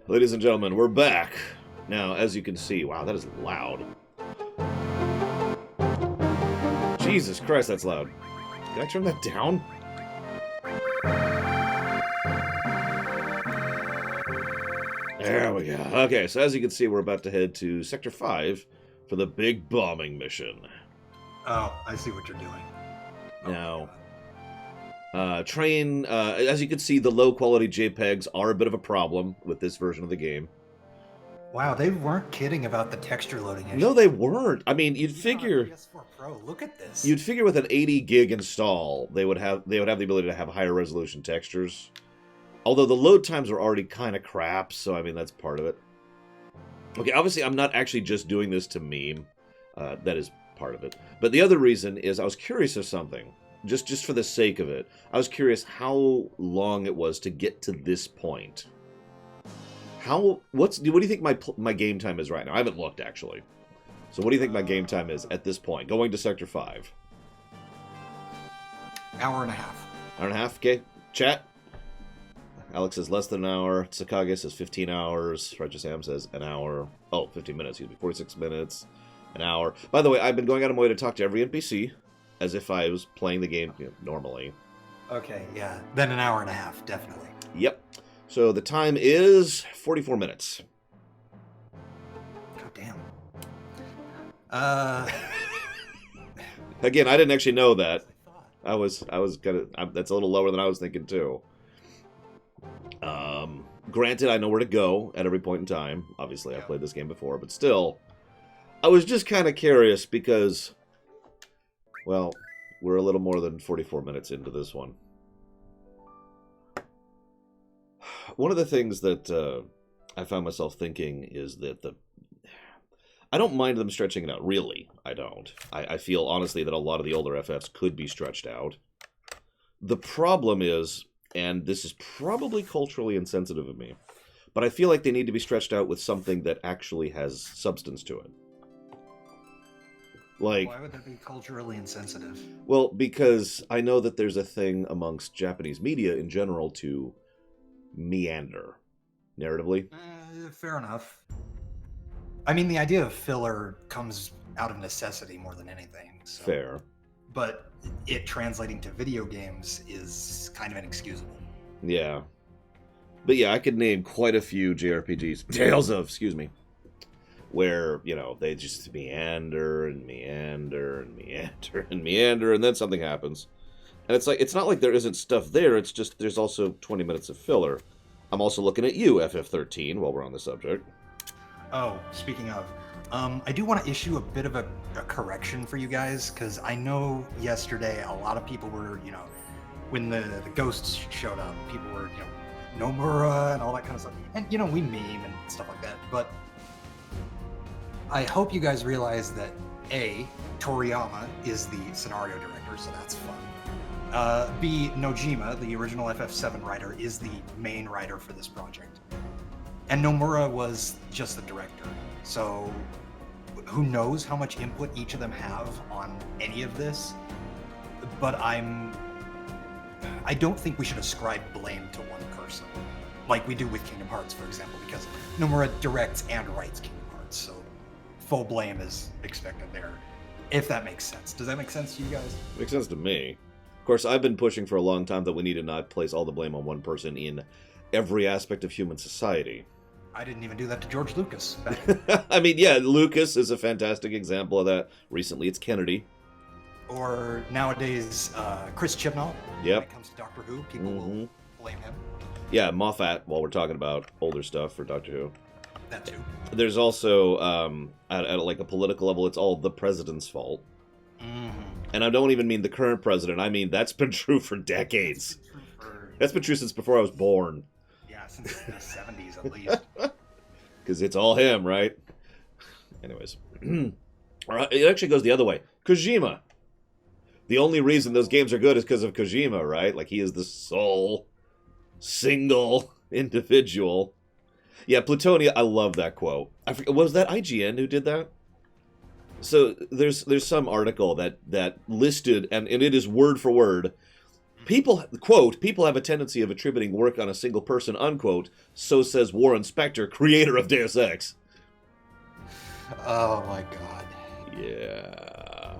Ladies and gentlemen, we're back. Now, as you can see, wow, that is loud. Jesus Christ, that's loud. Can I turn that down? There we go. Okay, so as you can see, we're about to head to Sector 5 for the big bombing mission. Oh, I see what you're doing. Now, as you can see, the low-quality JPEGs are a bit of a problem with this version of the game. Wow, they weren't kidding about the texture loading issue. No, they weren't. I mean, you'd figure... PS4 Pro, look at this. You'd figure with an 80 gig install, they would have the ability to have higher resolution textures. Although the load times are already kind of crap, so I mean, that's part of it. Okay, obviously I'm not actually just doing this to meme. That is part of it. But the other reason is I was curious of something. Just for the sake of it. I was curious how long it was to get to this point. What do you think my game time is right now? I haven't looked, actually. So what do you think my game time is at this point, going to Sector 5? Hour and a half. Hour and a half? Okay. Chat? Alex says less than an hour. Tsukage says 15 hours. Righteous Ham says an hour. Oh, 15 minutes, excuse me. 46 minutes. An hour. By the way, I've been going out of my way to talk to every NPC as if I was playing the game normally. Okay, yeah. Then an hour and a half, definitely. Yep. So the time is 44 minutes. God damn. Again, I didn't actually know that. I was gonna. That's a little lower than I was thinking too. Granted, I know where to go at every point in time. Obviously, I've played this game before, but still, I was just kind of curious because, well, we're a little more than 44 minutes into this one. One of the things that I found myself thinking is that I don't mind them stretching it out. Really, I don't. I feel, honestly, that a lot of the older FFs could be stretched out. The problem is, and this is probably culturally insensitive of me, but I feel like they need to be stretched out with something that actually has substance to it. Like, why would that be culturally insensitive? Well, because I know that there's a thing amongst Japanese media in general to meander, narratively. Fair enough. I mean, the idea of filler comes out of necessity more than anything. So. Fair. But it translating to video games is kind of inexcusable. Yeah. But yeah, I could name quite a few JRPGs, Tales of, excuse me, where, you know, they just meander and meander and meander and meander, and then something happens. And it's like, it's not like there isn't stuff there, it's just there's also 20 minutes of filler. I'm also looking at you, FF13, while we're on the subject. Oh, speaking of, I do want to issue a bit of a correction for you guys, because I know yesterday a lot of people were, you know, when the ghosts showed up, people were, you know, Nomura and all that kind of stuff. And, you know, we meme and stuff like that, but I hope you guys realize that, A, Toriyama is the scenario director, so that's fun. B, Nojima, the original FF7 writer, is the main writer for this project. And Nomura was just the director. So who knows how much input each of them have on any of this, but I don't think we should ascribe blame to one person, like we do with Kingdom Hearts, for example, because Nomura directs and writes Kingdom Hearts, so full blame is expected there, if that makes sense. Does that make sense to you guys? Makes sense to me. Of course, I've been pushing for a long time that we need to not place all the blame on one person in every aspect of human society. I didn't even do that to George Lucas. I mean, yeah, Lucas is a fantastic example of that. Recently, it's Kennedy. Or nowadays, Chris Chibnall. Yep. When it comes to Doctor Who, people will blame him. Yeah, Moffat, while we're talking about older stuff for Doctor Who. That too. There's also, at like a political level, it's all the president's fault. And I don't even mean the current president. I mean, that's been true for decades. That's been true since before I was born. Yeah, since the 70s at least. Because it's all him, right? Anyways. It actually goes the other way. Kojima. The only reason those games are good is because of Kojima, right? Like, he is the sole, single individual. Yeah, Plutonia, I love that quote. I forget, was that IGN who did that? So there's some article that listed, and it is word for word, People, quote, people have a tendency of attributing work on a single person, unquote, so says Warren Spector, creator of Deus Ex. Oh my god. Yeah.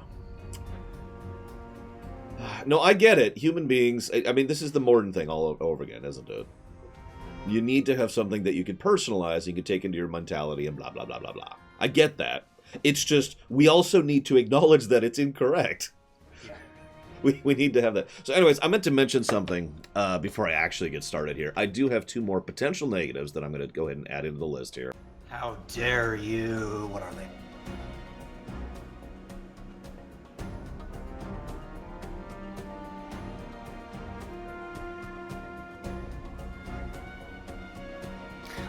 No, I get it. Human beings, I mean, this is the modern thing all over again, isn't it? You need to have something that you can personalize, you can take into your mentality and blah, blah, blah, blah, blah. I get that. It's just, we also need to acknowledge that it's incorrect. Yeah. We need to have that. So anyways, I meant to mention something before I actually get started here. I do have 2 more potential negatives that I'm going to go ahead and add into the list here. How dare you? What are they?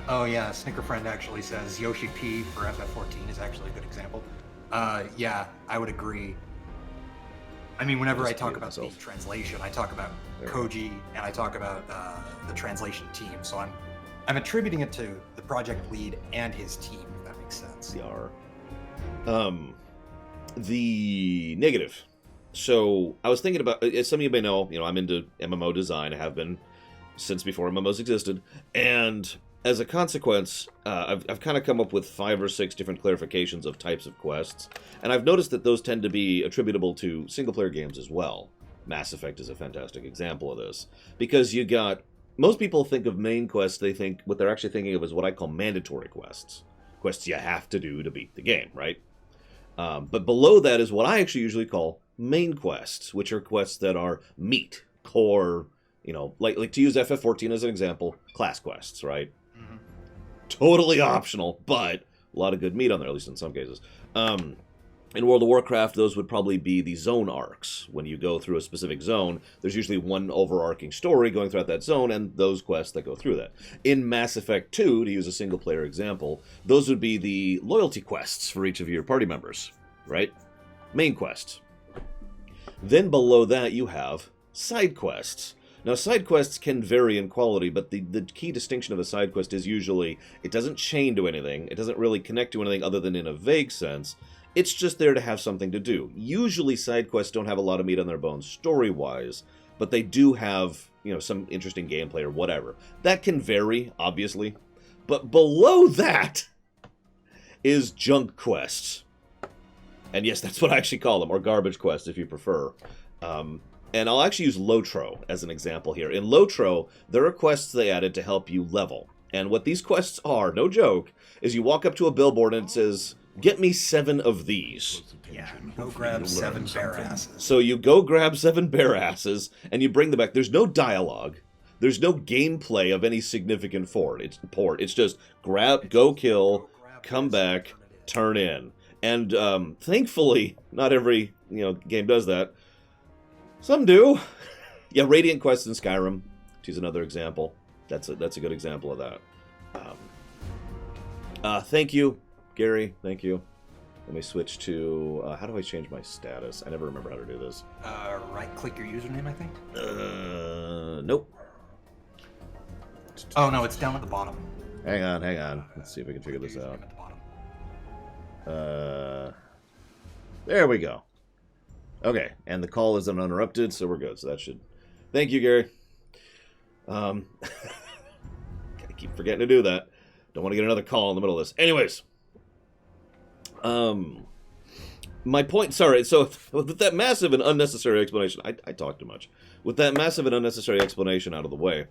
Oh yeah, Snicker Friend actually says Yoshi P for FF14 is actually a good example. Yeah, I would agree. I mean, whenever I talk about the translation, I talk about Koji and I talk about the translation team. So I'm attributing it to the project lead and his team, if that makes sense. The negative. So I was thinking about, as some of you may know, I'm into MMO design. I have been since before MMOs existed, and as a consequence, I've kind of come up with 5 or 6 different clarifications of types of quests, and I've noticed that those tend to be attributable to single-player games as well. Mass Effect is a fantastic example of this, because most people think of main quests, what they're actually thinking of is what I call mandatory quests. Quests you have to do to beat the game, right? But below that is what I actually usually call main quests, which are quests that are meat, core, like to use FF14 as an example, class quests, right? Totally optional, but a lot of good meat on there, at least in some cases. In World of Warcraft, those would probably be the zone arcs. When you go through a specific zone, there's usually one overarching story going throughout that zone, and those quests that go through that. In Mass Effect 2, to use a single-player example, those would be the loyalty quests for each of your party members, right? Main quests. Then below that, you have side quests. Now, side quests can vary in quality, but the key distinction of a side quest is usually it doesn't chain to anything, it doesn't really connect to anything other than in a vague sense. It's just there to have something to do. Usually side quests don't have a lot of meat on their bones story-wise, but they do have, some interesting gameplay or whatever. That can vary, obviously. But below that is junk quests. And yes, that's what I actually call them, or garbage quests if you prefer. And I'll actually use Lotro as an example here. In Lotro, there are quests they added to help you level. And what these quests are, no joke, is you walk up to a billboard and it says, get me 7 of these. Yeah, go grab 7 bear asses. So you go grab 7 bear asses, and you bring them back. There's no dialogue. There's no gameplay of any significant port. It's just grab, go kill, come back, turn in. And thankfully, not every game does that. Some do. Yeah, Radiant Quest in Skyrim, to use another example. That's a good example of that. Thank you, Gary. Thank you. Let me switch to... how do I change my status? I never remember how to do this. Right-click your username, I think? Nope. Oh, no, it's down at the bottom. Hang on. Let's see if we can figure this out. At the bottom. There we go. Okay, and the call isn't uninterrupted, so we're good. So that should... Thank you, Gary. I keep forgetting to do that. Don't want to get another call in the middle of this. Anyways. My point... Sorry, so with that massive and unnecessary explanation... I talk too much. With that massive and unnecessary explanation out of the way,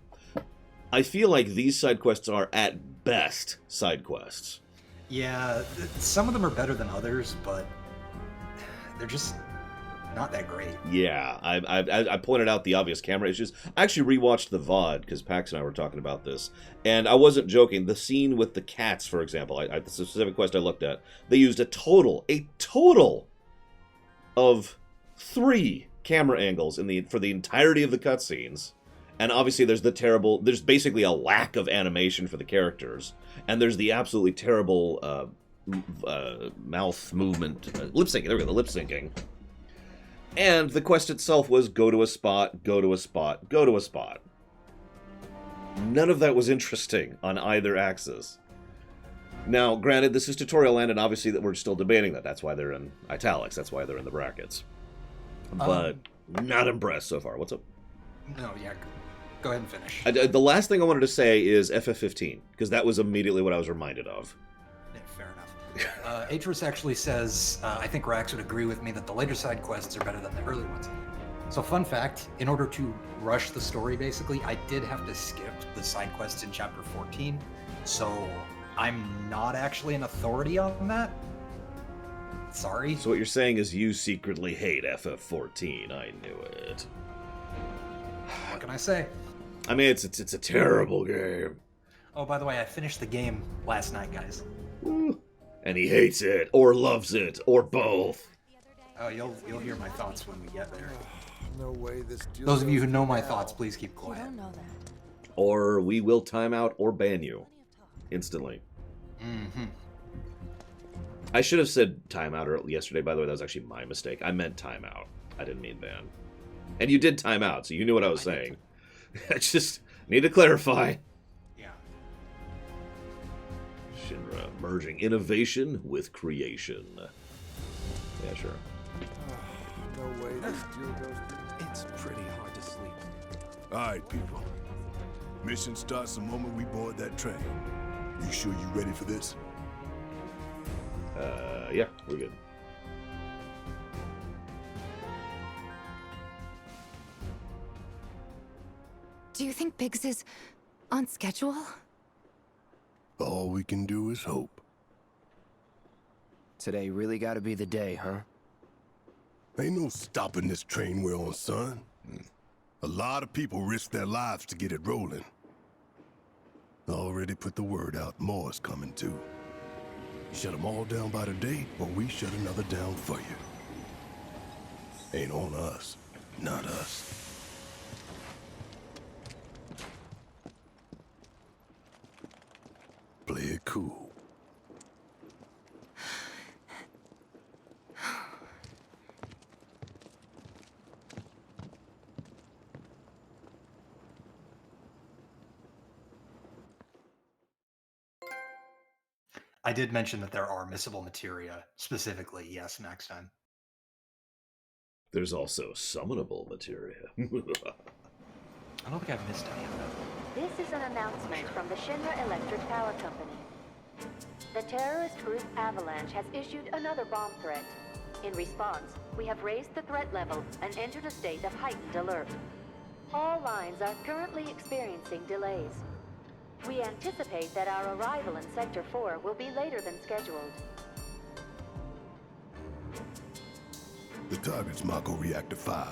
I feel like these side quests are, at best, side quests. Yeah, some of them are better than others, but they're just... not that great. Yeah, I pointed out the obvious camera issues. I actually rewatched the VOD because Pax and I were talking about this, and I wasn't joking. The scene with the cats, for example, the specific quest I looked at, they used a total of 3 camera angles for the entirety of the cutscenes. And obviously there's basically a lack of animation for the characters, and there's the absolutely terrible mouth movement, lip syncing. There we go, the lip syncing. And the quest itself was go to a spot, go to a spot, go to a spot. None of that was interesting on either axis. Now, granted, this is tutorial land, and obviously that we're still debating that. That's why they're in italics. That's why they're in the brackets. But not impressed so far. What's up? No, yeah. Go ahead and finish. The last thing I wanted to say is FF15, because that was immediately what I was reminded of. Yeah, fair enough. Atris actually says, I think Rax would agree with me that the later side quests are better than the early ones. So fun fact, in order to rush the story, basically, I did have to skip the side quests in Chapter 14. So I'm not actually an authority on that. Sorry. So what you're saying is you secretly hate FF14. I knew it. What can I say? I mean, it's a terrible game. Oh, by the way, I finished the game last night, guys. Woo. And he hates it, or loves it, or both. Oh, you'll hear my thoughts when we get there. No way this deal Those of you who goes know to my hell. thoughts, please keep You quiet. don't know that. Or we will time out or ban you. Instantly. Mm-hmm. I should have said timeout yesterday, by the way. That was actually my mistake. I meant timeout. I didn't mean ban. And you did timeout, so you knew what I was saying. I just need to clarify. Yeah. Shinra merging innovation with creation. Yeah, sure. No way this deal goes to It's pretty hard to sleep. All right, people. Mission starts the moment we board that train. You sure you ready for this? Yeah, we're good. Do you think Biggs is on schedule? All we can do is hope. Today really gotta be the day, huh? Ain't no stopping this train we're on, son. A lot of people risk their lives to get it rolling. Already put the word out, more is coming too. Shut them all down by today, or we shut another down for you. Ain't on us, not us. Play it cool. I did mention that there are missable materia, specifically, yes, next time. There's also summonable materia. I don't think I've missed any of that. This is an announcement from the Shinra Electric Power Company. The terrorist group Avalanche has issued another bomb threat. In response, we have raised the threat level and entered a state of heightened alert. All lines are currently experiencing delays. We anticipate that our arrival in Sector 4 will be later than scheduled. The target's Mako Reactor 5.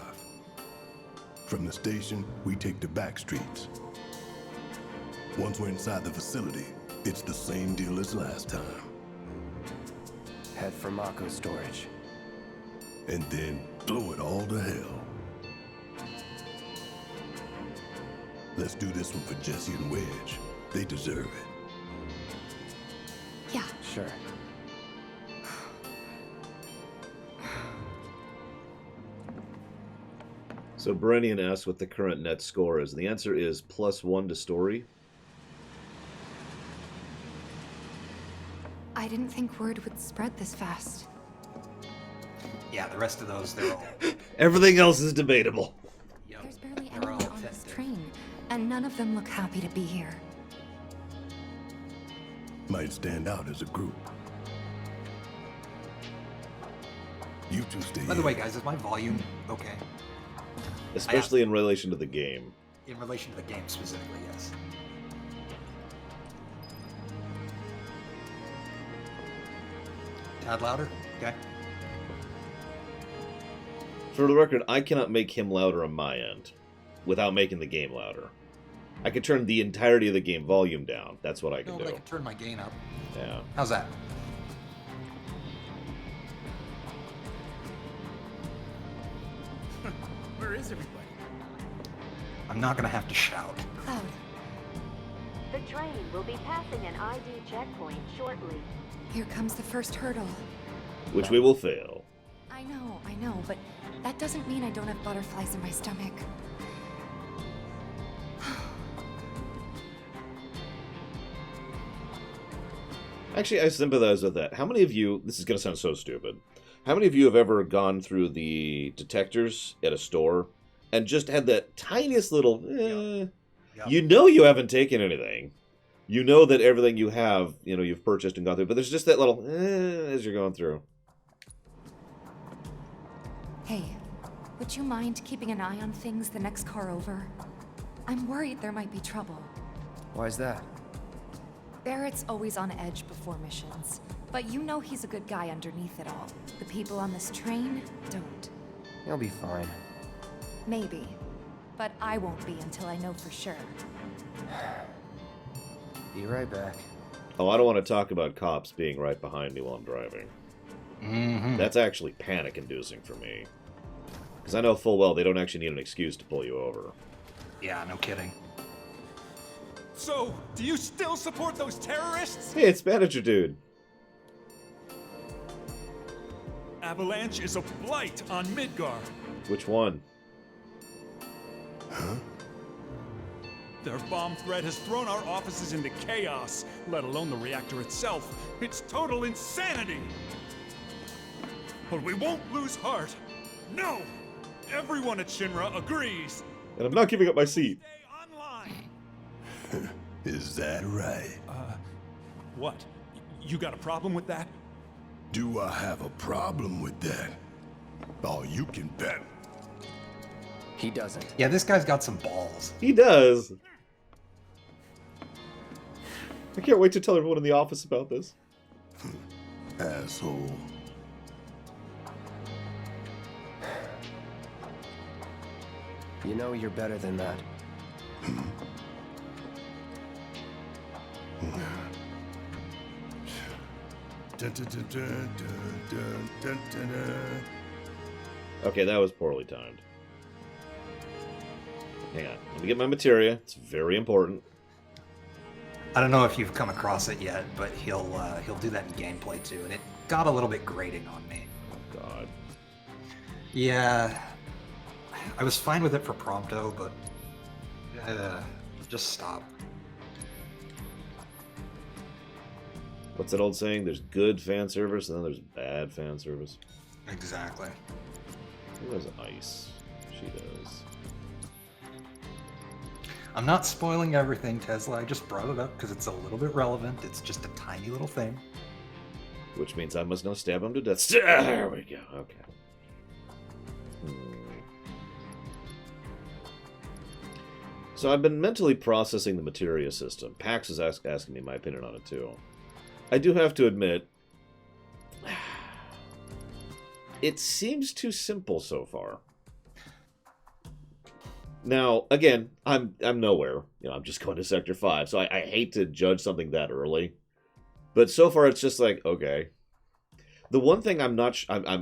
From the station, we take the back streets. Once we're inside the facility, it's the same deal as last time. Head for Mako storage. And then blow it all to hell. Let's do this one for Jesse and Wedge. They deserve it. Yeah. Sure. So Brennian asks what the current net score is. The answer is +1 to story. I didn't think word would spread this fast. Yeah, the rest of those, they're all... Everything else is debatable. Yep, There's barely they're all anyone on this tentative. train, and none of them look happy to be here. Might stand out as a group. You two stay By the in. way, guys, is my volume okay? Especially in relation to the game. In relation to the game specifically, yes. Tad louder? Okay. For the record, I cannot make him louder on my end without making the game louder. I could turn the entirety of the game volume down. That's what I can No, do. but I can turn my gain up. Yeah. How's that? Where is everybody? I'm not gonna have to shout. Cloud, The train will be passing an ID checkpoint shortly. here comes the first hurdle. Which we will fail. I know, but that doesn't mean I don't have butterflies in my stomach. Actually, I sympathize with that. How many of you, this is going to sound so stupid, how many of you have ever gone through the detectors at a store and just had that tiniest little, Yep. you know you haven't taken anything. You know that everything you have, you've purchased and gone through, but there's just that little, as you're going through. Hey, would you mind keeping an eye on things the next car over? I'm worried there might be trouble. Why's that? Barrett's always on edge before missions, but you know he's a good guy underneath it all. The people on this train don't. He'll be fine. Maybe, but I won't be until I know for sure. Be right back. Oh, I don't want to talk about cops being right behind me while I'm driving. Mm-hmm. That's actually panic-inducing for me. Because I know full well they don't actually need an excuse to pull you over. Yeah, no kidding. So, do you still support those terrorists? Hey, it's Manager Dude. Avalanche is a blight on Midgar. Which one? Huh? Their bomb threat has thrown our offices into chaos, let alone the reactor itself. It's total insanity! But we won't lose heart. No! Everyone at Shinra agrees. And I'm not giving up my seat. Stay online. Is that right? What? You got a problem with that? Do I have a problem with that? Oh, you can bet. He doesn't. Yeah, this guy's got some balls. He does. I can't wait to tell everyone in the office about this. Asshole. You know you're better than that. Dun, dun, dun, dun, dun, dun, dun, dun. Okay, that was poorly timed. Hang on. Let me get my materia. It's very important. I don't know if you've come across it yet, but he'll do that in gameplay too, and it got a little bit grating on me. Oh, God. Yeah, I was fine with it for Prompto, but just stop. What's that old saying? There's good fan service, and then there's bad fan service. Exactly. Who has ice? She does. I'm not spoiling everything, Tesla. I just brought it up because it's a little bit relevant. It's just a tiny little thing. Which means I must now stab him to death. There we go. Okay. So I've been mentally processing the materia system. Pax is asking me my opinion on it too. I do have to admit, it seems too simple so far. Now, again, I'm nowhere. I'm just going to Sector 5, so I hate to judge something that early. But so far, it's just like, okay. The one thing I'm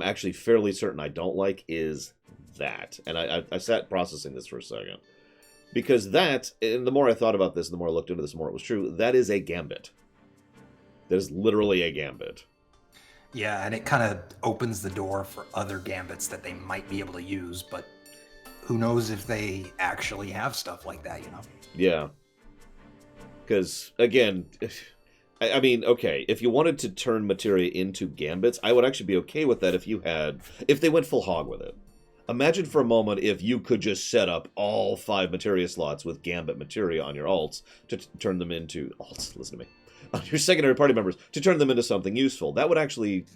actually fairly certain I don't like is that. And I sat processing this for a second. Because that, and the more I thought about this, the more I looked into this, the more it was true, that is a gambit. That is literally a gambit. Yeah, and it kind of opens the door for other gambits that they might be able to use, but who knows if they actually have stuff like that, Yeah. Because, again, I mean, okay, if you wanted to turn materia into gambits, I would actually be okay with that if they went full hog with it. Imagine for a moment if you could just set up all 5 materia slots with gambit materia on your alts to turn them into... Alts, listen to me. On your secondary party members, to turn them into something useful. That would actually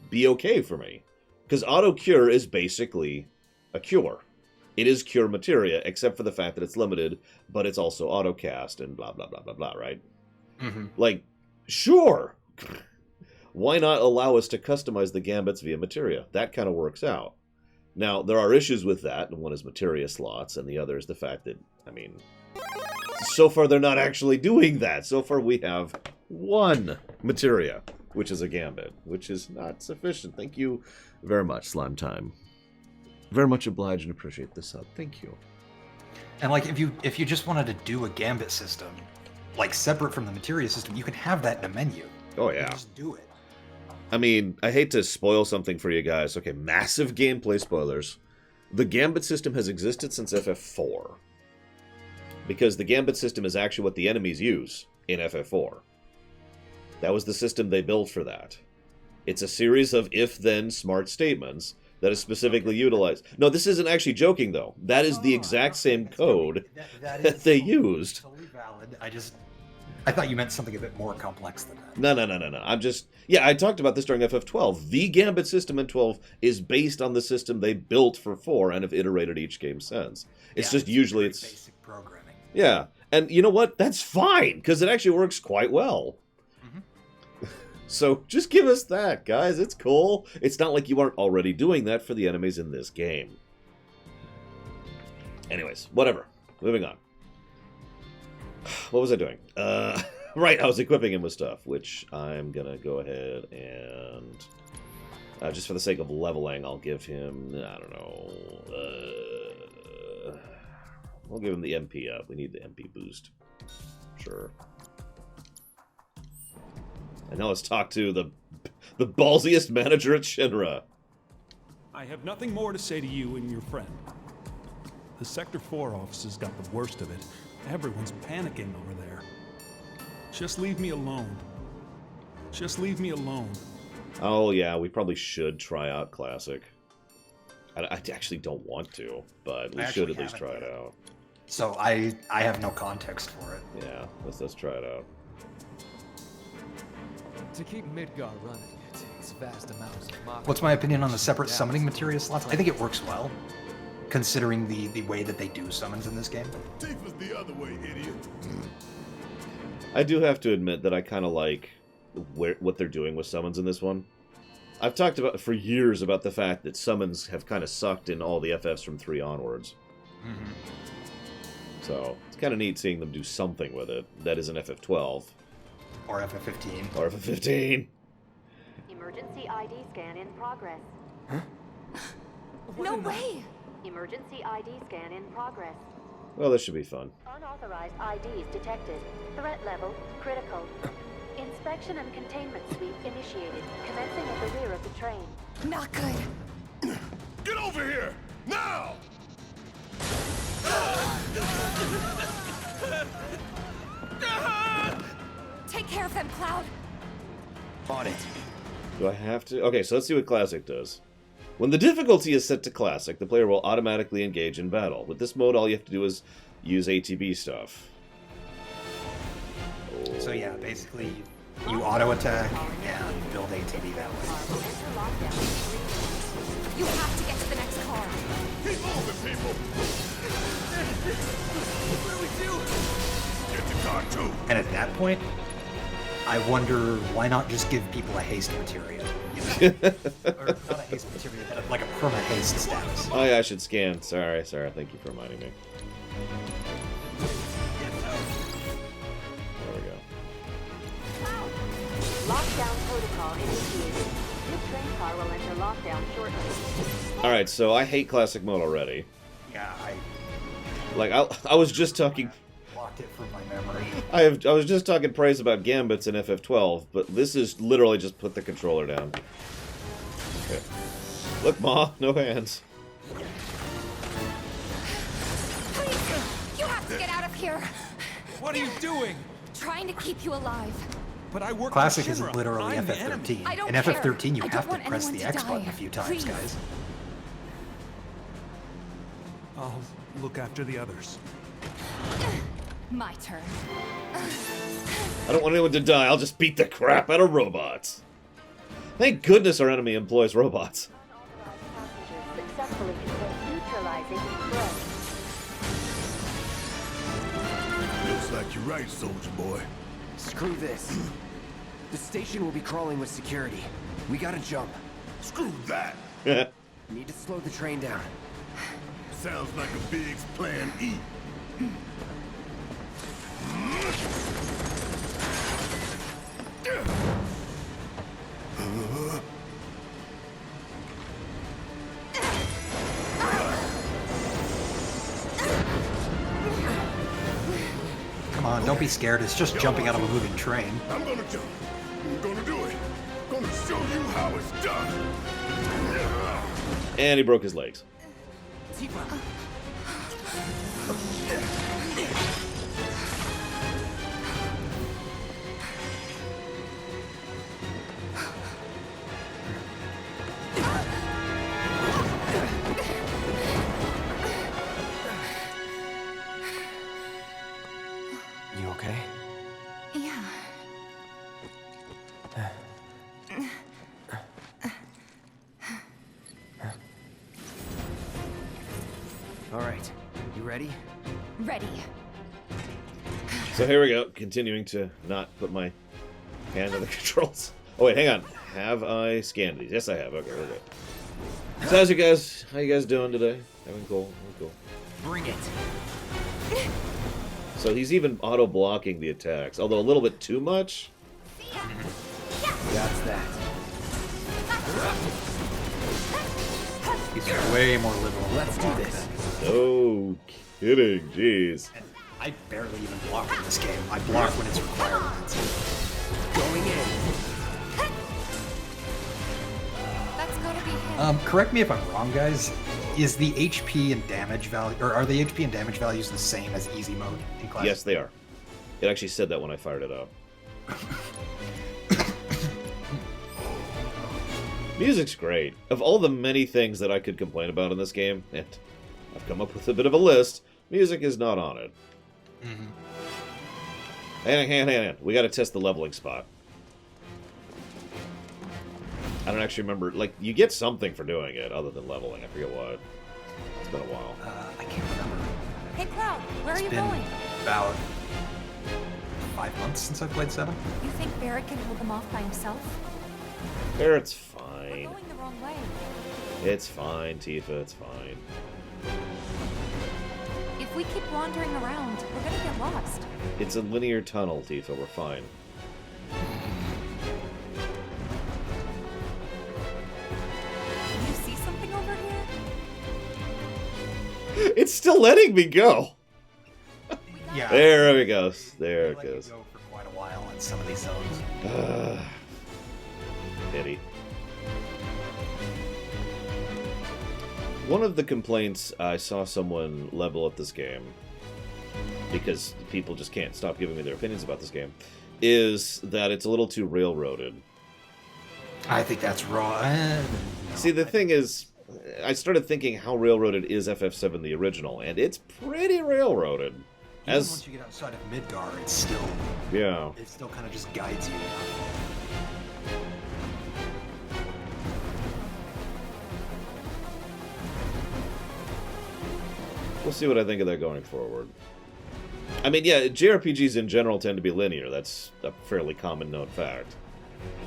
be okay for me. Because auto-cure is basically a cure. It is cure materia, except for the fact that it's limited, but it's also auto-cast and blah, blah, blah, blah, blah, right? Mm-hmm. Like, sure! Why not allow us to customize the gambits via materia? That kind of works out. Now, there are issues with that, and one is materia slots, and the other is the fact that, I mean, so far they're not actually doing that. So far we have 1 materia, which is a gambit, which is not sufficient. Thank you very much, Slime Time. Very much obliged and appreciate this sub. Thank you. And like, if you just wanted to do a gambit system, like separate from the materia system, you can have that in a menu. Oh, You yeah. can just do it. I mean, I hate to spoil something for you guys. Okay, massive gameplay spoilers. The Gambit system has existed since FF4. Because the Gambit system is actually what the enemies use in FF4. That was the system they built for that. It's a series of if-then smart statements that is specifically utilized. No, this isn't actually joking, though. That is the exact same code that they used. Totally valid. I thought you meant something a bit more complex than that. No. I'm just... Yeah, I talked about this during FF12. The Gambit system in 12 is based on the system they built for 4 and have iterated each game since. It's just usually it's... basic programming. Yeah, and you know what? That's fine, because it actually works quite well. So just give us that, guys. It's cool. It's not like you aren't already doing that for the enemies in this game. Anyways, whatever. Moving on. What was I doing? Right, I was equipping him with stuff, which I'm going to go ahead and... just for the sake of leveling, I'll give him... I don't know... we'll give him the MP up. We need the MP boost. Sure. And now let's talk to the ballsiest manager at Shinra. I have nothing more to say to you and your friend. The Sector 4 offices got the worst of it. Everyone's panicking over there. Just leave me alone. Just leave me alone. Oh yeah, we probably should try out Classic. I actually don't want to, but we should at least try it out. So I have no context for it. Yeah, let's try it out. To keep Midgar running, it takes vast amounts of Mako. What's my opinion on the separate summoning materia slots? I think it works well, considering the way that they do summons in this game. Take us the other way, idiot. I do have to admit that I kind of like what they're doing with summons in this one. I've talked about for years about the fact that summons have kind of sucked in all the FFs from 3 onwards. So it's kind of neat seeing them do something with it. That is an FF12. Or FF15. Or FF15. Emergency ID scan in progress. No way! Emergency ID scan in progress. Well, this should be fun. Unauthorized IDs detected. Threat level critical. Inspection and containment sweep initiated, commencing at the rear of the train. Not good. Get over here! Now! Take care of them, Cloud. On it. Do I have to? Okay, so let's see what Classic does. When the difficulty is set to Classic, the player will automatically engage in battle. With this mode, all you have to do is use ATB stuff. So yeah, basically, you auto-attack and build ATB that way. You have to get to the next car. Keep moving, people! What do we do? Get the car, too. And at that point, I wonder why not just give people a haste materia? You know? Or not a haste materia, but like a perma-haste status. Oh yeah, I should scan. Sorry. Thank you for reminding me. There we go. Lockdown protocol initiated. This train car will enter lockdown shortly. Alright, so I hate Classic mode already. Yeah, I was just talking... blocked it from my memory. I was just talking praise about Gambits in FF12, but this is literally just put the controller down. Okay. Look, Ma, no hands. Please, you have to get out of here. What are you doing? Trying to keep you alive. But I work Classic for is Shinra. literally I'm the enemy. FF13. I don't In care. FF13, you I don't have to want press the anyone to X button die. a few times, Please. guys. I'll look after the others. My turn. I don't want anyone to die, I'll just beat the crap out of robots. Thank goodness our enemy employs robots. Unauthorized passengers successfully contain neutralizing threat. Looks like you're right, soldier boy. Screw this. The station will be crawling with security. We gotta jump. Screw that. Need to slow the train down. Sounds like a Biggs plan E. Come on, don't be scared. It's just jumping out of a moving train. I'm gonna jump. I'm gonna do it. Gonna show you how it's done. And he broke his legs. All right, you ready? Ready. So here we go, continuing to not put my hand on the controls. Oh wait, hang on. Have I scanned these? Yes, I have. Okay, we're good. So how's you guys? How you guys doing today? Having cool? Cool. Bring it. So he's even auto-blocking the attacks, although a little bit too much. That's that. He's way more liberal. Let's do this. No kidding, jeez. And I barely even block in this game. I block when it's required. That's it. Going in. That's gotta be him. Correct me if I'm wrong, guys. Is the HP and damage value, or are the HP and damage values the same as easy mode in classic? Yes, they are. It actually said that when I fired it up. Music's great. Of all the many things that I could complain about in this game, and I've come up with a bit of a list, music is not on it. Hang on. We gotta test the leveling spot. I don't actually remember. Like, you get something for doing it other than leveling. I forget what. It's been a while. I can't remember. Hey, Cloud, where are you Been going? about 5 months since I played 7. You think Barrett can hold them off by himself? Barrett's We're fine. going the wrong way. It's fine, Tifa. It's fine. If we keep wandering around, we're gonna get lost. It's a linear tunnel, Tifa. We're fine. Can you see something over here? It's still letting me go. Yeah. There it goes. There it Let you goes. go for quite a while in some of these zones. Pity. One of the complaints I saw someone level up this game, because people just can't stop giving me their opinions about this game, is that it's a little too railroaded. I think that's wrong. See, the thing is, I started thinking how railroaded is FF7 the original, and it's pretty railroaded. Even once you get outside of Midgar, it's still Yeah. it still kind of just guides you. We'll see what I think of that going forward. I mean, yeah, JRPGs in general tend to be linear. That's a fairly common known fact.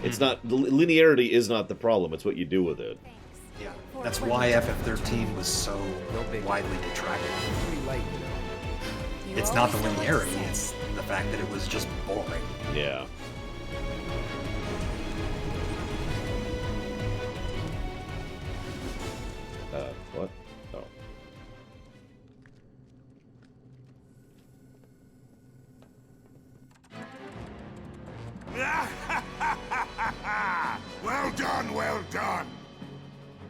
It's not... Linearity is not the problem. It's what you do with it. Yeah, that's why FF13 was so widely detracted. Pretty light, you know. It's not the linearity, it's the fact that it was just boring. Yeah. What? Oh. Well done, well done.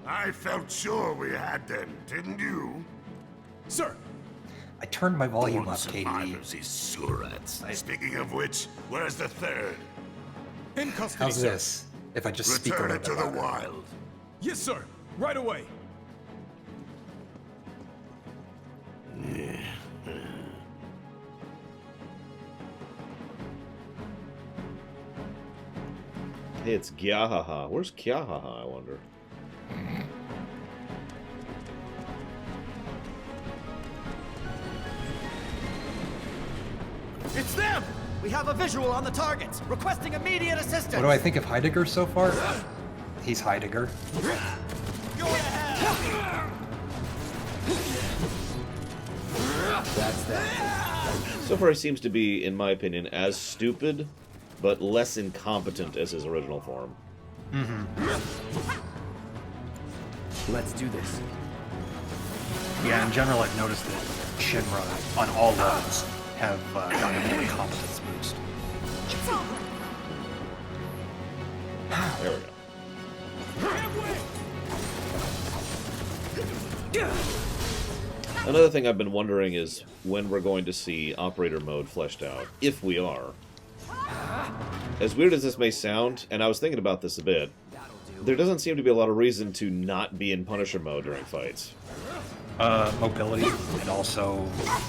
I felt sure we had them, didn't you? Sir, I turned my volume Born up, KD. survivors is surats. Speaking of which, where's the third? in custody, How's sir. this? If I just speak a Return little it to bit the louder. wild. Yes, sir. Right away. Hey, it's Gyahaha. Where's Gyahaha, I wonder? It's them! We have a visual on the targets, requesting immediate assistance! What do I think of Heidegger so far? He's Heidegger. Go ahead! That's that. So far, he seems to be, in my opinion, as stupid, but less incompetent as his original form. Let's do this. Yeah, in general, I've noticed that Shinra, on all levels, have gotten more competence boost. There we go. Another thing I've been wondering is when we're going to see operator mode fleshed out, if we are. As weird as this may sound, and I was thinking about this a bit, there doesn't seem to be a lot of reason to not be in Punisher mode during fights. Mobility, and also,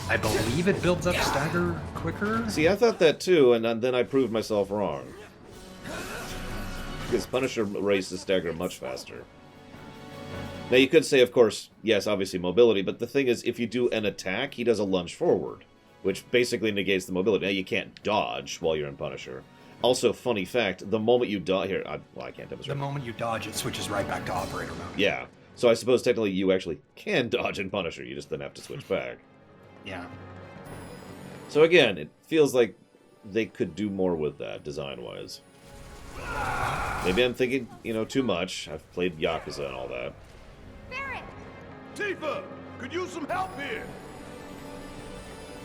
I believe it builds up stagger quicker? See, I thought that too, and then I proved myself wrong. because Punisher raises stagger much faster. Now, you could say, of course, yes, obviously mobility, but the thing is, if you do an attack, he does a lunge forward, which basically negates the mobility. Now, you can't dodge while you're in Punisher. Also, funny fact, the moment you dodge... Here, I can't demonstrate. The moment you dodge, it switches right back to operator mode. Yeah. So I suppose technically you actually can dodge in Punisher, you just then have to switch back. Yeah. So again, it feels like they could do more with that, design-wise. Maybe I'm thinking, too much. I've played Yakuza and all that. Barrett! Tifa! Could use some help here!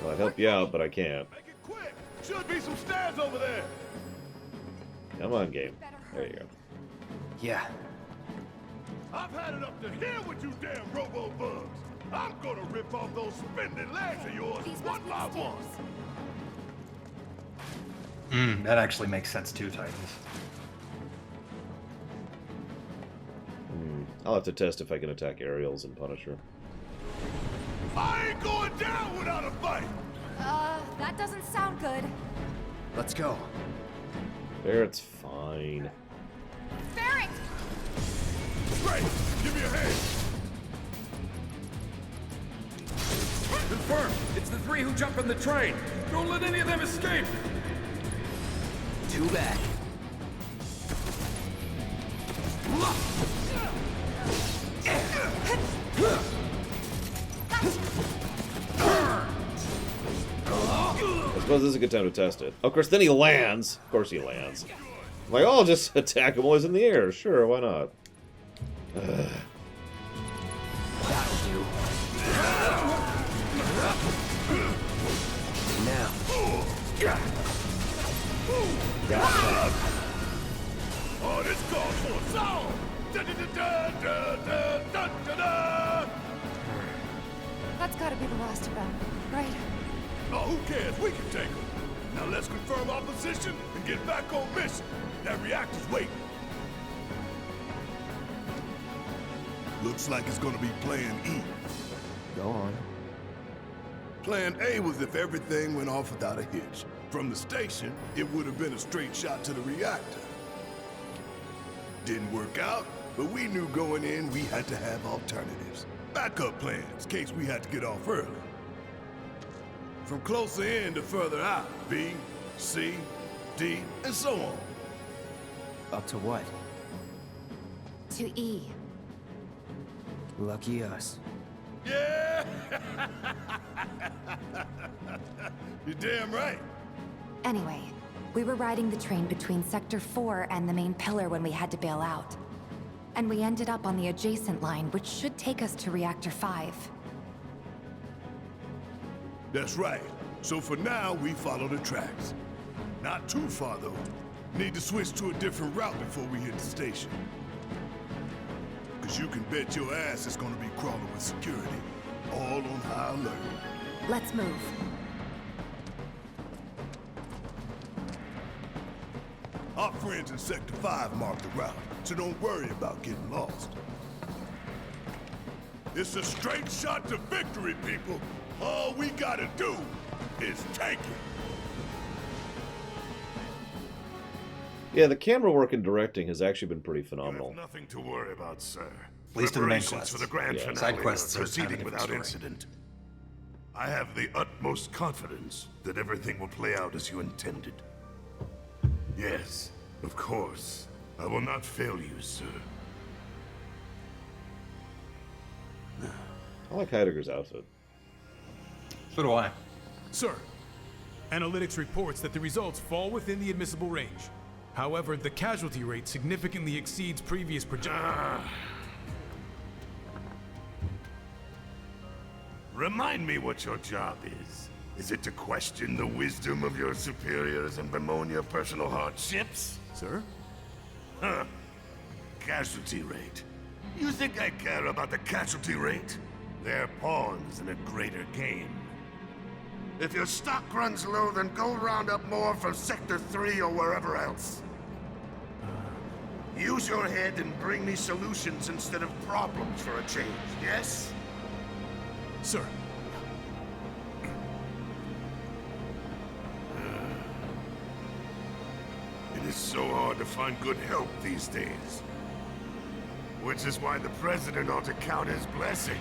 Well, I'd help you out, but I can't. Make it quick! Should be some stairs over there! Come on, game. There you go. Yeah. I've had it up to here with you damn robo-bugs! I'm gonna rip off those spindly legs of yours one by one! That actually makes sense too, Titans. I'll have to test if I can attack aerials in Punisher. I ain't going down without a fight! That doesn't sound good. Let's go. Barrett's fine. Barrett! Great! Give me a hand! Confirmed. It's the three who jumped on the train. Don't let any of them escape. Two back. I suppose this is a good time to test it. Of course, then he lands. Of course he lands. I'm like, oh, I'll just attack him while he's in the air. Sure, why not? That'll do. Now. Oh, this calls for a song! Da-da-da-da-da-da-da-da-da! That's gotta be the last of them, right? Oh, who cares? We can take them. Now let's confirm our position and get back on mission. That reactor's waiting. Looks like it's gonna be Plan E. Go on. Plan A was if everything went off without a hitch. From the station, it would have been a straight shot to the reactor. Didn't work out, but we knew going in we had to have alternatives. Backup plans, in case we had to get off early. From closer in to further out, B, C, D, and so on. Up to what? To E. Lucky us. Yeah! You're damn right. Anyway, we were riding the train between Sector 4 and the main pillar when we had to bail out. And we ended up on the adjacent line, which should take us to Reactor 5. That's right. So for now, we follow the tracks. Not too far, though. Need to switch to a different route before we hit the station. Because you can bet your ass is gonna be crawling with security. All on high alert. Let's move. Our friends in Sector 5 marked the route, so don't worry about getting lost. It's a straight shot to victory, people. All we gotta do is take it. Yeah, the camera work and directing has actually been pretty phenomenal. You have nothing to worry about, sir. At least in the main Preparations quests. for the grand Yeah. finale Side quests are are kind of a proceeding different without story. incident. I have the utmost confidence that everything will play out as you intended. Yes, of course. I will not fail you, sir. I like Heidegger's outfit. So do I. Sir, analytics reports that the results fall within the admissible range. However, the casualty rate significantly exceeds previous projections. Remind me what your job is. Is it to question the wisdom of your superiors and bemoan your personal hardships? Sir? Huh. Casualty rate. You think I care about the casualty rate? They're pawns in a greater game. If your stock runs low, then go round up more from Sector 3 or wherever else. Use your head and bring me solutions instead of problems for a change, yes? Sir. It is so hard to find good help these days. Which is why the President ought to count his blessings.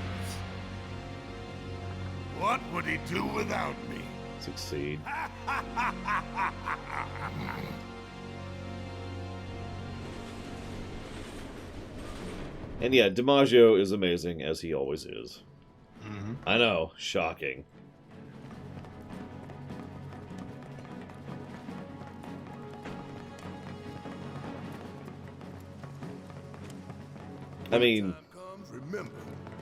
What would he do without me? Succeed. And yeah, DiMaggio is amazing, as he always is. Mm-hmm. I know, shocking. I mean... Remember,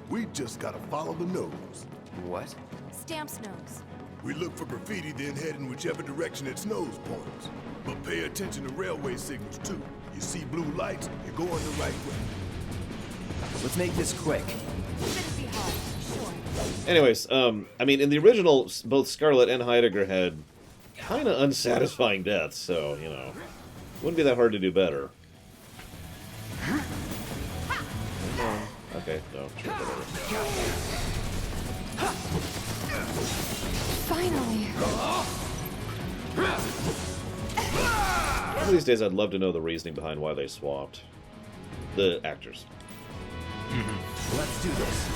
we just gotta follow the nose. What? Stamp's nose. We look for graffiti, then head in whichever direction its nose points. But pay attention to railway signals, too. You see blue lights, you're going the right way. Let's make this quick. Shouldn't be hard, sure. Anyways, I mean, in the original, both Scarlet and Heidegger had kind of unsatisfying deaths, so, you know, wouldn't be that hard to do better. Okay, no, sure, whatever. Finally. One of these days, I'd love to know the reasoning behind why they swapped the actors. Let's do this.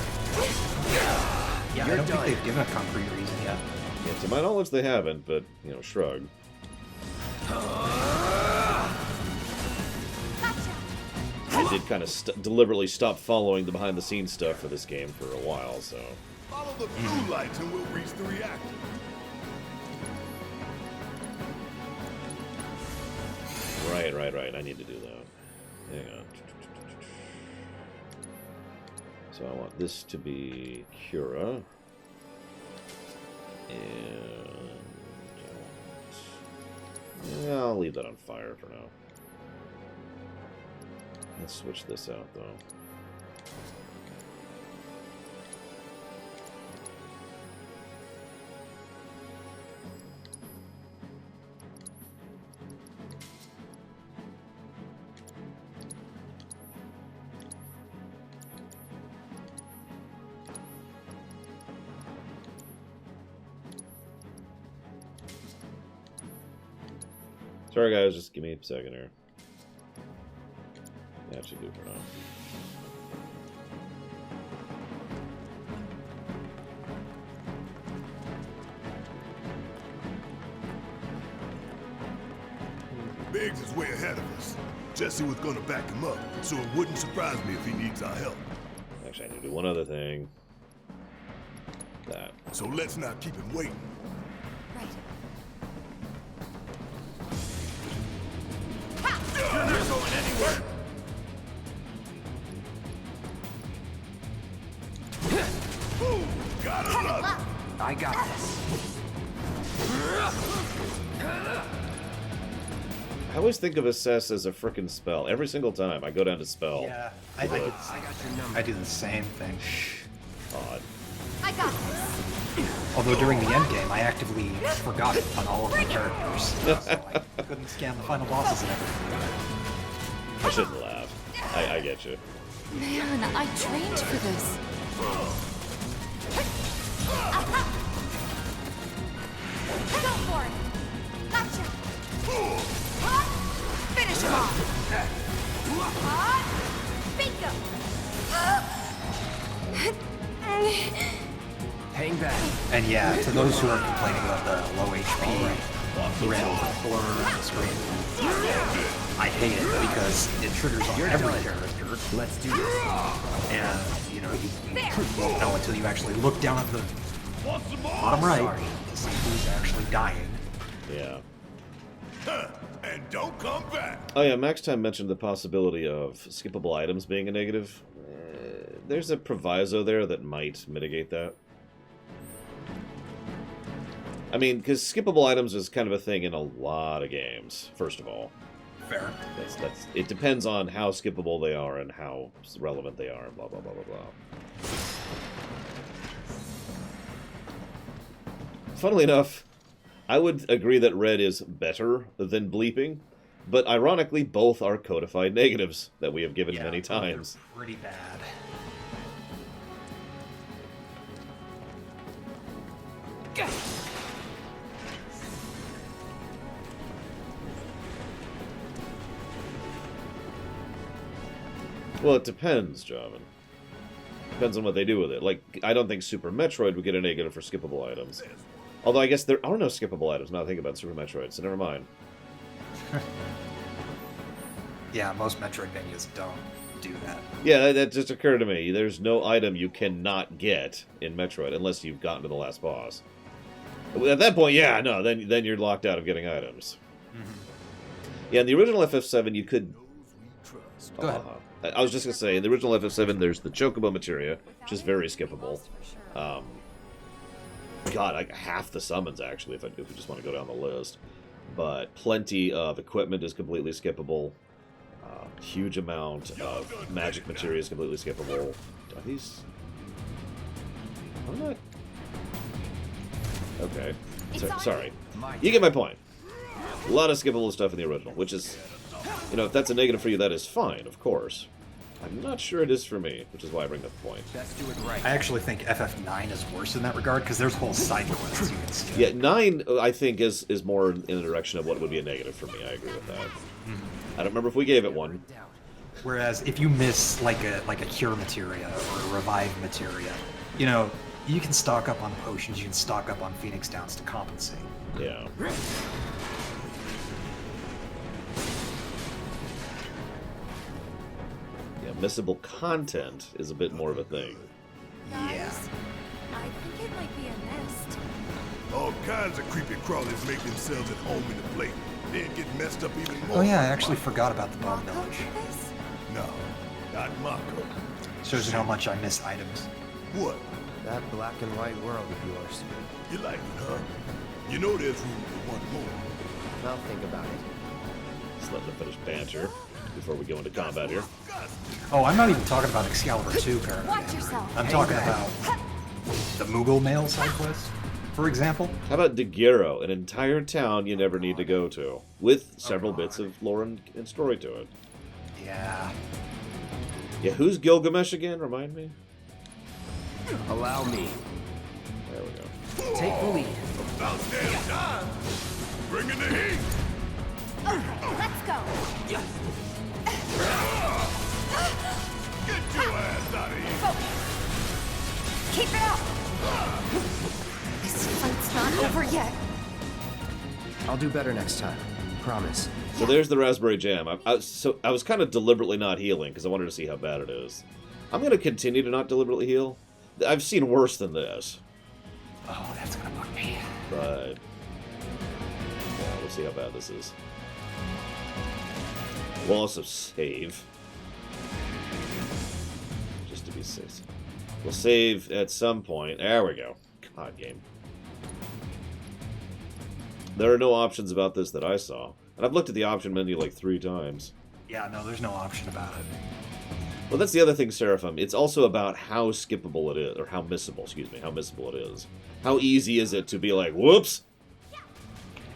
Yeah, I don't think they've given a concrete reason yet. Yeah, to my knowledge, they haven't, but, you know, shrug. I did kind of deliberately stop following the behind-the-scenes stuff for this game for a while, so... Follow the blue lights and we'll reach the reactor. Right. I need to do that. Hang on. So I want this to be Cura. And... yeah, I'll leave that on fire for now. Let's switch this out, though. Sorry, guys, just give me a second here. That should do for now. Biggs is way ahead of us. Jesse was gonna back him up, so it wouldn't surprise me if he needs our help. Actually, I need to do one other thing. That. So let's not keep him waiting. Right. You're not going anywhere! Gotta love it. I got this. I always think of Assess as a frickin' spell. Every single time I go down to spell. Yeah, I got your number. I do the same thing. Odd. I got this. Although during the end game, I actively forgot it on all of the characters, so I couldn't scan the final bosses and everything. I shouldn't laugh. I get you. Man, I trained for this. Go for it. Gotcha. Finish him off. Bingo. Hang back. And yeah, to those who are complaining about the low HP, red blur on the screen, I hate it because it triggers on every character. Let's do this. And, you know, you won't know until you actually look down at the bottom right to see who's actually dying. Yeah. And don't come back. Oh yeah, Max Time mentioned the possibility of skippable items being a negative. There's a proviso there that might mitigate that. I mean, because skippable items is kind of a thing in a lot of games, first of all. Fair. It depends on how skippable they are and how relevant they are, blah, blah, blah, blah, blah. Funnily enough, I would agree that red is better than bleeping, but ironically, both are codified negatives that we have given many times. Pretty bad. Well, it depends, Javin. Depends on what they do with it. Like, I don't think Super Metroid would get a negative for skippable items. Although I guess there are no skippable items now I think about Super Metroid, so never mind. Yeah, most Metroidvanias don't do that. Yeah, that just occurred to me. There's no item you cannot get in Metroid unless you've gotten to the last boss. At that point, yeah, no, then you're locked out of getting items. Yeah, in the original FF7, you could... Go ahead. I was just going to say, in the original FF7, there's the Chocobo Materia, which is very skippable. God, like half the summons, actually, if we just want to go down the list. But plenty of equipment is completely skippable. Huge amount of magic materia is completely skippable. Are these... I'm not... Okay. Sorry. You get my point. A lot of skippable stuff in the original, which is... You know, if that's a negative for you, that is fine, of course. I'm not sure it is for me, which is why I bring up the point. I actually think FF9 is worse in that regard, because there's whole side quests you can skip. Yeah, 9, I think, is more in the direction of what would be a negative for me. I agree with that. I don't remember if we gave it one. Whereas if you miss like a cure materia or a revive materia, you know, you can stock up on potions, you can stock up on Phoenix Downs to compensate. Yeah. Yeah, missable content is a bit more of a thing. Yeah. I think it might be a nest. All kinds of creepy crawlers make themselves at home in the plate, then get messed up even more. Oh yeah, I actually forgot about the Bone Village. No, not Mako. Shows you how much I miss items. What? That black and white world of yours. You like it, huh? You know there's room for one more. I'll think about it. Just let them finish banter before we go into combat here. Oh, I'm not even talking about Excalibur 2 currently. Watch yourself. I'm talking about the Moogle Mail side quest, for example. How about Daguerro, an entire town you never need to go to, with several bits of lore and story to it? Yeah. Yeah, who's Gilgamesh again? Remind me? Allow me. There we go. Take the lead. About damn time! Bring in the heat! Let's go. Get your ass out of here! Keep it up. This fight's not over yet. I'll do better next time. Promise. So there's the raspberry jam. I was kind of deliberately not healing because I wanted to see how bad it is. I'm going to continue to not deliberately heal. I've seen worse than this. Oh, that's gonna bug me. But yeah, we'll see how bad this is. We'll also save. Just to be safe. We'll save at some point. There we go. God, game. There are no options about this that I saw. And I've looked at the option menu like 3 times. Yeah, no, there's no option about it. Well, that's the other thing, Seraphim. It's also about how skippable it is, or how missable, excuse me, how missable it is. How easy is it to be like, whoops?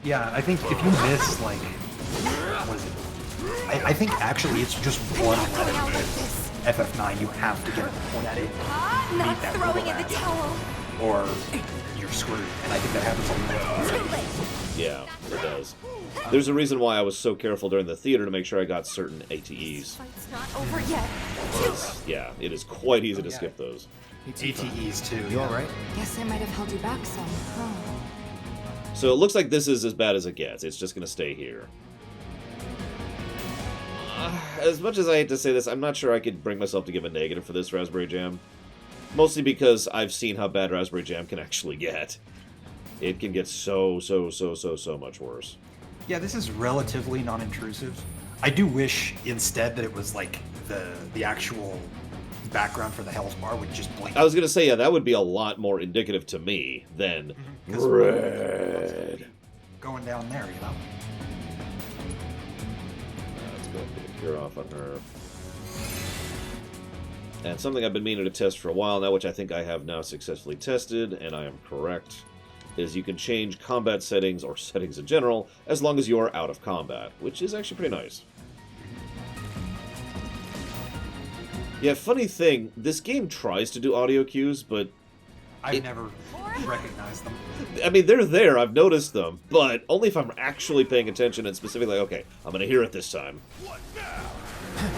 Yeah, I think if you miss, like, what is it? I think actually it's just one letter. FF9, you have to get a point at it. Not throwing in the towel. Or you're screwed. And I think that happens a lot. Too late. Yeah, it does. There's a reason why I was so careful during the theater to make sure I got certain ATEs. Fight's not over yet. Yeah, it is quite easy to skip those. ATEs too. You alright? Guess I might have held you back some, huh? So it looks like this is as bad as it gets. It's just going to stay here. As much as I hate to say this, I'm not sure I could bring myself to give a negative for this Raspberry Jam. Mostly because I've seen how bad Raspberry Jam can actually get. It can get so much worse. Yeah, this is relatively non-intrusive. I do wish instead that it was like the actual background for the Hell's Bar would just blink. I was going to say, yeah, that would be a lot more indicative to me than red. Going down there, you know? Let's go and get a cure off on her. And something I've been meaning to test for a while now, which I think I have now successfully tested, and I am correct, is you can change combat settings, or settings in general, as long as you are out of combat, which is actually pretty nice. Yeah, funny thing, this game tries to do audio cues, but... I've never recognized them. I mean, they're there, I've noticed them, but only if I'm actually paying attention and specifically, okay, I'm gonna hear it this time.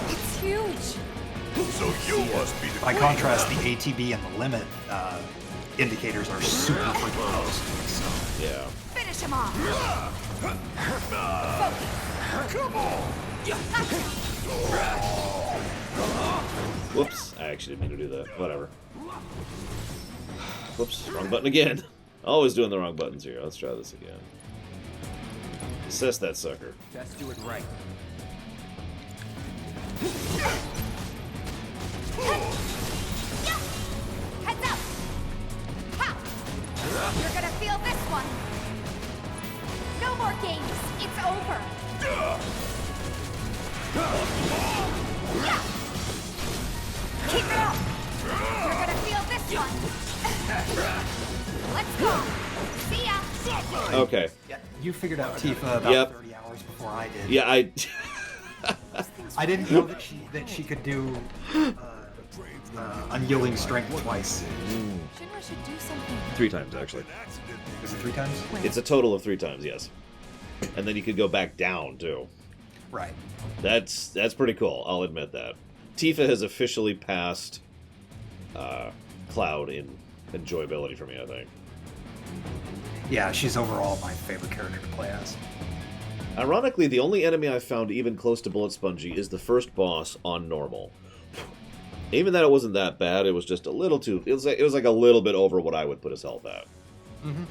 It's huge. So you must be the By contrast, the ATB and the limit indicators are super freaking close. So. Yeah. Finish him off! Come on! Whoops. I actually didn't mean to do that. Whatever. Whoops. Wrong button again. Always doing the wrong buttons here. Let's try this again. Assess that sucker. Best do it right. Heads up! Ha! You're gonna feel this one! No more games! It's over! Yeah. Keep it up! You're gonna feel this one! Let's go! See ya! Okay. Yeah, you figured out Tifa about 30 hours before I did. Yeah, I didn't know that she could do unyielding strength twice. Shinra should do something. 3 times, actually. Is it 3 times? It's a total of 3 times, yes. And then you could go back down, too. Right. That's pretty cool, I'll admit that. Tifa has officially passed Cloud in enjoyability for me, I think. Yeah, she's overall my favorite character to play as. Ironically, the only enemy I've found even close to Bullet Spongy is the first boss on normal. Even that it wasn't that bad, it was just a little too... It was like a little bit over what I would put his health at. Mm-hmm.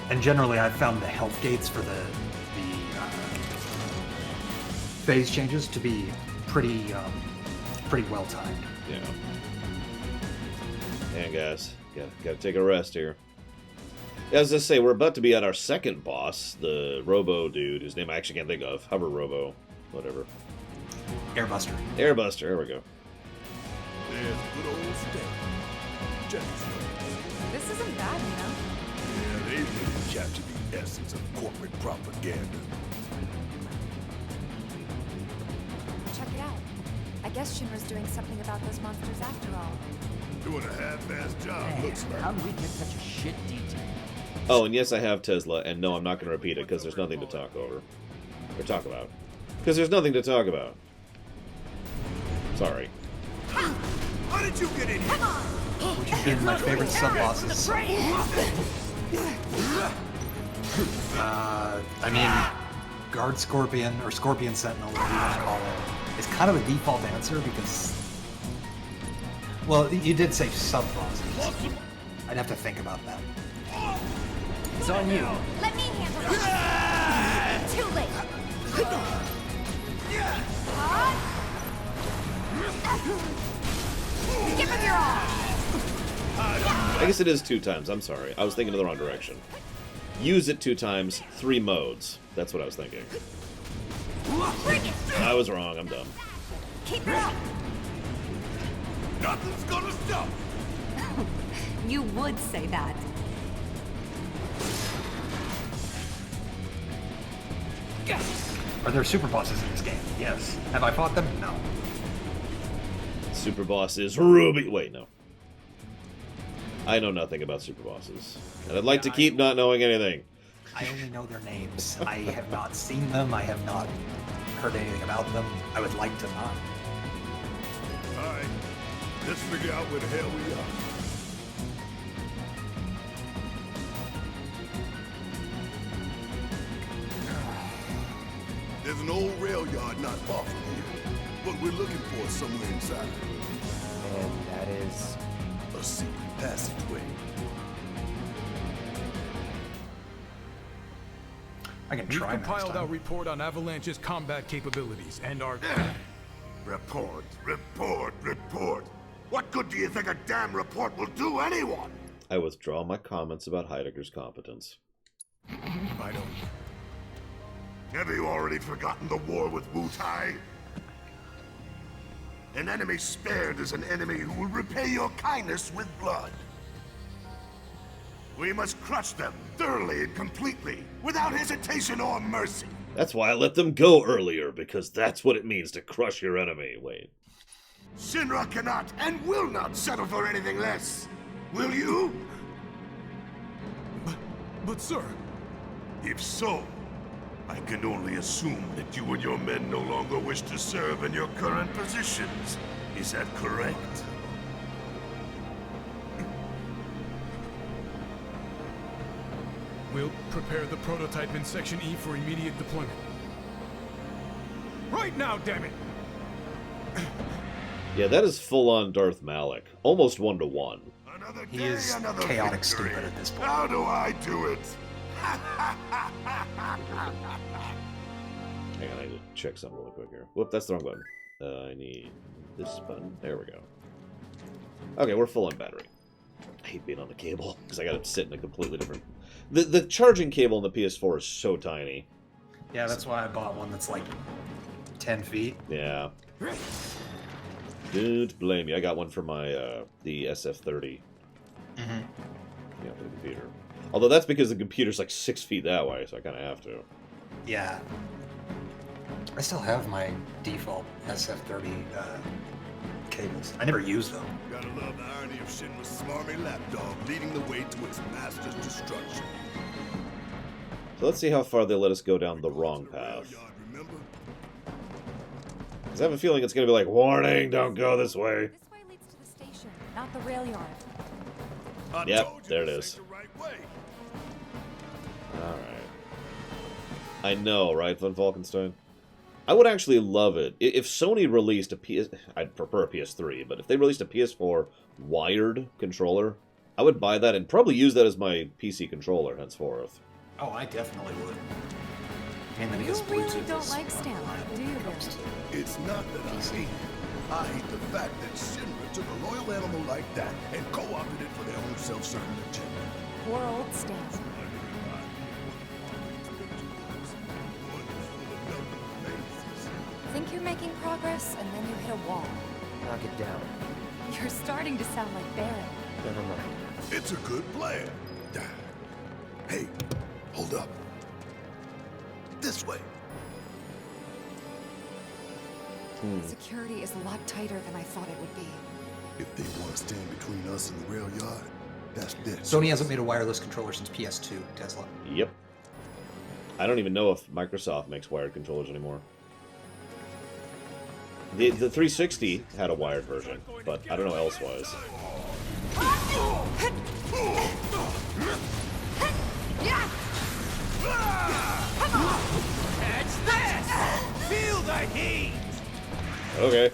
And generally, I've found the health gates for the phase changes to be pretty well timed. Yeah. And guys, gotta take a rest here. As I say, we're about to be at our second boss, the Robo dude, whose name I actually can't think of. Hover Robo, whatever. Airbuster. Airbuster, there we go. There's good old Stan. This isn't bad, you know? Yeah, they really capture the essence of corporate propaganda. Check it out. I guess Shinra's doing something about those monsters after all. Doing a half-assed job, Hey, looks like. how did we get such a shit detail? Oh, and yes, I have Tesla, and no, I'm not going to repeat it, because there's nothing to talk over. Or talk about. Because there's nothing to talk about. Sorry. How did you get in here? Which has been my favorite sub-bosses. I mean, Guard Scorpion, or Scorpion Sentinel, whatever you want to call it, is kind of a default answer because... Well, you did say sub-bosses. I'd have to think about that. It's on you. Let me handle it. Too late. Give him your all. I guess it is 2 times, I'm sorry. I was thinking of the wrong direction. Use it 2 times, 3 modes. That's what I was thinking. Bring it. I was wrong, I'm dumb. Keep it up. Nothing's gonna stop. You would say that. Are there super bosses in this game? Yes. Have I fought them? No. Super boss is Ruby. Wait, no. I know nothing about super bosses. And I'd like to keep not knowing anything. I only know their names. I have not seen them. I have not heard anything about them. I would like to not. Alright, let's figure out where the hell we are. There's an old rail yard not far from here. What we're looking for is somewhere inside. And that is... A secret passageway. I can We've try next compiled time. our report on Avalanche's combat capabilities and our... Report, report, report. What good do you think a damn report will do anyone? I withdraw my comments about Heidegger's competence. I don't... Have you already forgotten the war with Wu-Tai? An enemy spared is an enemy who will repay your kindness with blood. We must crush them thoroughly and completely, without hesitation or mercy. That's why I let them go earlier, because that's what it means to crush your enemy. Wait. Shinra cannot and will not settle for anything less. Will you? But sir... If so, I can only assume that you and your men no longer wish to serve in your current positions. Is that correct? We'll prepare the prototype in Section E for immediate deployment. Right now, damn it! Yeah, that is full-on Darth Malak. Almost 1-to-1. He is chaotic stupid at this point. How do I do it? Hang on, I need to check something really quick here. Whoop, that's the wrong button. I need this button. There we go. Okay, we're full on battery. I hate being on the cable, because I gotta sit in a completely different... The charging cable in the PS4 is so tiny. Yeah, that's why I bought one that's like 10 feet. Yeah. Don't blame me. I got one for my, the SF30. Mm-hmm. Yeah, for the computer. Although that's because the computer's like 6 feet that way, so I kind of have to. Yeah. I still have my default SF30 cables. I never use them. Gotta love the irony of Shinra's smarmy lapdog leading the way to its master's destruction. So let's see how far they let us go down the wrong path. Because I have a feeling it's going to be like, warning, don't go this way. This way leads to the station, not the rail yard. Yep, there it is. Alright. I know, right, Von Falkenstein? I would actually love it. If Sony released a PS... I'd prefer a PS3, but if they released a PS4 wired controller, I would buy that and probably use that as my PC controller henceforth. Oh, I definitely would. You really don't like Stamp, do you, Ghost? It's not that I hate it. I hate the fact that Shinra took a loyal animal like that and co-opted it for their own self-serving agenda. Poor old Stamp. Think you're making progress, and then you hit a wall. Knock it down. You're starting to sound like Barret. Never mind. It's a good plan. Hey, hold up. This way. Security is a lot tighter than I thought it would be. If they want to stand between us and the rail yard, that's this. Sony hasn't made a wireless controller since PS2, Tesla. Yep. I don't even know if Microsoft makes wired controllers anymore. The 360 had a wired version, but I don't know elsewise. Catch this! Feel the heat! Okay.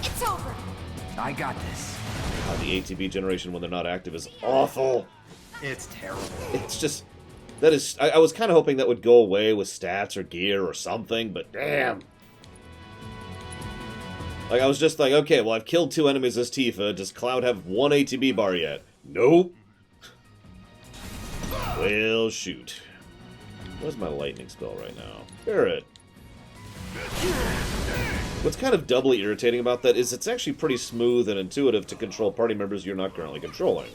It's over! I got this. The ATB generation when they're not active is awful. It's terrible. It's just... That is... I was kind of hoping that would go away with stats or gear or something, but damn. Like, I was just like, okay, well, I've killed 2 enemies as Tifa. Does Cloud have 1 ATB bar yet? Nope. Well, shoot. Where's my lightning spell right now? Barret. What's kind of doubly irritating about that is it's actually pretty smooth and intuitive to control party members you're not currently controlling.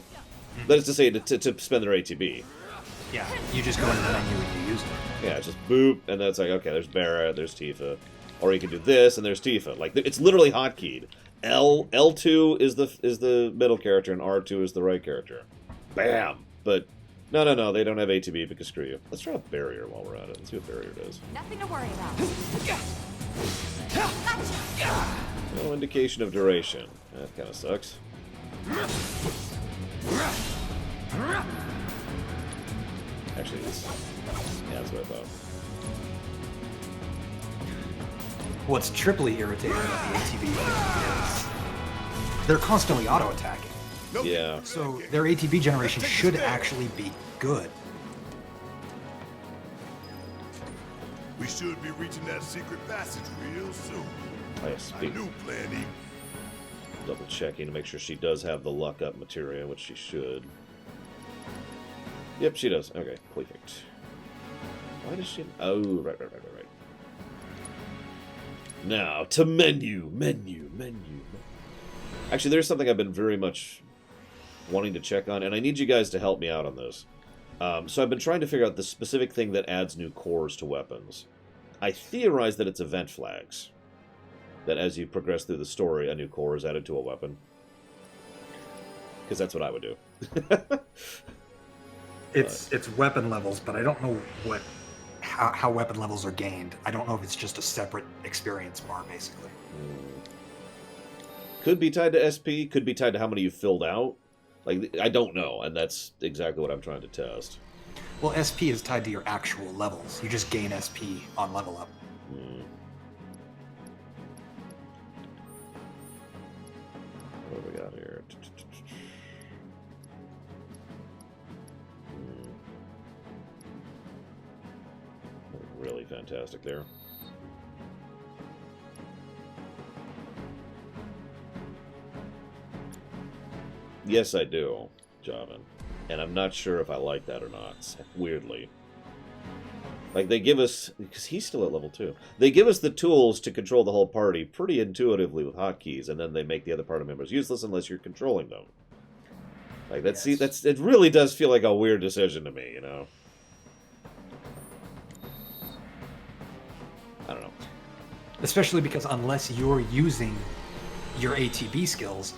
That is to say, to spend their ATB. Yeah, you just go into the menu and you use it. Yeah, it's just boop, and then it's like, okay, there's Barret, there's Tifa. Or you can do this, and there's Tifa. Like, it's literally hotkeyed. L2 is the middle character, and R2 is the right character. Bam! But, no, they don't have ATB because screw you. Let's try a barrier while we're at it. Let's see what barrier does. Nothing to worry about. No indication of duration. That kind of sucks. Actually, that's what I thought. What's triply irritating about the ATB is they're constantly auto-attacking. Yeah. So their ATB generation should actually be good. We should be reaching that secret passage real soon. I A new plan E. Double checking to make sure she does have the luck up materia, which she should. Yep, she does. Okay, perfect. Why does she... Oh, right. Now, to menu. Actually, there's something I've been very much wanting to check on, and I need you guys to help me out on this. So I've been trying to figure out the specific thing that adds new cores to weapons. I theorize that it's event flags. That as you progress through the story, a new core is added to a weapon. Because that's what I would do. It's weapon levels, but I don't know how weapon levels are gained. I don't know if it's just a separate experience bar, basically. Could be tied to SP, could be tied to how many you filled out. Like, I don't know, and that's exactly what I'm trying to test. Well, SP is tied to your actual levels. You just gain SP on level up. What do we got here? Really fantastic there. Yes, I do, Javan. And I'm not sure if I like that or not, weirdly. Like, they give us... Because he's still at level 2. They give us the tools to control the whole party pretty intuitively with hotkeys, and then they make the other party members useless unless you're controlling them. Like, that's... See, that's... It really does feel like a weird decision to me, you know? I don't know. Especially because unless you're using your ATB skills,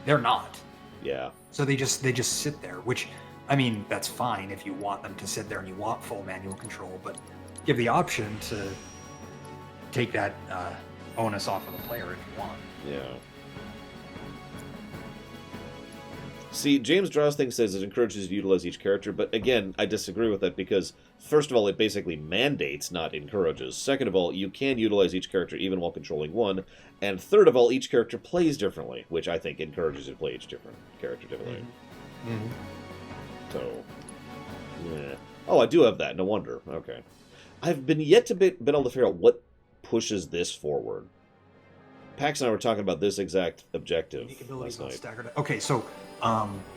they're not. Yeah. So they just sit there, which, I mean, that's fine if you want them to sit there and you want full manual control, but give the option to take that onus off of the player if you want. Yeah. See, James Drosting says it encourages you to utilize each character, but again, I disagree with that because, first of all, it basically mandates, not encourages. Second of all, you can utilize each character even while controlling one. And third of all, each character plays differently, which I think encourages you to play each different character differently. So, yeah. Oh, I do have that, no wonder. Okay. I've been yet to been able to figure out what pushes this forward. Pax and I were talking about this exact objective last night. Staggered. Okay, so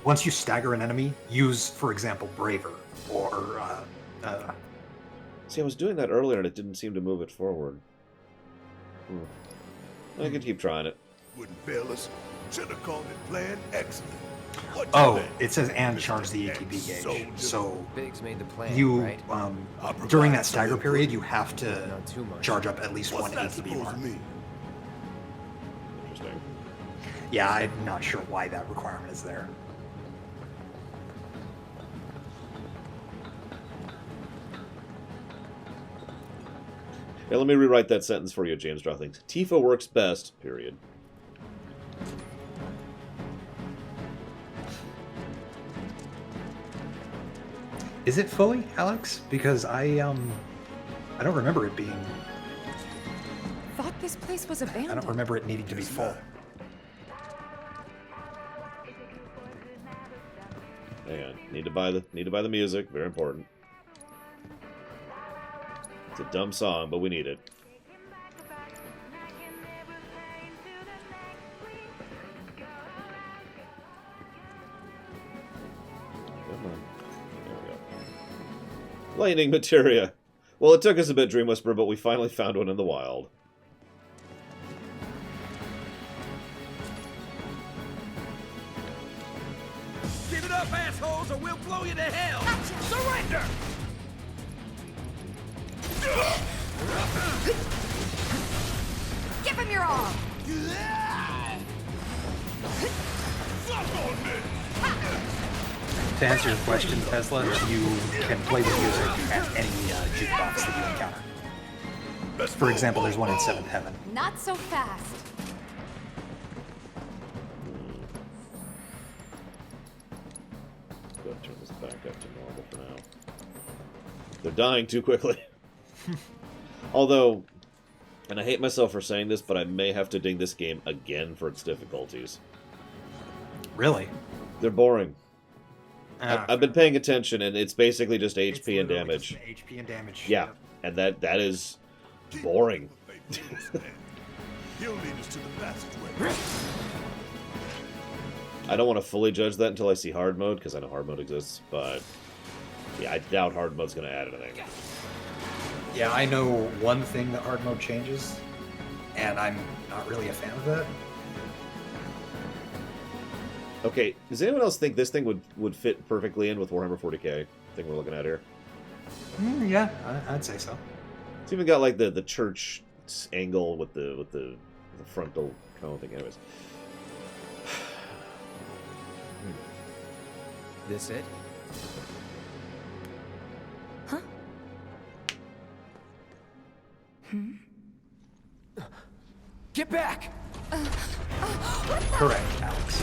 once you stagger an enemy, use, for example, Braver or... See, I was doing that earlier and it didn't seem to move it forward. I could keep trying it. Wouldn't fail us. Should have called it Plan Excellent. Oh, it says and charge the ATB gauge. So Biggs made the plan, you, right? during that stagger period, you have to charge up at least one ATB bar. Interesting. Yeah, I'm not sure why that requirement is there. Yeah, let me rewrite that sentence for you, James Drothing. Tifa works best, period. Is it fully, Alex? Because I don't remember it being... Thought this place was abandoned. I don't remember it needing to be full. Hang on. Need to buy the music. Very important. It's a dumb song, but we need it. Come on. There we go. Lightning materia. Well, it took us a bit, Dream Whisperer, but we finally found one in the wild. Give it up, assholes, or we'll blow you to hell! Surrender! Give him your all! To answer your question, Tesla, you can play the music at any jukebox that you encounter. For example, there's one in 7th Heaven. Not so fast. Go ahead and turn this back up to normal for now. They're dying too quickly. Although, and I hate myself for saying this, but I may have to ding this game again for its difficulties. Really? They're boring. I've been paying attention, and it's basically just HP and damage. HP and damage. Yeah, and that is boring. He'll lead us to the passageway. I don't want to fully judge that until I see hard mode, because I know hard mode exists, but yeah, I doubt hard mode's going to add anything. Yeah, I know one thing that hard mode changes, and I'm not really a fan of that. Okay, does anyone else think this thing would fit perfectly in with Warhammer 40k thing we're looking at here? Yeah, I'd say so. It's even got like the church angle with the frontal cone thing. Anyways, This it? Get back! Correct, Alex.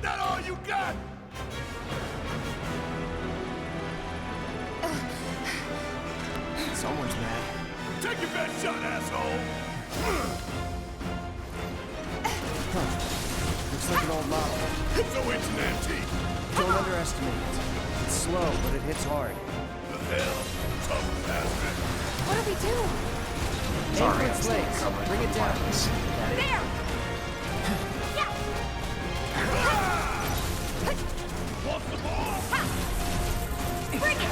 That all you got? Someone's mad. Take your best shot, asshole! Looks like an old model. So it's an antique. Don't underestimate it. It's slow, but it hits hard. The hell? Tough bastard. What do we do? Sorry, Aim I'm for its still legs. recovering Bring it from down. violence. There! Yeah! Want the ball? Bring it!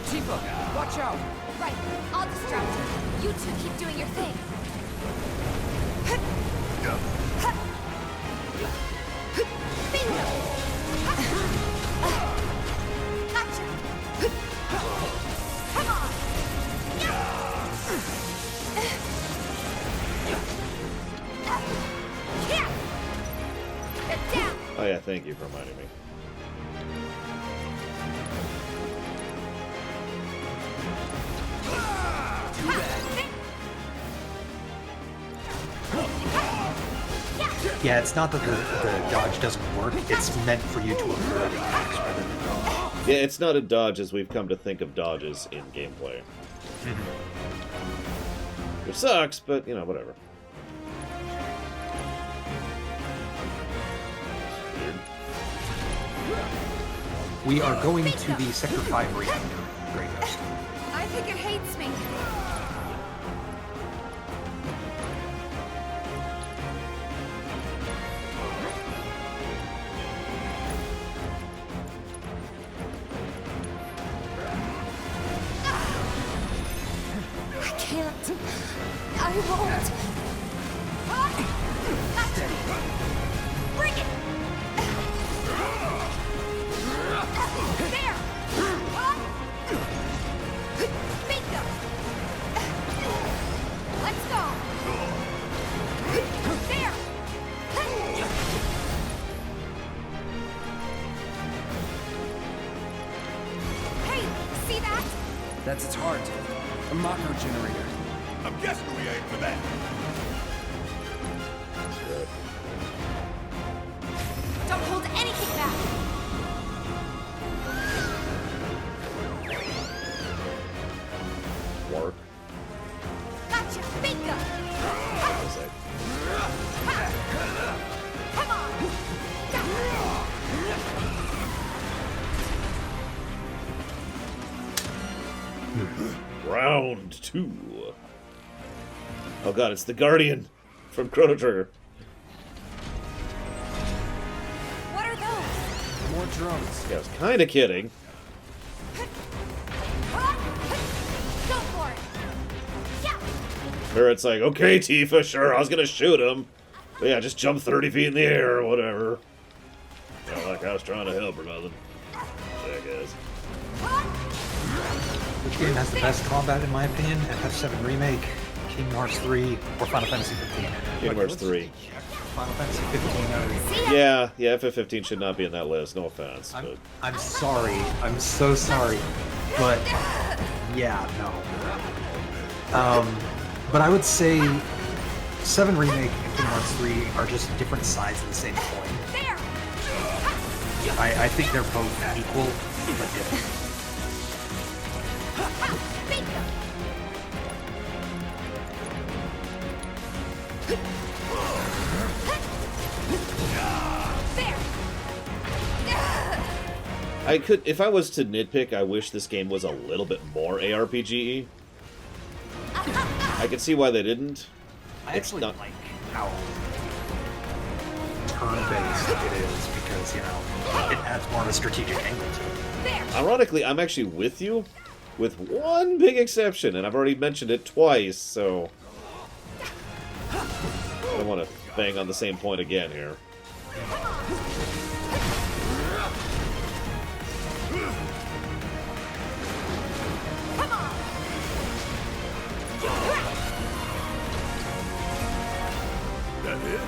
Tifa, watch out! Right, I'll distract you. You two keep doing your thing. Bingo! Gotcha! Come on! Yeah! Get down! Oh yeah, thank you for reminding me. Yeah, it's not that the dodge doesn't work. It's meant for you to avoid attacks rather than dodge. Yeah, it's not a dodge as we've come to think of dodges in gameplay. Which sucks, but, you know, whatever. Weird. We are going to the Sector 5 reactor, Grey Ghost. I think it hates me. I can't. I won't. Gotcha. Bring it. There. Bingo. Let's go. There. Hey, see that? That's its heart. A Mako generator. I'm guessing we ain't for that. Don't hold anything back. Work. Gotcha. Bingo. Come on. Round 2. Oh god, it's the Guardian from Chrono Trigger. What are those? More drones. Yeah, I was kind of kidding. Go for it. Yeah. Or it's like, okay, Tifa, sure, I was gonna shoot him. But yeah, just jump 30 feet in the air or whatever. Not like I was trying to help or nothing. Yeah, guys. Which game has the best combat, in my opinion? FF7 Remake, Kingdom Hearts 3, or Final Fantasy 15? Kingdom Hearts 3. Final Fantasy 15. Yeah, FF15 should not be in that list, no offense. But I'm sorry. I'm so sorry. But, yeah, no. But I would say 7 Remake and Kingdom Hearts 3 are just different sides of the same coin. I think they're both equal, but different. I could, if I was to nitpick, I wish this game was a little bit more ARPG-y. I can see why they didn't. I actually like how turn-based it is because, you know, it adds more of a strategic angle to it. Ironically, I'm actually with you, with one big exception, and I've already mentioned it twice, so I don't want to bang on the same point again here. have here?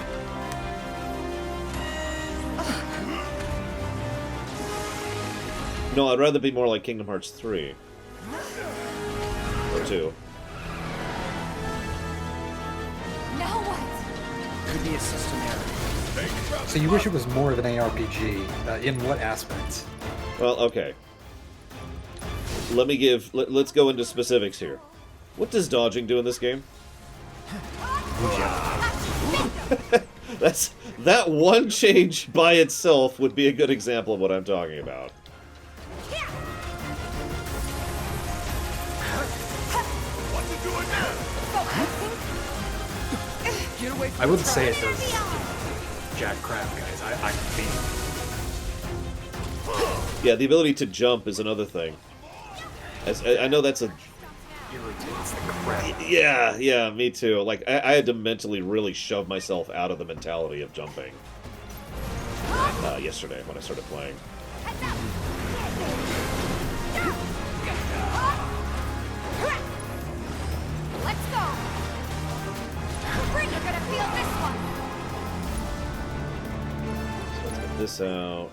No, I'd rather be more like Kingdom Hearts 3. Or 2. Now what? Could be a system error. So you wish it was more of an ARPG. In what aspects? Well, okay. Let's go into specifics here. What does dodging do in this game? That one change by itself would be a good example of what I'm talking about. I wouldn't say it does jack crap, guys. I mean... Yeah, the ability to jump is another thing. I know that's a... irritates the crap. Yeah, me too. Like, I had to mentally really shove myself out of the mentality of jumping. Yesterday, when I started playing. Let's go! You're gonna feel this one! So let's get this out.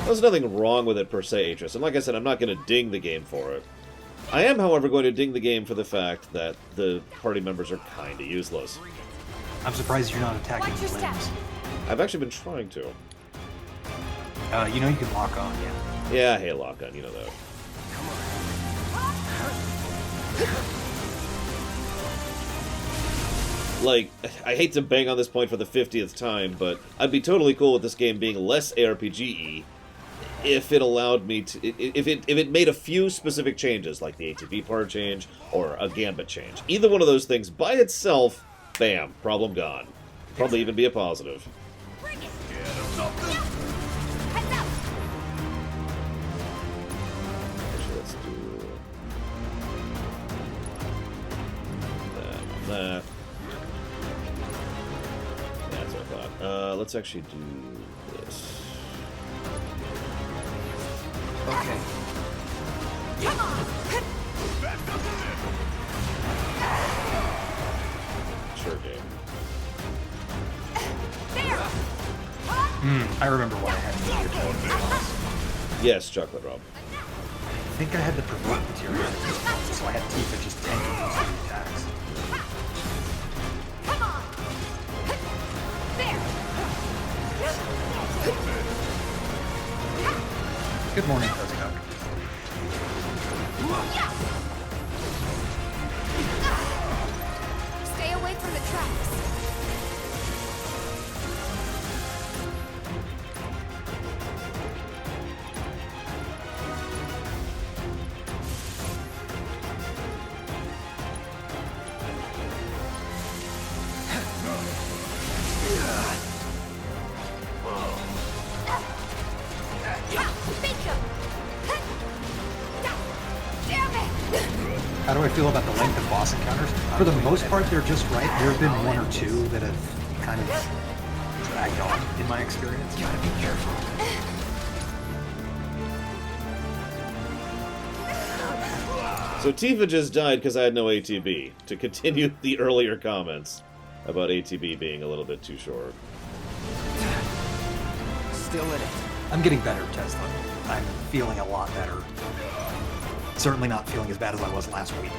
There's nothing wrong with it per se, Atris, and like I said, I'm not going to ding the game for it. I am, however, going to ding the game for the fact that the party members are kind of useless. I'm surprised you're not attacking the limbs. I've actually been trying to. You know you can lock on, yeah. Yeah, hey, lock on, you know that. Like, I hate to bang on this point for the 50th time, but I'd be totally cool with this game being less ARPG-y if it allowed me to... If it made a few specific changes, like the ATB part change or a Gambit change. Either one of those things by itself, bam, problem gone. Probably even be a positive. Actually, let's do... that. That's what I thought. Let's actually do this. Okay. Come on! Sure game. I remember what I had to do. Yes, Chocolate Rob. I think I had to provoke material, so I had Tifa just tanking most of the attacks. Come on! There! Good morning, Cozy Duck. Stay away from the tracks. How do I feel about the length of boss encounters? For the most part, they're just right. There have been one or two that have kind of dragged on, in my experience. Gotta be careful. So Tifa just died because I had no ATB, to continue the earlier comments about ATB being a little bit too short. Still in it. I'm getting better, Tesla. I'm feeling a lot better. Certainly not feeling as bad as I was last week.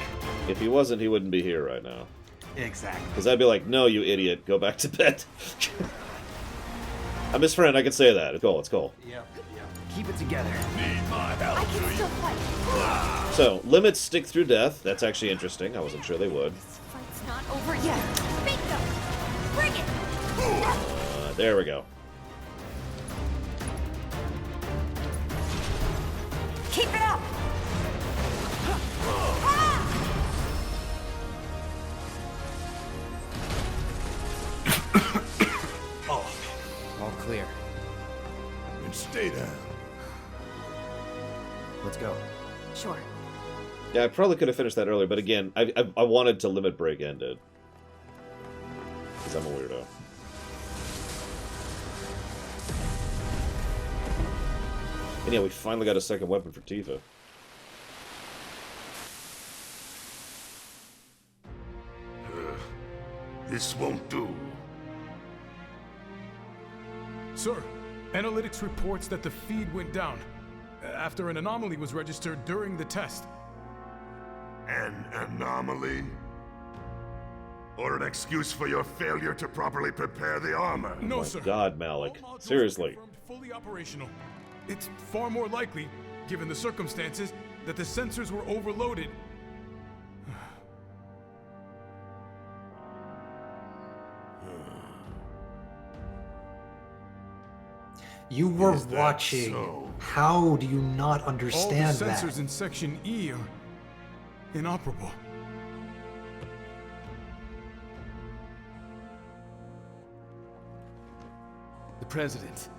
If he wasn't, he wouldn't be here right now. Exactly. Because I'd be like, no, you idiot, go back to bed. I'm his friend, I can say that. It's cool, it's cool. Yep. Keep it together. Need my help, I can still fight. So, limits stick through death. That's actually interesting. I wasn't sure they would. This fight's not over yet. Bingo! Bring it! There we go. Keep it up! All clear. And stay down. Let's go. Sure. Yeah, I probably could have finished that earlier, but again, I wanted to limit break end it. Because I'm a weirdo. And yeah, we finally got a second weapon for Tifa. This won't do. Sir, analytics reports that the feed went down after an anomaly was registered during the test. An anomaly? Or an excuse for your failure to properly prepare the armor? No, Oh my sir. God, Malik. All modules Seriously. confirmed fully operational. It's far more likely, given the circumstances, that the sensors were overloaded. You were Is that watching. so? How do you not All the understand sensors that? in Section E are inoperable. The President.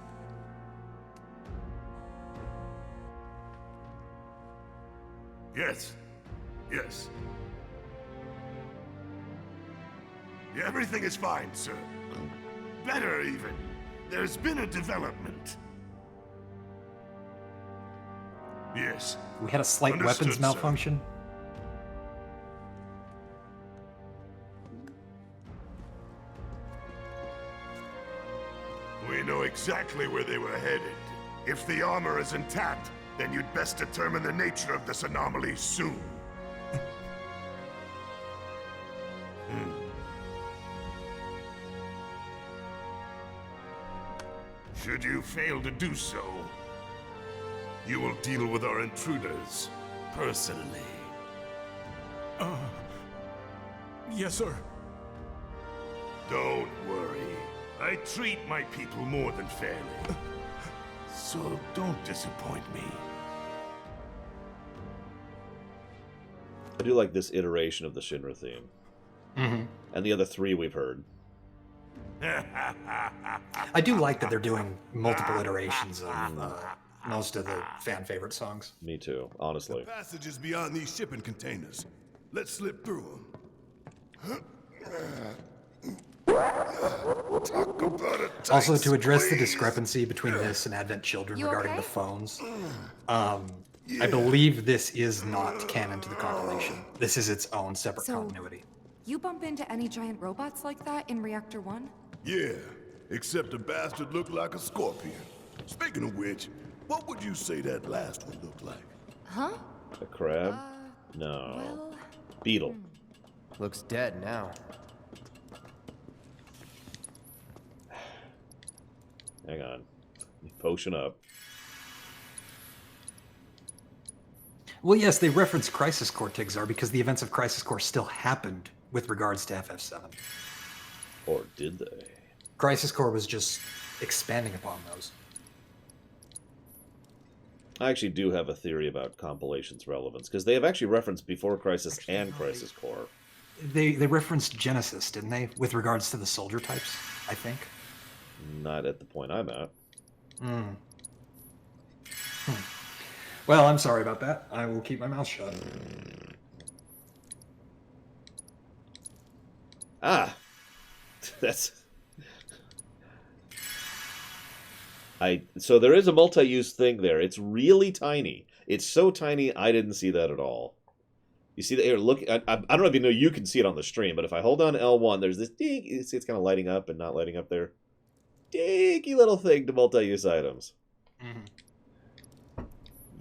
Yes. Yes. Yeah, everything is fine, sir. Better, even. There's been a development. Yes. We had a slight Understood, weapons sir. malfunction. We know exactly where they were headed. If the armor is intact, then you'd best determine the nature of this anomaly soon. Should you fail to do so, you will deal with our intruders personally. Yes, sir. Don't worry. I treat my people more than fairly. So don't disappoint me. I do like this iteration of the Shinra theme. Mm-hmm. And the other three we've heard. I do like that they're doing multiple iterations of most of the fan favorite songs. Me too, honestly. Passages beyond these shipping containers. Let's slip through them. Talk about a tight Also, to address the squeeze. discrepancy between this and Advent Children You regarding okay? the phones, I believe this is not canon to the compilation. This is its own separate So- continuity. You bump into any giant robots like that in Reactor 1? Yeah, except the bastard looked like a scorpion. Speaking of which, what would you say that last one looked like? Huh? A crab? No. Well... Beetle. Looks dead now. Hang on. Potion up. Well, yes, they reference Crisis Core Tigzar because the events of Crisis Core still happened with regards to FF7. Or did they? Crisis Core was just expanding upon those. I actually do have a theory about compilation's relevance, because they have actually referenced Before Crisis and Crisis Core. They referenced Genesis, didn't they? With regards to the soldier types, I think. Not at the point I'm at. Well, I'm sorry about that. I will keep my mouth shut. Ah! That's... So there is a multi-use thing there. It's really tiny. It's so tiny, I didn't see that at all. You see that here? Look, I don't know if you know. You can see it on the stream, but if I hold on L1, there's this ding. You see, it's kind of lighting up and not lighting up there. Dinky little thing to multi-use items.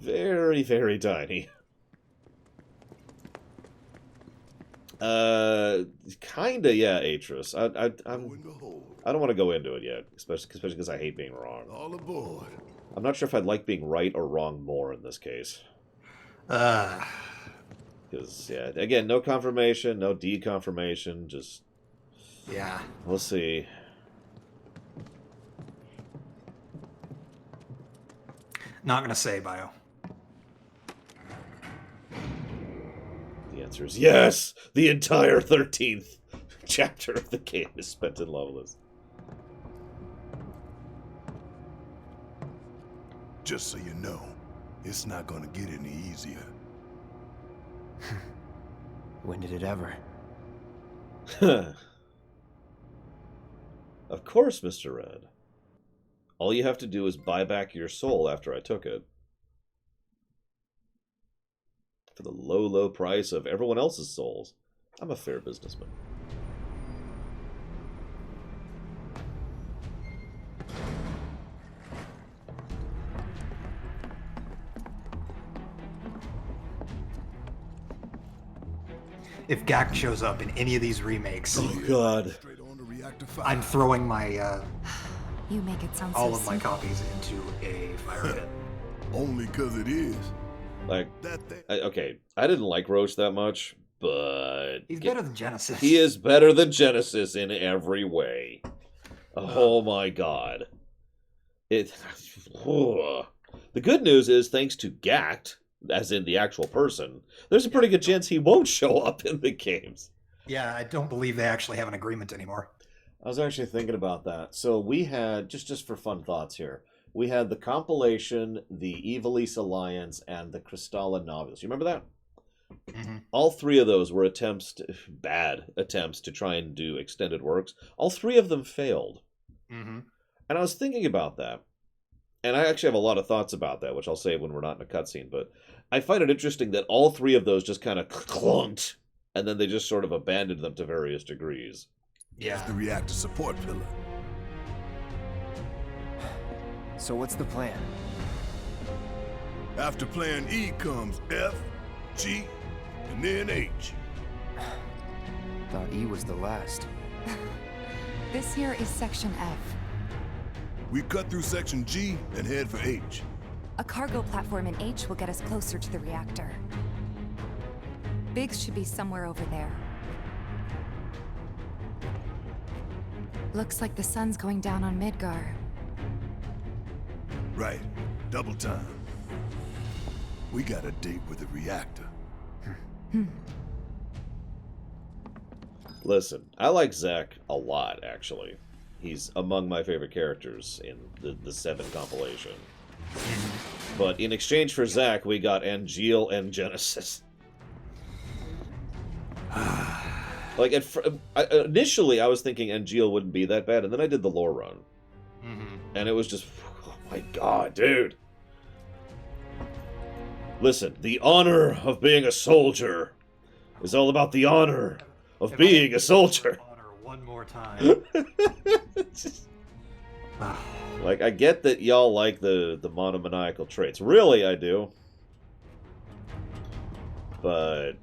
Very, very tiny. Kinda, yeah, Atris. I don't want to go into it yet, especially because I hate being wrong. All aboard. I'm not sure if I'd like being right or wrong more in this case. Because, yeah, again, no confirmation, no deconfirmation, just... Yeah. We'll see. Not gonna say, Bio. The answer is yes! The entire 13th chapter of the game is spent in Loveless. Just so you know, it's not gonna get any easier. When did it ever? Of course, Mr. Red. All you have to do is buy back your soul after I took it. for the low, low price of everyone else's souls. I'm a fair businessman. If Gak shows up in any of these remakes, oh god, I'm throwing my You make it sound all so of my simple. copies into a fire pit. Only 'cause it is. like That thing. okay, I didn't like Roach that much, but He's better than Genesis. he is better than Genesis in every way. Oh my god. It the good news is thanks to Gact, as in the actual person, there's a pretty good chance he won't show up in the games. Yeah, I don't believe they actually have an agreement anymore. I was actually thinking about that. So we had, just for fun thoughts here, we had the compilation, the Evilise Alliance, and the Crystalla Novels. You remember that? Mm-hmm. All three of those were bad attempts to try and do extended works. All three of them failed. Mm-hmm. And I was thinking about that. And I actually have a lot of thoughts about that, which I'll say when we're not in a cutscene. But I find it interesting that all three of those just kind of clunked, and then they just sort of abandoned them to various degrees. Yeah. The reactor support pillar. So what's the plan? After plan E comes F, G, and then H. Thought E was the last. This here is Section F. We cut through section G and head for H. A cargo platform in H will get us closer to the reactor. Biggs should be somewhere over there. Looks like the sun's going down on Midgar. Right. Double time. We got a date with the reactor. Listen, I like Zack a lot, actually. He's among my favorite characters in the VII compilation. But in exchange for Zack, we got Angeal and Genesis. Like, initially I was thinking Angeal wouldn't be that bad, and then I did the lore run. And it was just, oh my god, dude. Listen, the honor of being a soldier is all about the honor of being a soldier. One more time. Like, I get that y'all like the monomaniacal traits. Really, I do. But,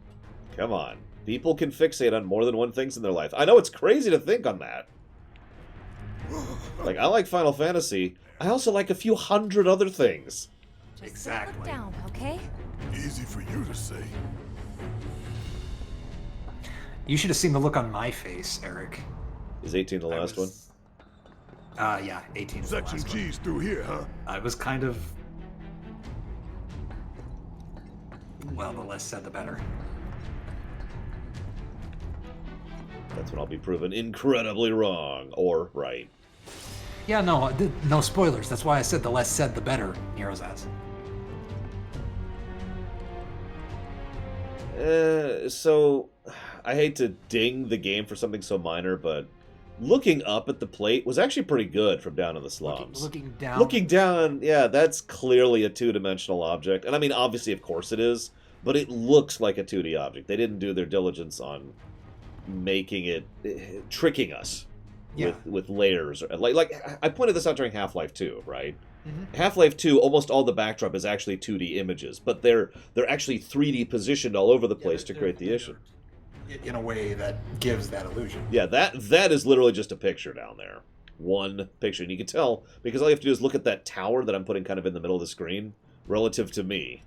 come on. People can fixate on more than one things in their life. I know it's crazy to think on that. Like, I like Final Fantasy. I also like a few hundred other things. Just Exactly. Look down, okay? Easy for you to say. You should have seen the look on my face, Eric. Is 18 the last one? Yeah, 18 is the Section last one. G's through here, huh? I was kind of... Well, the less said, the better. That's when I'll be proven incredibly wrong. Or right. Yeah, no, no spoilers. That's why I said the less said, the better, Nero's ass. So, I hate to ding the game for something so minor, but looking up at the plate was actually pretty good from down in the slums. Looking down. Looking down, yeah, that's clearly a two-dimensional object. And I mean, obviously, of course it is, but it looks like a 2D object. They didn't do their diligence on making it, tricking us with layers. Like I pointed this out during Half-Life 2, right? Mm-hmm. Half-Life 2, almost all the backdrop is actually 2D images, but they're actually 3D positioned all over the place to create the issue. In a way that gives that illusion. Yeah, that is literally just a picture down there. One picture. And you can tell, because all you have to do is look at that tower that I'm putting kind of in the middle of the screen, relative to me.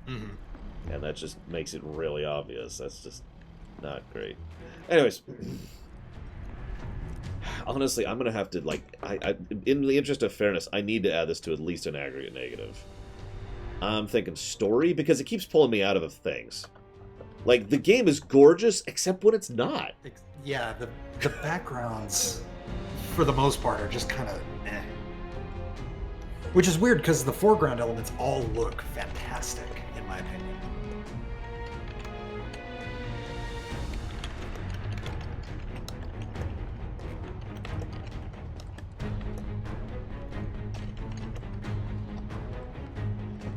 Mm-hmm. And that just makes it really obvious. That's just not great. Anyways, honestly, I'm going to have to, like, I in the interest of fairness, I need to add this to at least an aggregate negative. I'm thinking story, because it keeps pulling me out of things. Like, the game is gorgeous, except when it's not. Yeah, the backgrounds, for the most part, are just kind of eh. Which is weird, because the foreground elements all look fantastic, in my opinion.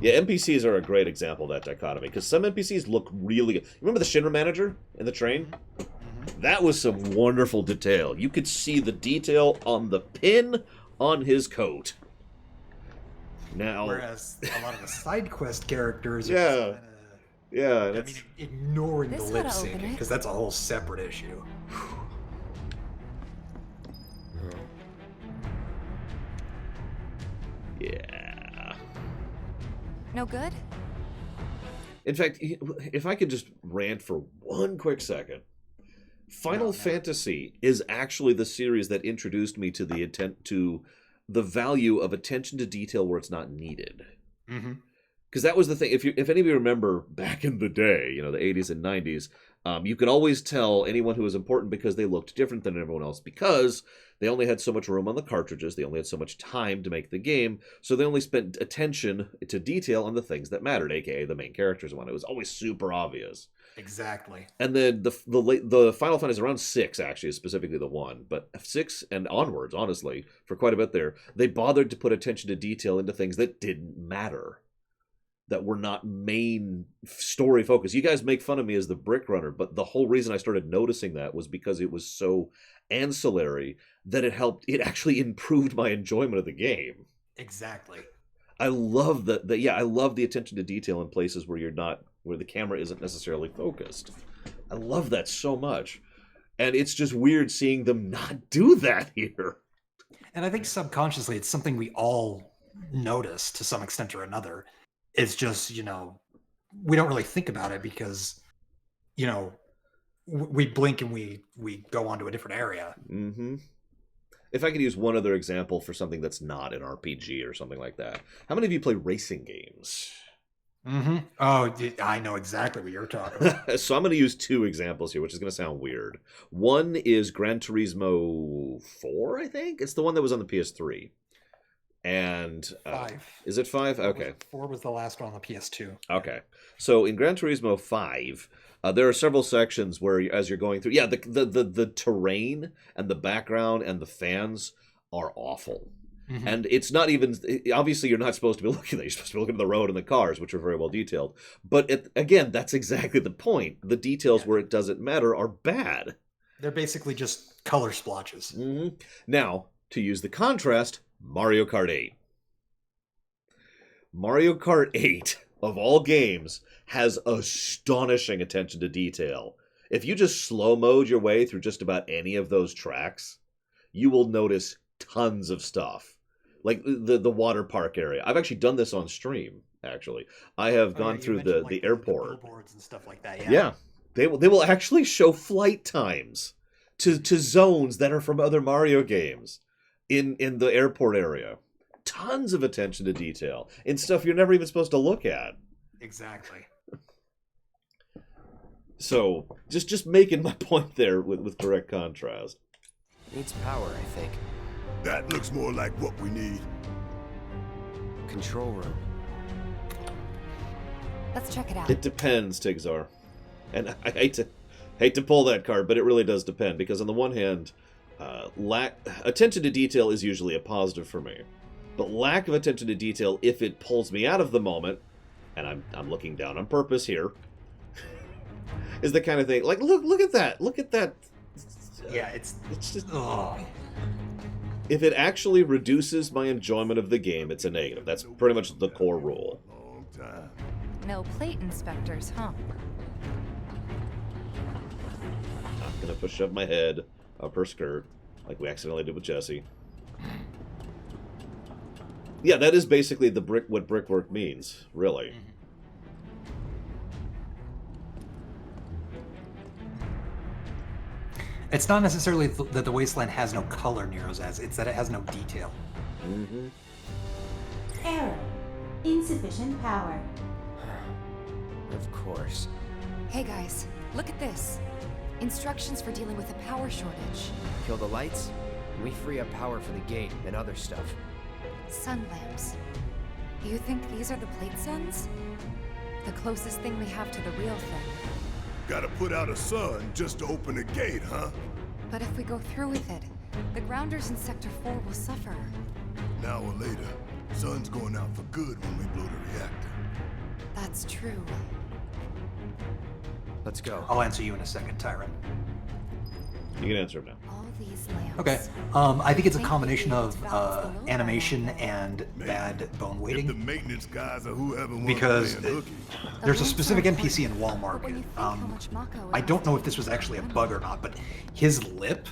Yeah, NPCs are a great example of that dichotomy, because some NPCs look really good. Remember the Shinra manager in the train? That was some wonderful detail. You could see the detail on the pin on his coat. Now, Whereas a lot of the side quest characters are yeah, just kinda, yeah, I mean, ignoring the This lip oughta open syncing, it. because that's a whole separate issue. yeah. No good? In fact, if I could just rant for one quick second. Final Fantasy is actually the series that introduced me to the value of attention to detail where it's not needed. Mm-hmm. Because that was the thing. If any of you remember back in the day, the 80s and 90s, you could always tell anyone who was important because they looked different than everyone else, because they only had so much room on the cartridges, they only had so much time to make the game, so they only spent attention to detail on the things that mattered, aka the main characters one. It was always super obvious. Exactly. And then the Final Fantasy around 6 actually is specifically the one, but 6 and onwards, honestly, for quite a bit there, they bothered to put attention to detail into things that didn't matter, that were not main story focused. You guys make fun of me as the brick runner, but the whole reason I started noticing that was because it was so ancillary that it actually improved my enjoyment of the game. Exactly. I love I love the attention to detail in places where the camera isn't necessarily focused. I love that so much. And it's just weird seeing them not do that here. And I think subconsciously it's something we all notice to some extent or another. It's just, we don't really think about it because, we blink and we go on to a different area. Mm-hmm. If I could use one other example for something that's not an RPG or something like that. How many of you play racing games? Mm-hmm. Oh, I know exactly what you're talking about. So I'm going to use two examples here, which is going to sound weird. One is Gran Turismo 4, I think? It's the one that was on the PS3. And 5. Is it 5? Okay. 4 was the last one on the PS2. Okay. So in Gran Turismo 5, there are several sections where, as you're going through, the terrain and the background and the fans are awful. Mm-hmm. And it's not even, obviously you're not supposed to be looking at that. You're supposed to be looking at the road and the cars, which are very well detailed. But again, that's exactly the point. The details where it doesn't matter are bad. They're basically just color splotches. Mm-hmm. Now, to use the contrast, Mario Kart 8. Mario Kart 8, of all games, has astonishing attention to detail. If you just slow mode your way through just about any of those tracks, you will notice tons of stuff. Like the water park area. I've actually done this on stream, actually. I have gone through the airport. The billboards and stuff like that, yeah. They will actually show flight times to zones that are from other Mario games in the airport area. Tons of attention to detail in stuff you're never even supposed to look at. Exactly. So, just making my point there with direct contrast. Needs power, I think. That looks more like what we need. Control room. Let's check it out. It depends, Tigzar. And I hate to pull that card, but it really does depend, because on the one hand, attention to detail is usually a positive for me. But lack of attention to detail, if it pulls me out of the moment, and I'm looking down on purpose here, is the kind of thing, like, look at that. Look at that. Yeah, it's just... Oh. If it actually reduces my enjoyment of the game, it's a negative. That's pretty much the core rule. No plate inspectors, huh? I'm gonna push up my head up her skirt, like we accidentally did with Jessie. Yeah, that is basically what brickwork means, really. It's not necessarily that the wasteland has no color, Nero's as, it's that it has no detail. Mm-hmm. Error. Insufficient power. Of course. Hey guys, look at this. Instructions for dealing with a power shortage. Kill the lights, and we free up power for the gate and other stuff. Sun lamps. You think these are the plate suns? The closest thing we have to the real thing. Gotta put out a sun just to open the gate, huh? But if we go through with it, the grounders in Sector 4 will suffer. Now or later, Sun's going out for good when we blow the reactor. That's true. Let's go. I'll answer you in a second, Tyrant. You can answer him now. All these lamps. Okay. I think it's a combination of animation and bad bone If the weighting. maintenance guys or whoever wants Because playing hooky. there's a specific NPC in Wall Market. I don't know if this was actually a bug or not, but his lip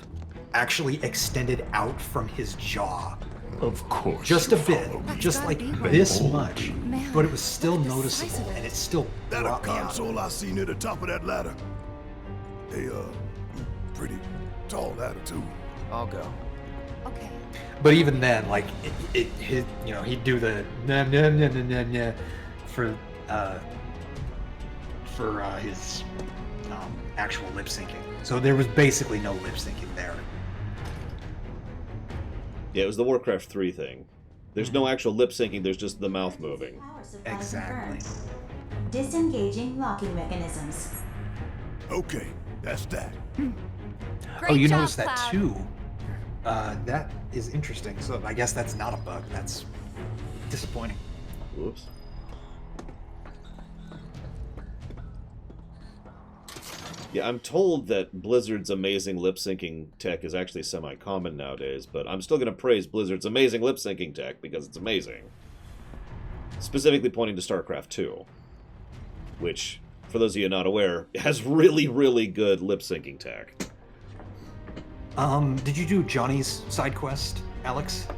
actually extended out from his jaw. Of course. Just a you bit, follow me. just like Behold. this much, Man, but it was still look at the noticeable, size of it. and it still That a brought me out. console I see near the top of that ladder. They pretty tall ladder too. I'll go. Okay. But even then, like he'd do the nah nah nah nah nah nah for his actual lip syncing. So there was basically no lip syncing there. Yeah, it was the Warcraft 3 thing. There's no actual lip syncing, there's just the mouth moving. Power supply Exactly. confirmed. Disengaging locking mechanisms. Okay, that's that. Oh, you noticed that too. That is interesting. So I guess that's not a bug. That's disappointing. Whoops. Yeah, I'm told that Blizzard's amazing lip syncing tech is actually semi-common nowadays, but I'm still going to praise Blizzard's amazing lip syncing tech because it's amazing. Specifically pointing to StarCraft 2, which, for those of you not aware, has really, really good lip syncing tech. Did you do Johnny's side quest, Alex?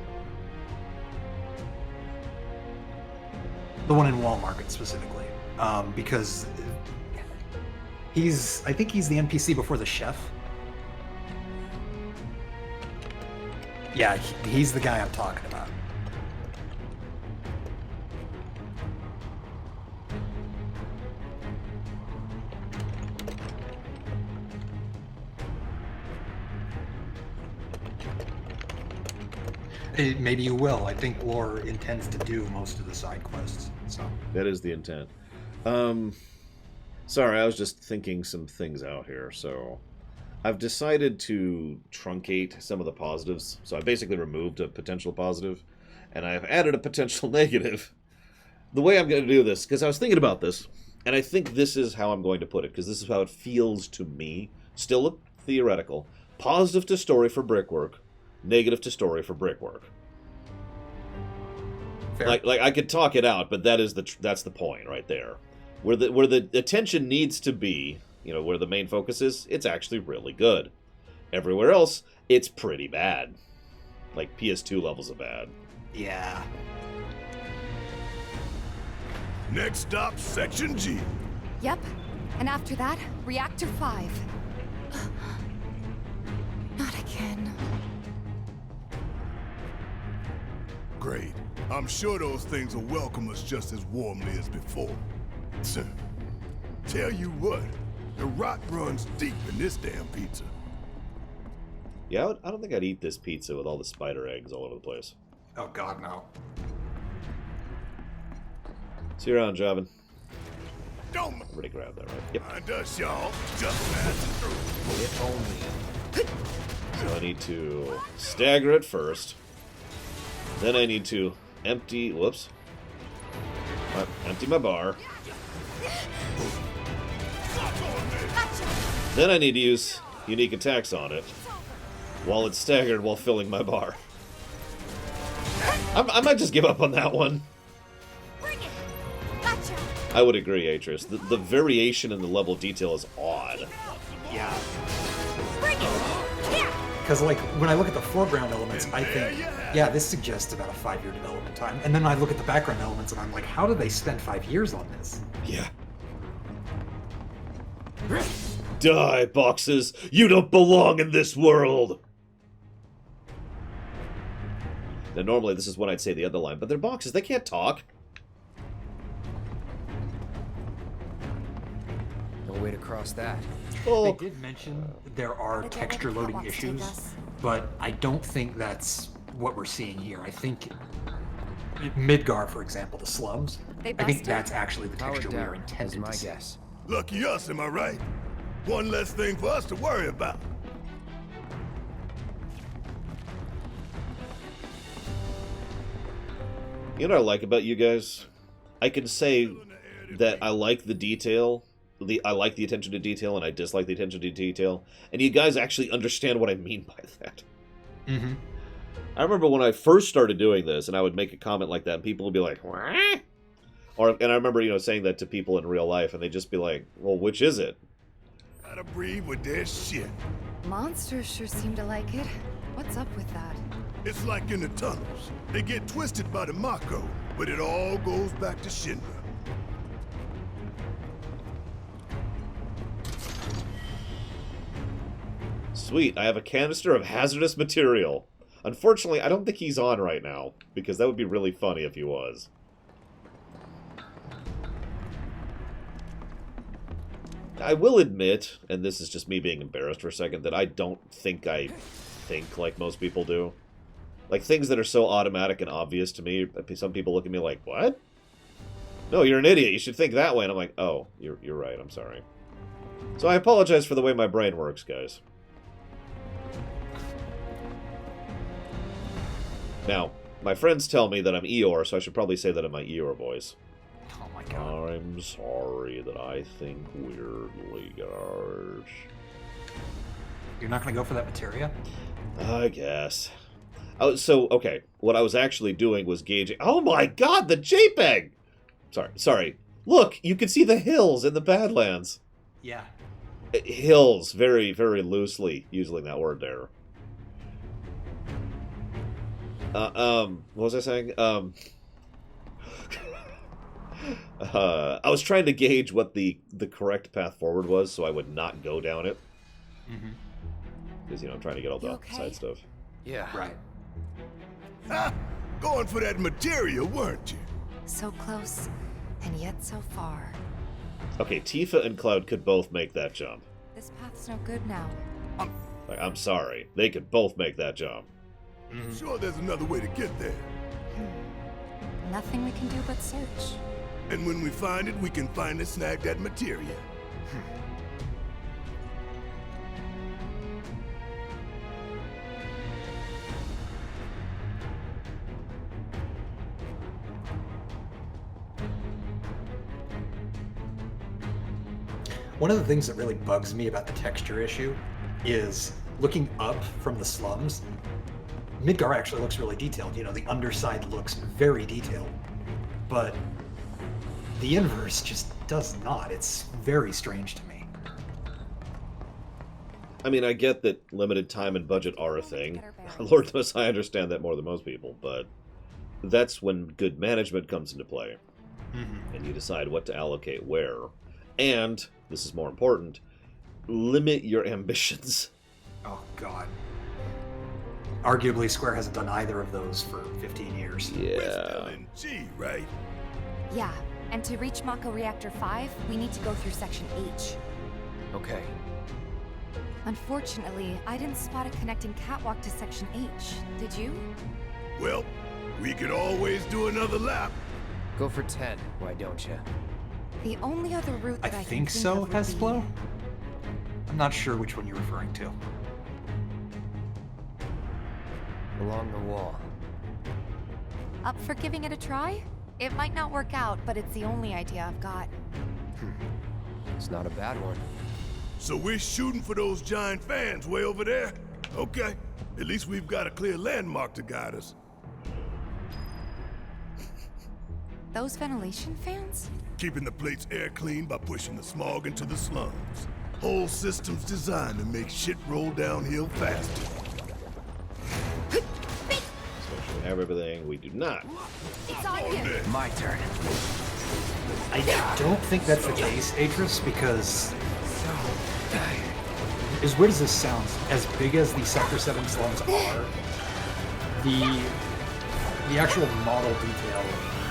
The one in Wall Market specifically, because I think he's the NPC before the chef. Yeah, he's the guy I'm talking about. Maybe you will. I think Lore intends to do most of the side quests. So That is the intent. Sorry, I was just thinking some things out here. So, I've decided to truncate some of the positives. So I basically removed a potential positive, and I have added a potential negative. The way I'm going to do this, because I was thinking about this, and I think this is how I'm going to put it, because this is how it feels to me. Still theoretical. Positive to story for brickwork, negative to story for brickwork. fair. Like I could talk it out, but that's the point right there. Where the attention needs to be, where the main focus is, it's actually really good. Everywhere else, it's pretty bad. Like PS2 levels of bad. Yeah. Next stop, Section G. Yep. And after that, Reactor 5. Not again. Great. I'm sure those things will welcome us just as warmly as before. Tell you what, the rot runs deep in this damn pizza. Yeah, I don't think I'd eat this pizza with all the spider eggs all over the place. Oh God, no. See you around, Javin. Don't Already grabbed that, right? Yep. mind us, y'all. Just passing through. If only. So I need to stagger it first. Then I need to empty... Whoops. Empty my bar. Then I need to use unique attacks on it while it's staggered while filling my bar. I might just give up on that one. I would agree, Atris. The variation in the level of detail is odd. Yeah. Because, like, when I look at the foreground elements, I think, yeah, this suggests about a 5-year development time. And then I look at the background elements, and I'm like, how did they spend 5 years on this? Yeah. Die, boxes! You don't belong in this world! Now, normally this is when I'd say the other line, but they're boxes, they can't talk. No way to cross that. They did mention there are texture loading issues, but I don't think that's what we're seeing here. I think Midgar, for example, the slums, I think that's actually the texture we were intended to see. Guess. Lucky us, am I right? One less thing for us to worry about. You know what I like about you guys? I can say that I like the detail, I like the attention to detail, and I dislike the attention to detail, and you guys actually understand what I mean by that. Mm-hmm. I remember when I first started doing this, and I would make a comment like that, and people would be like, "What?" And I remember, saying that to people in real life, and they'd just be like, well, which is it? Gotta breathe with their shit. Monsters sure seem to like it. What's up with that? It's like in the tunnels. They get twisted by the Mako, but it all goes back to Shinra. Sweet, I have a canister of hazardous material. Unfortunately, I don't think he's on right now, because that would be really funny if he was. I will admit, and this is just me being embarrassed for a second, that I don't think I think like most people do. Like, things that are so automatic and obvious to me, some people look at me like, what? No, you're an idiot, you should think that way. And I'm like, oh, you're right, I'm sorry. So I apologize for the way my brain works, guys. Now, my friends tell me that I'm Eeyore, so I should probably say that in my Eeyore voice. Oh my god. I'm sorry that I think weirdly, guys. You're not gonna go for that materia? I guess. Oh, so, okay. What I was actually doing was gauging... Oh my god, the JPEG! Sorry. Look, you can see the hills in the Badlands. Yeah. Hills, very, very loosely using that word there. What was I saying? I was trying to gauge what the correct path forward was, so I would not go down it. Mm-hmm. Because, I'm trying to get all the side stuff. Yeah. Right. Ha! Going for that material, weren't you? So close, and yet so far. Okay, Tifa and Cloud could both make that jump. This path's no good now. I'm sorry. They could both make that jump. Mm-hmm. Sure there's another way to get there. Nothing we can do but search. And when we find it, we can finally snag that materia. One of the things that really bugs me about the texture issue is looking up from the slums. Midgar actually looks really detailed. The underside looks very detailed. But the inverse just does not. It's very strange to me. I mean, I get that limited time and budget are a thing. Lord knows I understand that more than most people, but that's when good management comes into play. Mm-hmm. And you decide what to allocate where. And, this is more important, limit your ambitions. Oh, God. Arguably, Square hasn't done either of those for 15 years. Yeah. LNG, right? Yeah, and to reach Mako Reactor 5, we need to go through Section H. Okay. Unfortunately, I didn't spot a connecting catwalk to Section H. Did you? Well, we could always do another lap. Go for 10, why don't you? The only other route that I can think so, of would be... Hesplo? I'm not sure which one you're referring to. Along the wall. Up for giving it a try? It might not work out, but it's the only idea I've got. It's not a bad one. So we're shooting for those giant fans way over there? Okay. At least we've got a clear landmark to guide us. Those ventilation fans? Keeping the plate's air clean by pushing the smog into the slums. Whole system's designed to make shit roll downhill faster. So we have everything. We do not. It's on you! My turn. I don't think that's the case, Atris, because... As weird as this sounds, as big as the Sector 7 slums are, the actual model detail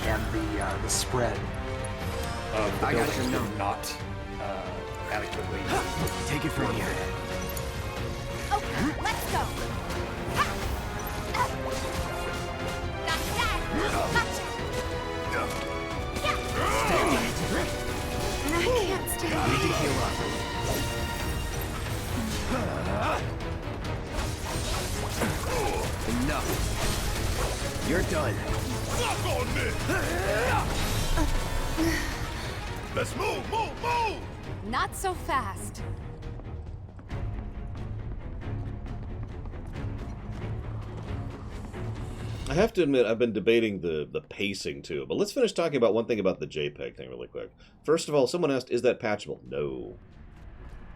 and the spread of the buildings are not adequately... Take it from here. Okay, let's go! Got that! Gotcha! I can't stay. Need to heal up. Enough. You're done. Fuck on me! Let's move, move, move! Not so fast. I have to admit, I've been debating the pacing too, but let's finish talking about one thing about the JPEG thing really quick. First of all, someone asked, is that patchable? No.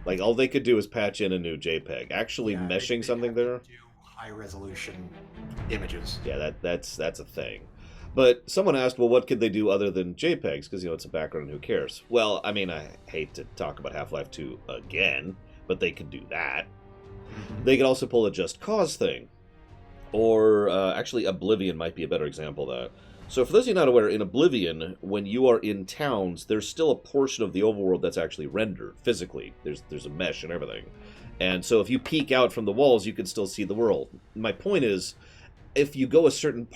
Like, all they could do is patch in a new JPEG. Actually meshing something there? High-resolution images. Yeah, that's a thing. But someone asked, well, what could they do other than JPEGs? Because, you know, it's a background, who cares? Well, I mean, I hate to talk about Half-Life 2 again, but they could do that. They could also pull a Just Cause thing. Or, actually, Oblivion might be a better example of that. So for those of you not aware, in Oblivion, when you are in towns, there's still a portion of the overworld that's actually rendered, physically. There's a mesh and everything. And so if you peek out from the walls, you can still see the world. My point is, if you go a certain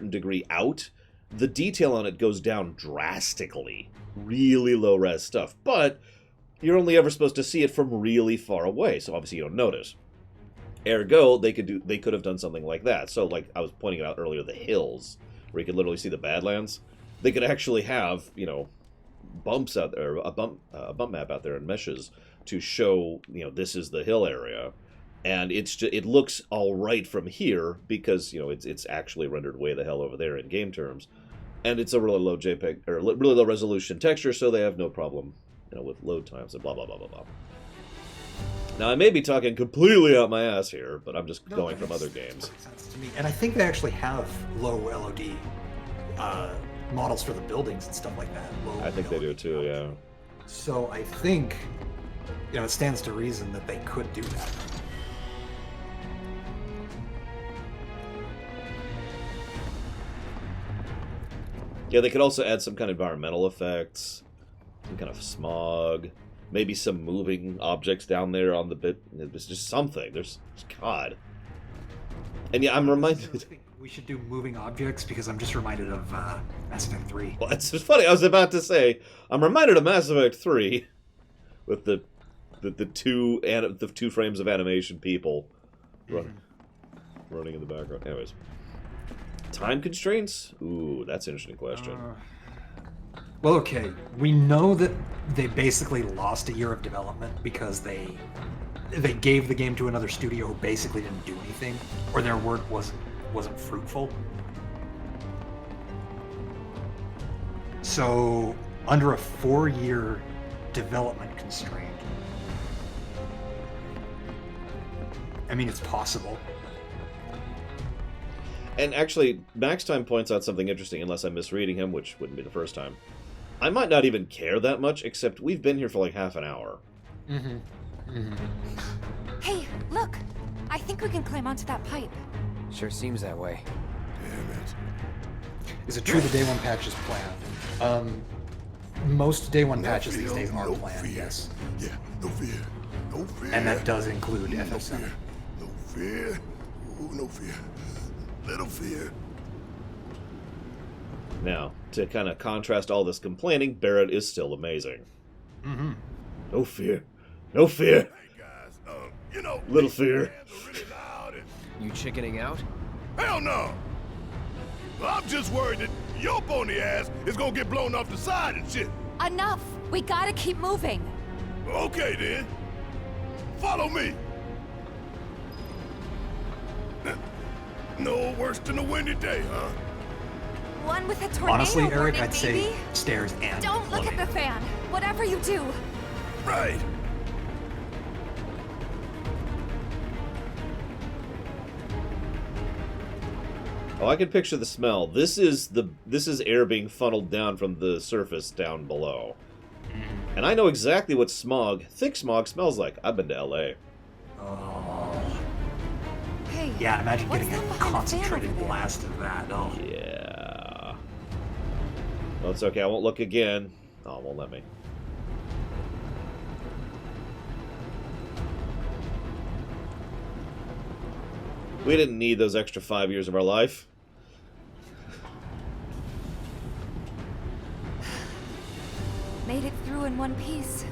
degree out, the detail on it goes down drastically. Really low-res stuff. But you're only ever supposed to see it from really far away, so obviously you don't notice. Ergo, they could have done something like that. So, like I was pointing out earlier, the hills, where you could literally see the Badlands, they could actually have, you know, bumps out there, a bump map out there in meshes to show, you know, this is the hill area, and it looks all right from here because, you know, it's actually rendered way the hell over there in game terms, and it's a really low JPEG or really low resolution texture, so they have no problem, you know, with load times and blah blah blah blah blah. Now, I may be talking completely out my ass here, but I'm just going from other games. Makes sense to me. And I think they actually have low LOD models for the buildings and stuff like that. I think they do too, yeah. So I think, you know, it stands to reason that they could do that. Yeah, they could also add some kind of environmental effects, some kind of smog. Maybe some moving objects down there on the bit. It's just something. There's God. And yeah, I'm reminded. We should do moving objects because I'm just reminded of Mass Effect 3. Well, it's just funny. I was about to say I'm reminded of Mass Effect 3 with the two frames of animation people running in the background. Anyways, time constraints. Ooh, that's an interesting question. Well, okay, we know that they basically lost a year of development because they gave the game to another studio who basically didn't do anything, or their work wasn't fruitful. So, under a 4-year development constraint, I mean, it's possible. And actually, Max Time points out something interesting, unless I'm misreading him, which wouldn't be the first time. I might not even care that much, except we've been here for like half an hour. Hey, look! I think we can climb onto that pipe. Sure seems that way. Damn it. Is it true the day one patch is planned? Most day one patches these days are planned, yes. Yeah, no fear. No fear. And that does include FF7. No fear. Ooh, no fear. Little fear. Now, to kind of contrast all this complaining, Barrett is still amazing. No fear. No fear. Hey guys, you know, Little fear. You chickening out? Hell no! I'm just worried that your pony ass is gonna get blown off the side and shit. Enough! We gotta keep moving. Okay then. Follow me. No worse than a windy day, huh? One with a tornado. Honestly, Eric, warning, I'd say maybe? stairs and Don't look at the fan. Whatever you do. Right. Oh, I can picture the smell. This is air being funneled down from the surface down below. And I know exactly what thick smog smells like. I've been to LA. Oh. Hey. Yeah, imagine what's getting that a behind the fan concentrated over there? blast of that. Oh. Yeah. Well, it's okay. I won't look again. Oh, it won't let me. We didn't need those extra 5 years of our life. Made it through in one piece.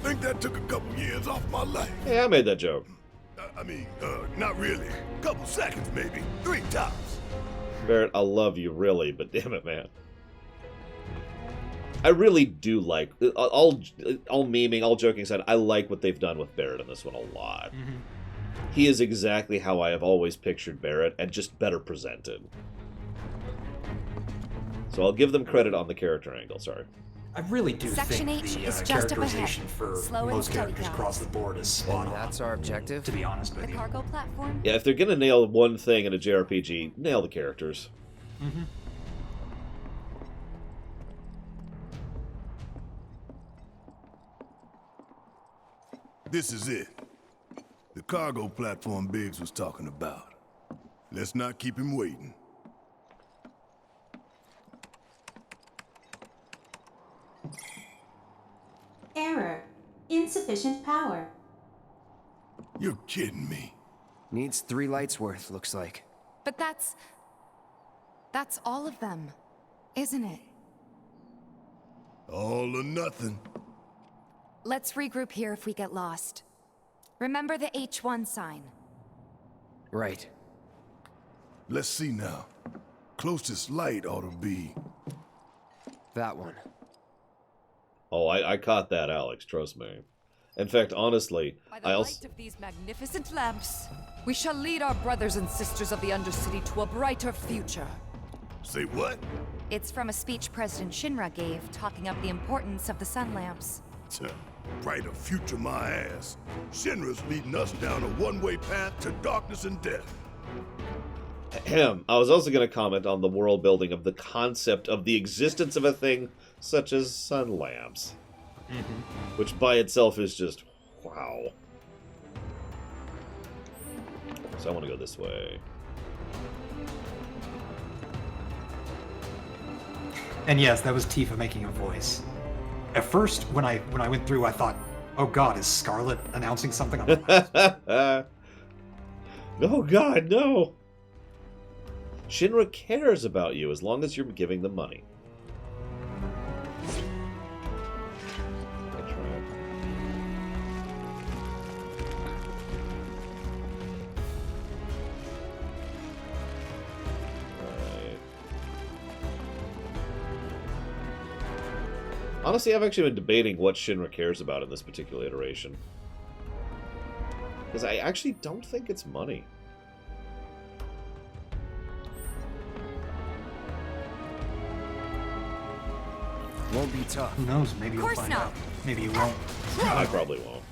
Think that took a couple years off my life. Hey, I made that joke. I mean, not really. Couple seconds maybe. 3 tops. Barrett, I love you, really, but damn it, man. I really do like, all memeing, all joking aside, I like what they've done with Barrett in this one a lot. Mm-hmm. He is exactly how I have always pictured Barrett, and just better presented. So I'll give them credit on the character angle, sorry. I really do Section think H the is just up characterization ahead. for Slow and most steady, characters guys. across the board is spot on. That's our objective? To be honest with The you. cargo platform? Yeah, if they're gonna nail one thing in a JRPG, nail the characters. Mm-hmm. This is it. The cargo platform Biggs was talking about. Let's not keep him waiting. Error. Insufficient power. You're kidding me. Needs 3 lights worth, looks like. But that's all of them, isn't it? All or nothing. Let's regroup here if we get lost. Remember the H1 sign. Right. Let's see now. Closest light ought to be... That one. Oh, I caught that, Alex, trust me. In fact, honestly, By the light of these magnificent lamps, we shall lead our brothers and sisters of the Undercity to a brighter future. Say what? It's from a speech President Shinra gave, talking up the importance of the sun lamps. Brighter future my ass. Shinra's leading us down a one-way path to darkness and death. Ahem. I was also going to comment on the world building of the concept of the existence of a thing such as sun lamps. Mm-hmm. Which by itself is just, wow. So I want to go this way. And yes, that was Tifa making a voice. At first, when I went through, I thought, oh god, is Scarlet announcing something on the left? Oh god, no! Shinra cares about you as long as you're giving them money. Honestly, I've actually been debating what Shinra cares about in this particular iteration. Because I actually don't think it's money. Won't be tough. Who knows? Maybe you'll find out. Maybe you won't. I probably won't.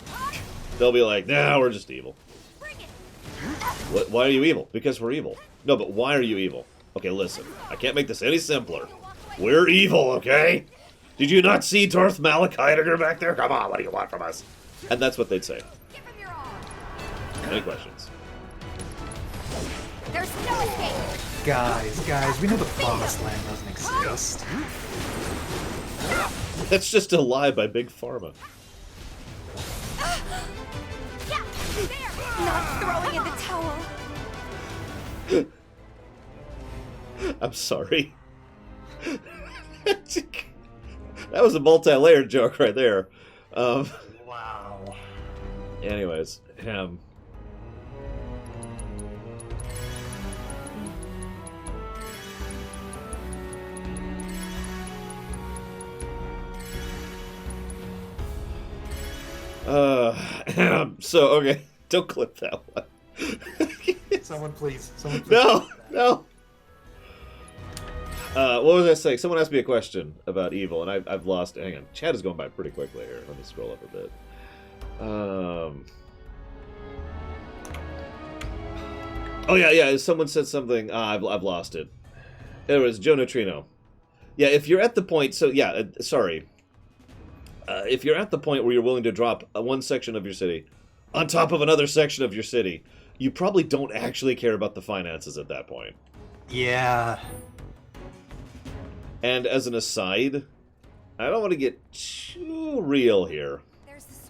They'll be like, nah, we're just evil. Why are you evil? Because we're evil. No, but why are you evil? Okay, listen. I can't make this any simpler. We're evil, okay? Did you not see Darth Malachite back there? Come on, what do you want from us? And that's what they'd say. Any questions? There's no escape! Guys, we know the Promised Land doesn't exist. That's just a lie by Big Pharma. Not throwing in the towel! I'm sorry. That was a multi-layered joke right there. Wow. Anyways, so, okay, don't clip that one. Someone please. No! What was I saying? Someone asked me a question about evil, and I've lost... Hang on, chat is going by pretty quickly here. Let me scroll up a bit. Oh, yeah, someone said something... I've lost it. It was Joe Neutrino. Yeah, if you're at the point... So, yeah, sorry. If you're at the point where you're willing to drop one section of your city on top of another section of your city, you probably don't actually care about the finances at that point. Yeah. And as an aside, I don't want to get too real here,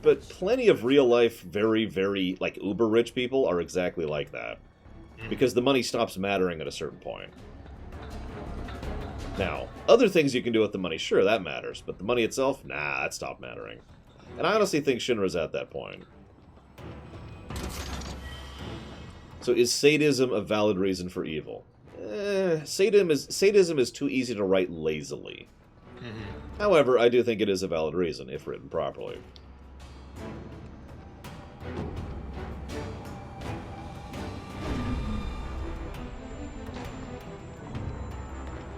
but plenty of real-life, very, very, like, uber-rich people are exactly like that. Because the money stops mattering at a certain point. Now, other things you can do with the money, sure, that matters, but the money itself, nah, that stopped mattering. And I honestly think Shinra's at that point. So is sadism a valid reason for evil? Sadism is too easy to write lazily. However, I do think it is a valid reason, if written properly.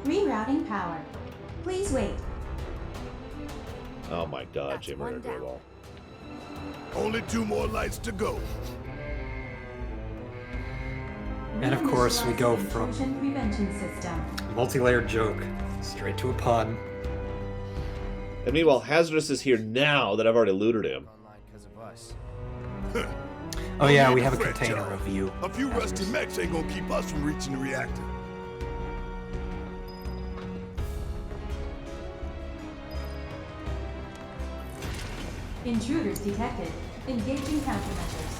Rerouting power. Please wait. Oh my god, Jim Riddle. Only 2 more lights to go. And of course, we go from Intrusion prevention system. multi-layered joke straight to a pun. And meanwhile, Hazardous is here now that I've already looted him. Oh yeah, we have a container of you. A few rusty mechs ain't gonna keep us from reaching the reactor. Intruders detected. Engaging countermeasures.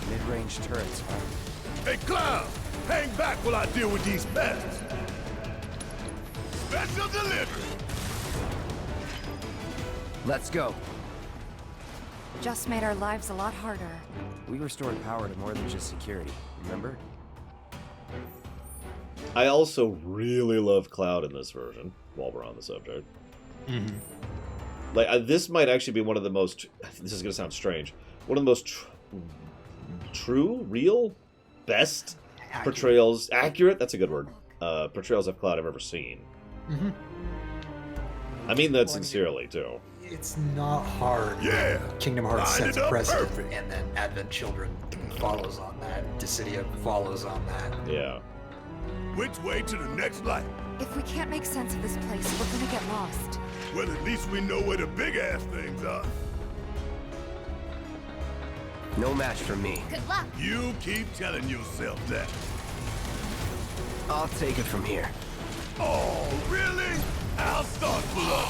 Mid-range turrets, huh? Hey, Cloud! Hang back while I deal with these pests. Special delivery! Let's go. Just made our lives a lot harder. We restored power to more than just security, remember? I also really love Cloud in this version, while we're on the subject. Like, this might actually be one of the most... This is going to sound strange. One of the most true, real, best portrayals... Accurate? That's a good word. Portrayals of Cloud I've ever seen. I mean that sincerely, too. It's not hard. Yeah. Kingdom Hearts sets precedent, perfect. and then Advent Children follows on that. Dissidia follows on that. Yeah. Which way to the next light? If we can't make sense of this place, we're gonna get lost. Well, at least we know where the big-ass things are. No match for me. Good luck. You keep telling yourself that. I'll take it from here. Oh, really? I'll start below.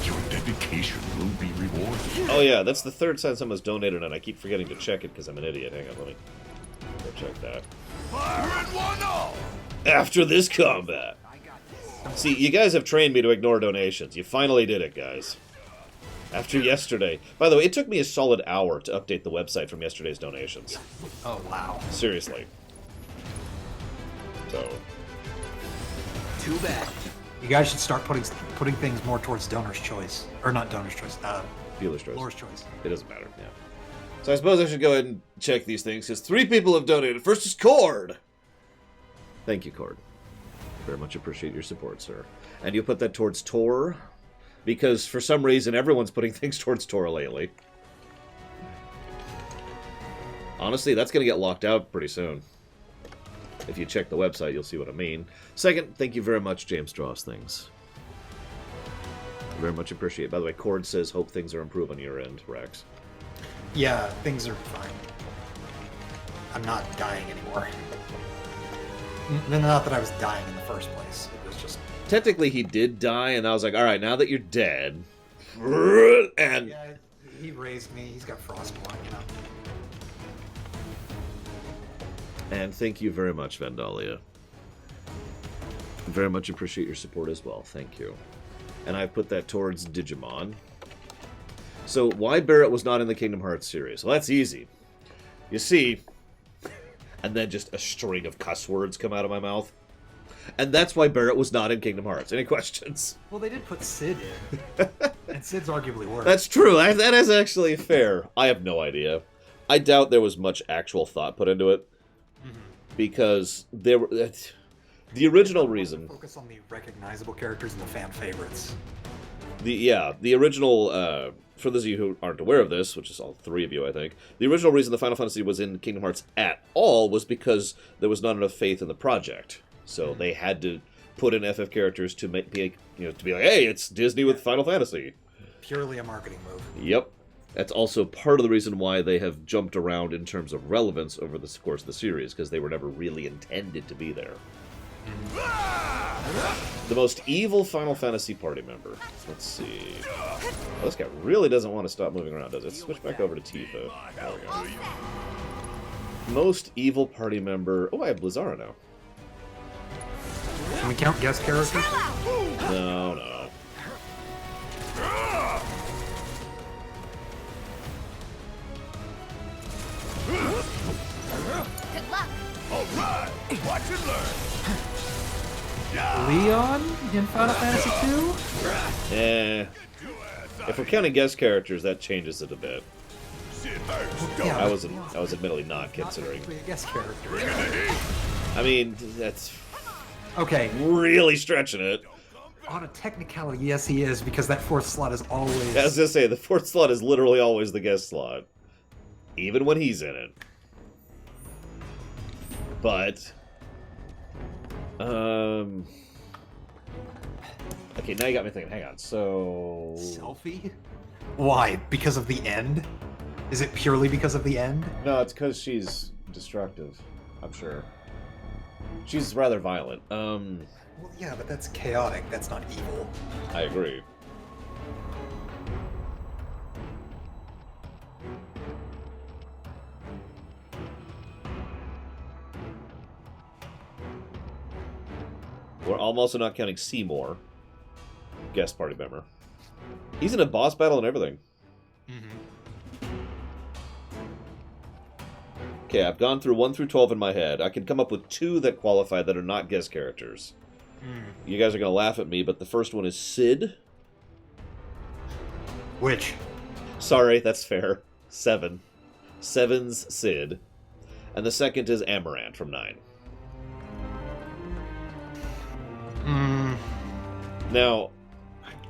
Your dedication will be rewarded. Oh yeah, that's the third time someone's donated, and I keep forgetting to check it because I'm an idiot. Hang on, let me go check that. Fire at one all! After this combat. See, you guys have trained me to ignore donations. You finally did it, guys. After yesterday. By the way, it took me a solid hour to update the website from yesterday's donations. Oh, wow. Seriously. So. Too bad. You guys should start putting things more towards donor's choice. Or not donor's choice, Dealer's choice. Lord's choice. It doesn't matter, yeah. So I suppose I should go ahead and check these things, because 3 people have donated. First is Cord! Thank you, Cord. Very much appreciate your support, sir. And you put that towards Tor, because for some reason everyone's putting things towards Tor lately. Honestly, that's going to get locked out pretty soon. If you check the website, you'll see what I mean. Second, thank you very much, James Draws Things. Very much appreciate. By the way, Cord says, hope things are improving on your end, Rex. Yeah, things are fine. I'm not dying anymore. Not that I was dying in the first place. It was just... Technically, he did die, and I was like, alright, now that you're dead... And... Yeah, he raised me. He's got frostborn, you know. And thank you very much, Vandalia. Very much appreciate your support as well. Thank you. And I've put that towards Digimon. So, why Barrett was not in the Kingdom Hearts series? Well, that's easy. You see... And then just a string of cuss words come out of my mouth. And that's why Barrett was not in Kingdom Hearts. Any questions? Well, they did put Sid in. And Sid's arguably worse. That's true. That is actually fair. I have no idea. I doubt there was much actual thought put into it. Because there were... The original reason... Focus on the recognizable characters and the fan favorites. The original... for those of you who aren't aware of this, which is all 3 of you, I think, the original reason the Final Fantasy was in Kingdom Hearts at all was because there was not enough faith in the project. So they had to put in FF characters to be like, hey, it's Disney with Final Fantasy. Purely a marketing move. Yep. That's also part of the reason why they have jumped around in terms of relevance over the course of the series, because they were never really intended to be there. The most evil Final Fantasy party member. Let's see. Oh, this guy really doesn't want to stop moving around, does it? Switch back over to Tifa. There we go. Most evil party member. Oh, I have Blizzara now. Can we count guest characters? No, no. Good luck. All right. Leon in Final Fantasy II? If we're counting guest characters, that changes it a bit. Yeah, I was admittedly not considering. A guest character. I mean, that's okay. Really stretching it. On a technicality, yes, he is, because that fourth slot is always... I was gonna say, the fourth slot is literally always the guest slot. Even when he's in it. But... Okay, now you got me thinking. Hang on, so... Selfie? Why? Because of the end? Is it purely because of the end? No, it's because she's destructive, I'm sure. She's rather violent. Well, yeah, but that's chaotic. That's not evil. I agree. I'm also not counting Seymour, guest party member. He's in a boss battle and everything. Okay, I've gone through 1 through 12 in my head. I can come up with 2 that qualify that are not guest characters. You guys are going to laugh at me, but the first one is Sid. Which? Sorry, that's fair. 7. 7's Sid. And the second is Amaranth from 9. Now,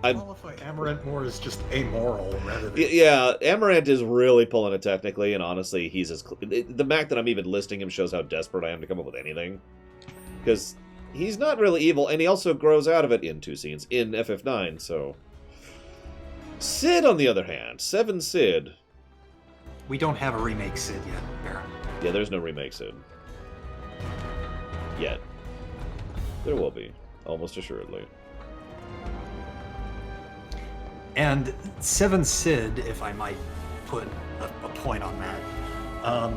I qualify Amaranth more as just amoral rather than... Yeah, Amaranth is really pulling it technically, and honestly, he's as... The fact that I'm even listing him shows how desperate I am to come up with anything. Because he's not really evil, and he also grows out of it in 2 scenes, in FF9, so... Sid, on the other hand. 7 Sid. We don't have a remake Sid yet, Baron. Yeah, there's no remake Sid. Yet. There will be, almost assuredly. And 7 Sid, if I might put a point on that,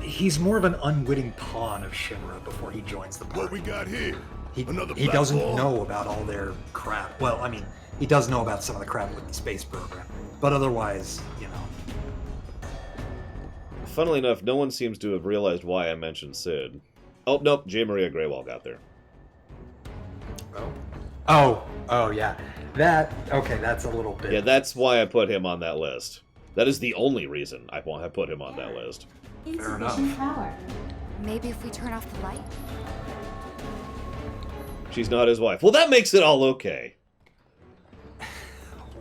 he's more of an unwitting pawn of Shinra before he joins the party. What we got here? He doesn't know about all their crap. Well, I mean, he does know about some of the crap with the space program, but otherwise, you know. Funnily enough, no one seems to have realized why I mentioned Sid. Oh, nope, J. Maria Graywall got there. Oh, yeah. Okay, that's a little bit... Yeah, that's why I put him on that list. That is the only reason I put him on that list. Fair enough. Power. Maybe if we turn off the light? She's not his wife. Well, that makes it all okay.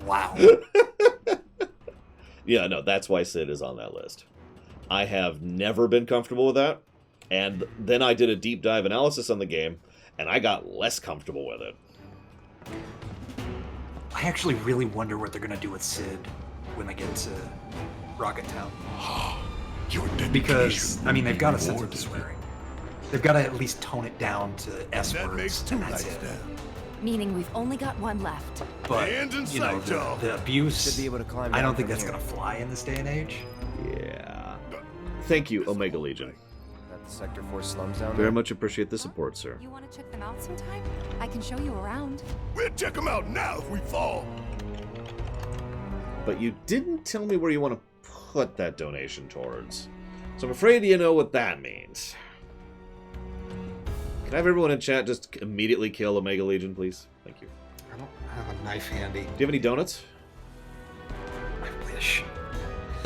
Wow. Yeah, no, that's why Sid is on that list. I have never been comfortable with that, and then I did a deep dive analysis on the game, and I got less comfortable with it. I actually really wonder what they're going to do with Sid when they get to Rocket Town. Because, I mean, they've got to censor the swearing. They've got to at least tone it down to S words, and that's it. Meaning we've only got one left. But, you know, the abuse, Should be able to climb I down don't think from that's here. going to fly in this day and age. Yeah. Thank you, Omega Legion. That the Sector 4 slums down Very there? much appreciate the support, sir. You want to check them out sometime? I can show you around. We'll check them out now if we fall. But you didn't tell me where you want to put that donation towards. So I'm afraid you know what that means. Can I have everyone in chat just immediately kill Omega Legion, please? Thank you. I don't have a knife handy. Do you have any donuts? I wish.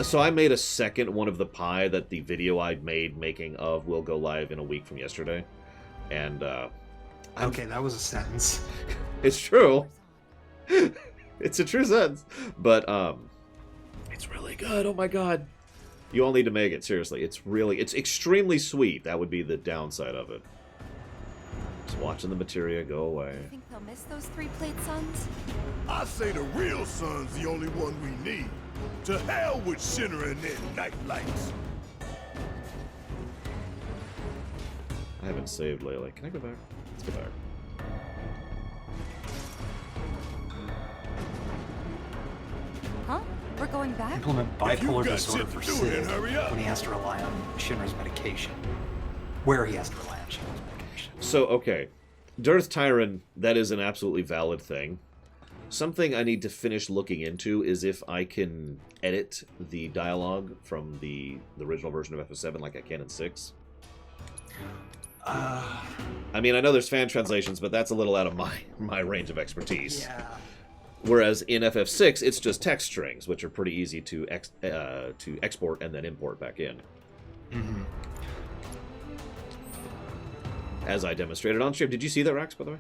So I made a second one of the pie that the video I made making of will go live in a week from yesterday. And, Okay, that was a sentence. It's true. It's a true sentence. But, it's really good. Oh my god. You all need to make it, seriously. It's extremely sweet. That would be the downside of it. Just watching the materia go away. You think they'll miss those 3-plate suns? I say the real sun's the only one we need. To hell with Shinra and their night lights. I haven't saved lately. Can I go back? Let's go back. Huh? We're going back? Implement bipolar got disorder shit to for do, Sid then hurry up. when he has to rely on Shinra's medication. Where he has to rely on Shinra's medication. So, okay. Darth Tyron, that is an absolutely valid thing. Something I need to finish looking into is if I can edit the dialogue from the original version of FF7 like I can in 6. I mean, I know there's fan translations, but that's a little out of my range of expertise. Yeah. Whereas in FF6, it's just text strings, which are pretty easy to export and then import back in. Mm-hmm. As I demonstrated on stream. Did you see that, Rax, by the way?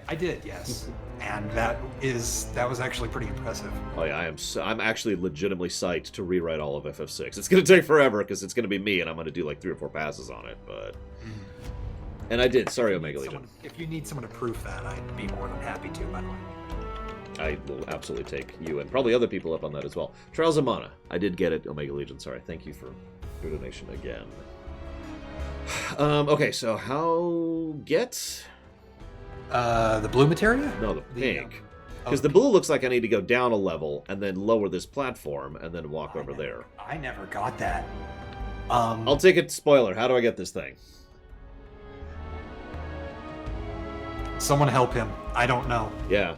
I did, yes. And that was actually pretty impressive. Oh yeah, I'm actually legitimately psyched to rewrite all of FF6. It's going to take forever because it's going to be me, and I'm going to do like 3 or 4 passes on it. But and I did. Sorry, Omega Legion. If you need someone to proof that, I'd be more than happy to. By the way. I will absolutely take you and probably other people up on that as well. Trials of Mana. I did get it, Omega Legion. Sorry. Thank you for your donation again. Okay, so how get... the blue materia? No, the pink. Because the blue looks like I need to go down a level and then lower this platform and then walk over there. I never got that. I'll take it spoiler. How do I get this thing? Someone help him. I don't know. Yeah.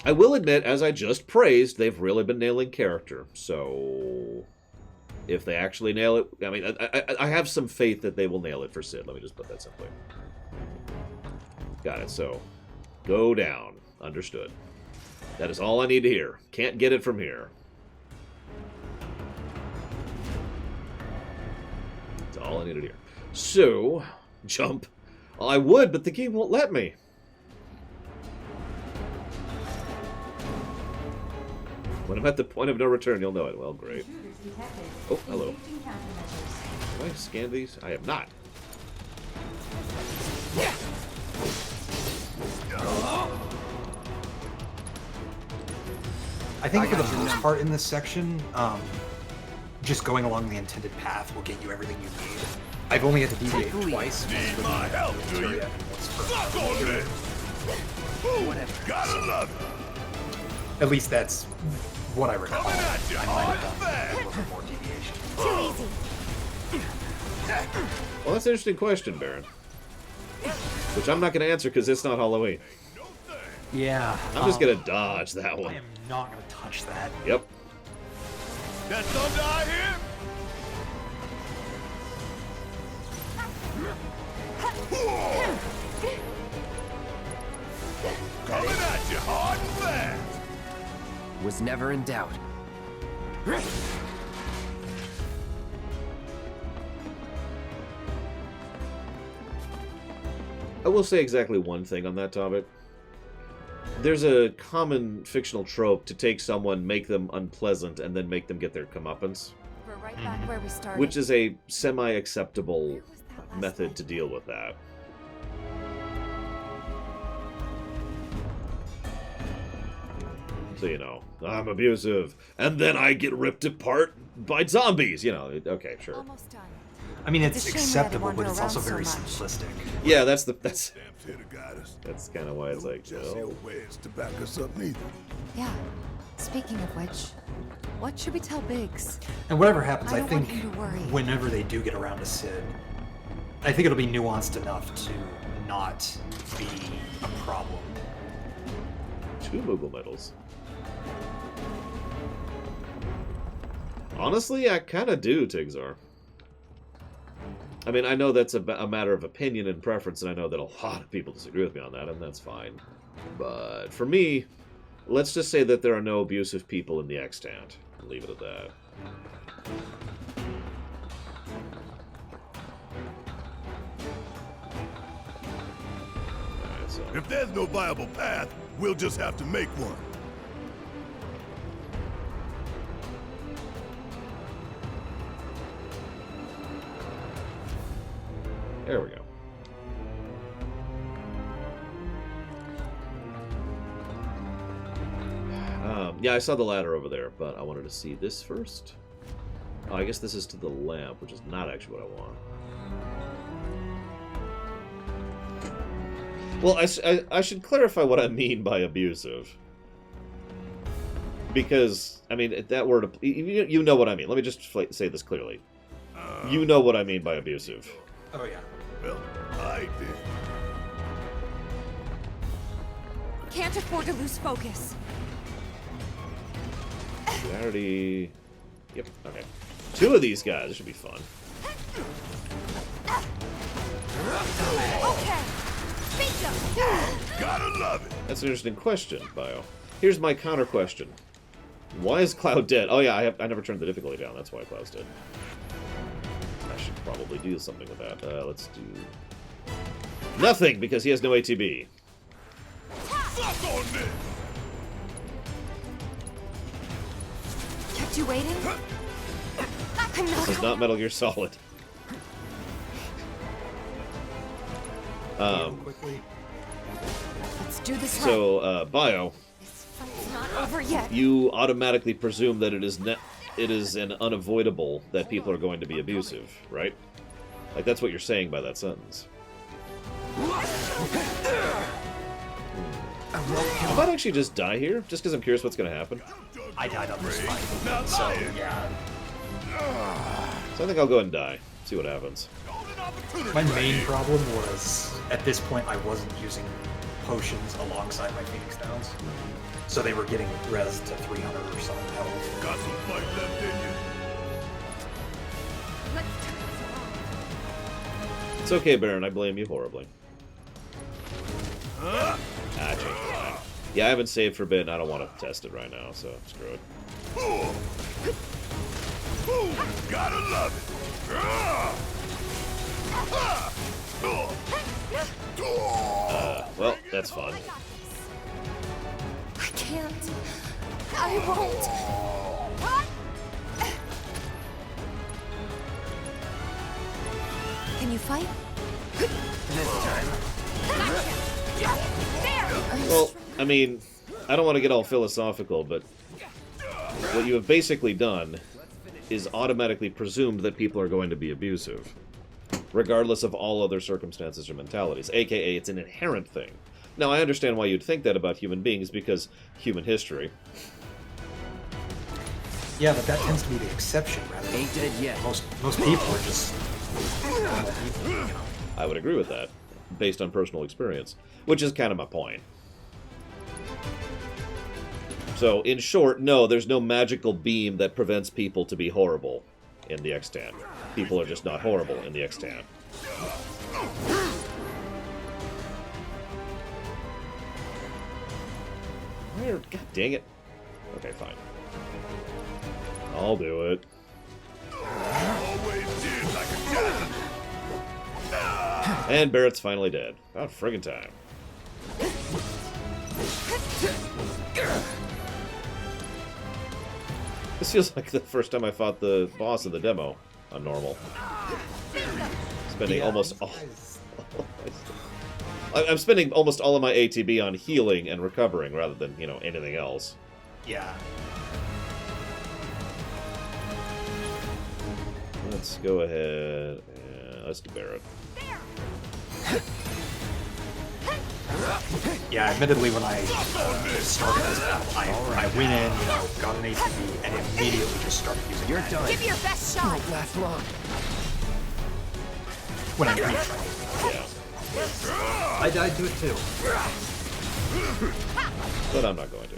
I will admit, as I just praised, they've really been nailing character. So, if they actually nail it, I mean, I have some faith that they will nail it for Sid. Let me just put that simply. Got it. So, go down. Understood. That is all I need to hear. Can't get it from here. That's all I need to hear. So, jump. Well, I would, but the game won't let me. When I'm at the point of no return, you'll know it. Well, great. Oh, hello. Have I scanned these? I have not. I think for the most part in this section, just going along the intended path will get you everything you need. I've only had to deviate twice. Need my help, do you? Suck on this! Whatever. Gotta love it. At least that's what I recall. Coming at you I might hard have done a little bit more deviation. Too easy. Well, that's an interesting question, Baron. Which I'm not going to answer because it's not Halloween. Yeah. I'm just going to dodge that one. I am not going to touch that. Yep. That thunder I hear? Coming at you hard and fast. Was never in doubt. I will say exactly one thing on that topic. There's a common fictional trope to take someone, make them unpleasant, and then make them get their comeuppance. We're right back where we started. Which is a semi-acceptable method to deal with that. So, you know, I'm abusive, and then I get ripped apart by zombies, you know, okay, sure. Almost done. I mean, it's It's a shame we had to acceptable, but wander it's also around so very much. simplistic. Yeah, that's kind of why it's like, just well, ways to back us up neither. Yeah. Speaking of which, what should we tell Biggs? And whatever happens, I I don't think want him to worry. whenever they do get around to Sid, I think it'll be nuanced enough to not be a problem. 2 Moogle medals. Honestly, I kind of do, Tigzar. I mean, I know that's a matter of opinion and preference, and I know that a lot of people disagree with me on that, and that's fine. But for me, let's just say that there are no abusive people in the extant. I'll leave it at that. Alright, so... If there's no viable path, we'll just have to make one. There we go. Yeah, I saw the ladder over there, but I wanted to see this first. Oh, I guess this is to the lamp, which is not actually what I want. Well, I should clarify what I mean by abusive. Because, I mean, that word... You know what I mean. Let me just say this clearly. You know what I mean by abusive. Oh, yeah. Well, I did. Can't afford to lose focus. Already... Yep, okay. 2 of these guys. This should be fun. Okay. Beat them. Gotta love it. That's an interesting question, Bio. Here's my counter question. Why is Cloud dead? Oh yeah, I never turned the difficulty down. That's why Cloud's dead. I should probably do something with that. Let's do nothing because he has no ATB. Fuck on this. Kept you waiting? I'm not This is not Metal Gear Solid. Quickly. Let's do this right. So, Bio, This fight's not over yet. you automatically presume that it is an unavoidable that people are going to be abusive, right? Like, that's what you're saying by that sentence. I might actually just die here, just because I'm curious what's going to happen. I died on this fight. So, yeah. So I think I'll go and die. See what happens. My main problem was, at this point, I wasn't using potions alongside my Phoenix Downs. So they were getting res to 300 or something health. Got some fight left in you. Let's turn this around. It's okay, Baron. I blame you horribly. I changed my mind. Yeah, I haven't saved for a bit, and I don't want to test it right now, so screw it. Gotta love it. Well, that's fun. I can't. I won't. Can you fight? This time. Well, I mean, I don't want to get all philosophical, but what you have basically done is automatically presumed that people are going to be abusive, regardless of all other circumstances or mentalities, aka it's an inherent thing. Now, I understand why you'd think that about human beings, because human history. Yeah, but that tends to be the exception rather than Ain't dead yet. most people are just normal people, you know. I would agree with that, based on personal experience, which is kind of my point. So, in short, no, there's no magical beam that prevents people to be horrible in the extant. People are just not horrible in the extant. Where? God dang it. Okay, fine. I'll do it. Always did like a cat. And Barrett's finally dead. About friggin' time. This feels like the first time I fought the boss in the demo on normal. Spending almost all... I'm spending almost all of my ATB on healing and recovering rather than, you know, anything else. Yeah. Let's go ahead and let's do Barrett. Yeah, admittedly, when I started this battle, I went in, you know, got an ATB, and immediately just started using You're that. done. Give your best shot. Won't last long. When I reached. Yeah. I died to it too. But I'm not going to.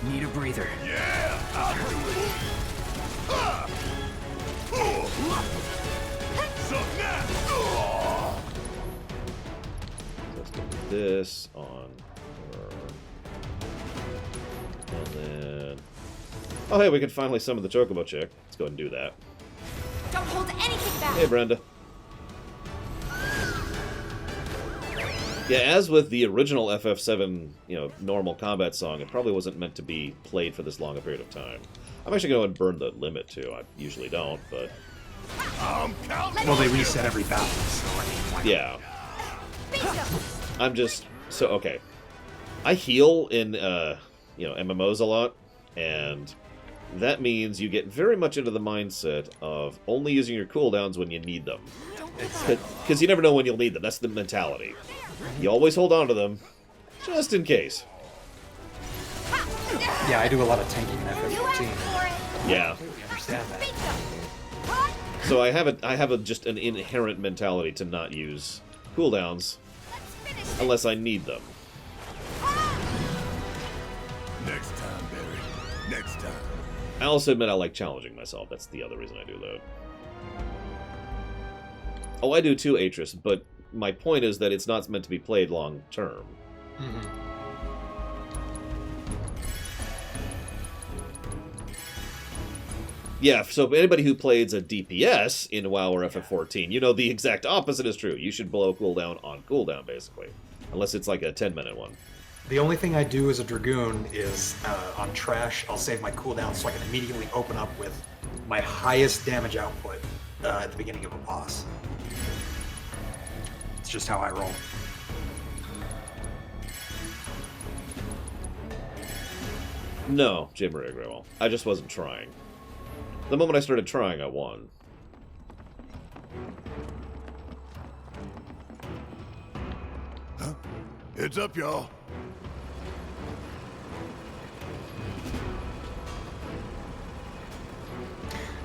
Need a breather. Yeah, I'll do it. So now. Let's do this on her. And then... Oh, hey, we can finally summon the Chocobo chick. Let's go ahead and do that. Don't hold anything back. Hey, Brenda. Yeah, as with the original FF7, you know, normal combat song, it probably wasn't meant to be played for this long a period of time. I'm actually going to burn the limit, too. I usually don't, but... Well, they reset every battle, so I mean, why not? Yeah. I'm just... So, okay. I heal in, you know, MMOs a lot, and that means you get very much into the mindset of only using your cooldowns when you need them. Because you never know when you'll need them. That's the mentality. You always hold on to them, just in case. Yeah, I do a lot of tanking in FF14. Yeah. I understand that. So I have just an inherent mentality to not use cooldowns unless I need them. Next time, Barry. Next time. I also admit I like challenging myself. That's the other reason I do that. Oh, I do too, Atris, but my point is that it's not meant to be played long term. Yeah, so anybody who plays a DPS in WoW or FF14, you know the exact opposite is true. You should blow cooldown on cooldown, basically. Unless it's like a 10-minute one. The only thing I do as a Dragoon is, on Trash, I'll save my cooldown so I can immediately open up with my highest damage output at the beginning of a boss. It's just how I roll. No, J. Maria Graywell. I just wasn't trying. The moment I started trying, I won. Huh? Heads up, y'all.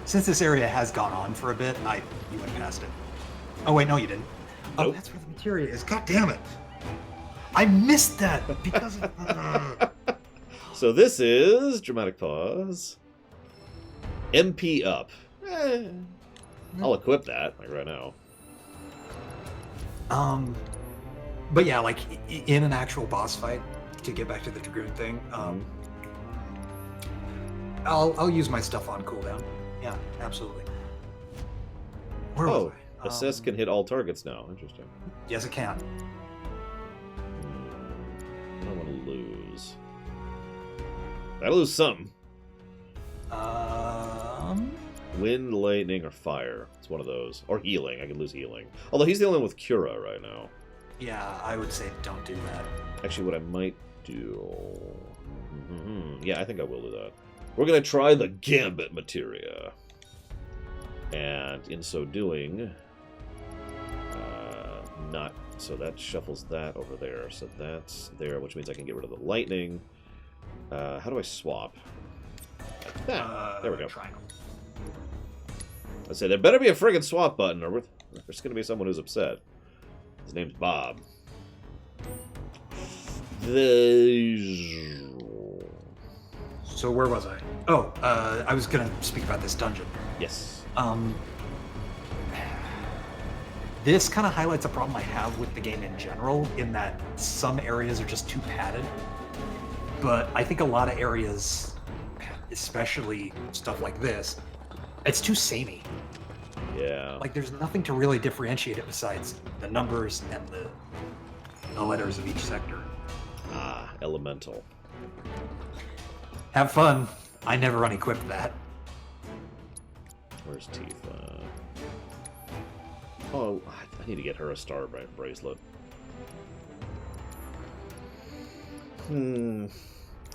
Since this area has gone on for a bit, you went past it. Oh wait, no you didn't. Oh, Nope. that's where the materia is. God damn it! I missed that because of... So this is... Dramatic pause. MP up. I'll equip that, like right now. But yeah, like in an actual boss fight, to get back to the Dragoon thing, I'll use my stuff on cooldown. Yeah, absolutely. Where was I? Assess can hit all targets now. Interesting. Yes, it can. I don't want to lose. I lose something. Wind, lightning, or fire. It's one of those. Or healing. I could lose healing. Although he's the only one with Cura right now. Yeah, I would say don't do that. Actually, what I might do... Yeah, I think I will do that. We're going to try the Gambit materia. And in so doing... not... So that shuffles that over there. So that's there, which means I can get rid of the lightning. How do I swap? Like that. There we go. Triangle. I say there better be a friggin' swap button, or there's going to be someone who's upset. His name's Bob. So where was I? Oh, I was gonna speak about this dungeon. Yes. This kind of highlights a problem I have with the game in general, in that some areas are just too padded. But I think a lot of areas, especially stuff like this, it's too samey. Yeah. Like there's nothing to really differentiate it besides the numbers and the letters of each sector. Ah, elemental. Have fun. I never unequipped that. Where's Tifa? Oh, I need to get her a star bracelet.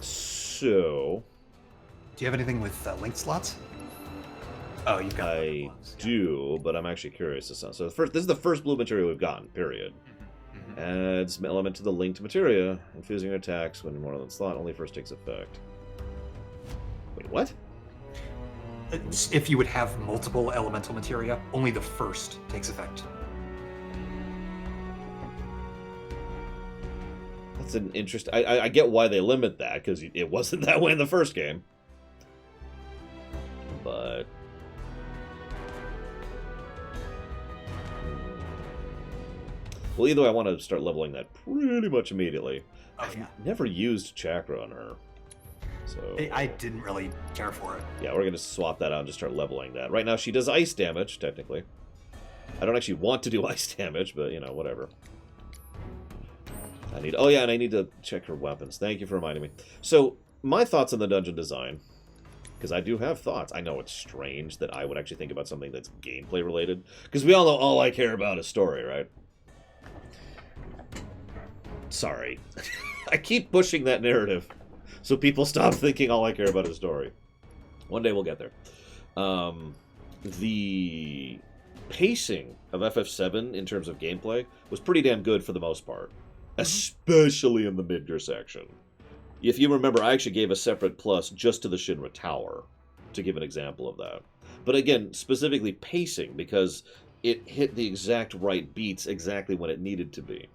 So... Do you have anything with linked slots? Oh, you've got. I do, but I'm actually curious to see. So this is the first blue materia we've gotten. Period. Adds an element to the linked materia, infusing your attacks when more than slot only first takes effect. Wait, what? If you would have multiple elemental materia, only the first takes effect. That's an interest. I get why they limit that, because it wasn't that way in the first game. But... Well, either way, I want to start leveling that pretty much immediately. Oh, yeah. I've never used Chakra on her. So I didn't really care for it. yeah, we're going to swap that out and just start leveling that. Right now, she does ice damage, technically. I don't actually want to do ice damage, but, you know, whatever. Oh, yeah, and I need to check her weapons. Thank you for reminding me. So, my thoughts on the dungeon design, because I do have thoughts. I know it's strange that I would actually think about something that's gameplay related, because we all know all I care about is story, right? Sorry. I keep pushing that narrative so people stop thinking all I care about is story. One day we'll get there. The pacing of FF7 in terms of gameplay was pretty damn good for the most part, especially in the Midgar section. If you remember, I actually gave a separate plus just to the Shinra Tower, to give an example of that. But again, specifically pacing, because it hit the exact right beats exactly when it needed to be.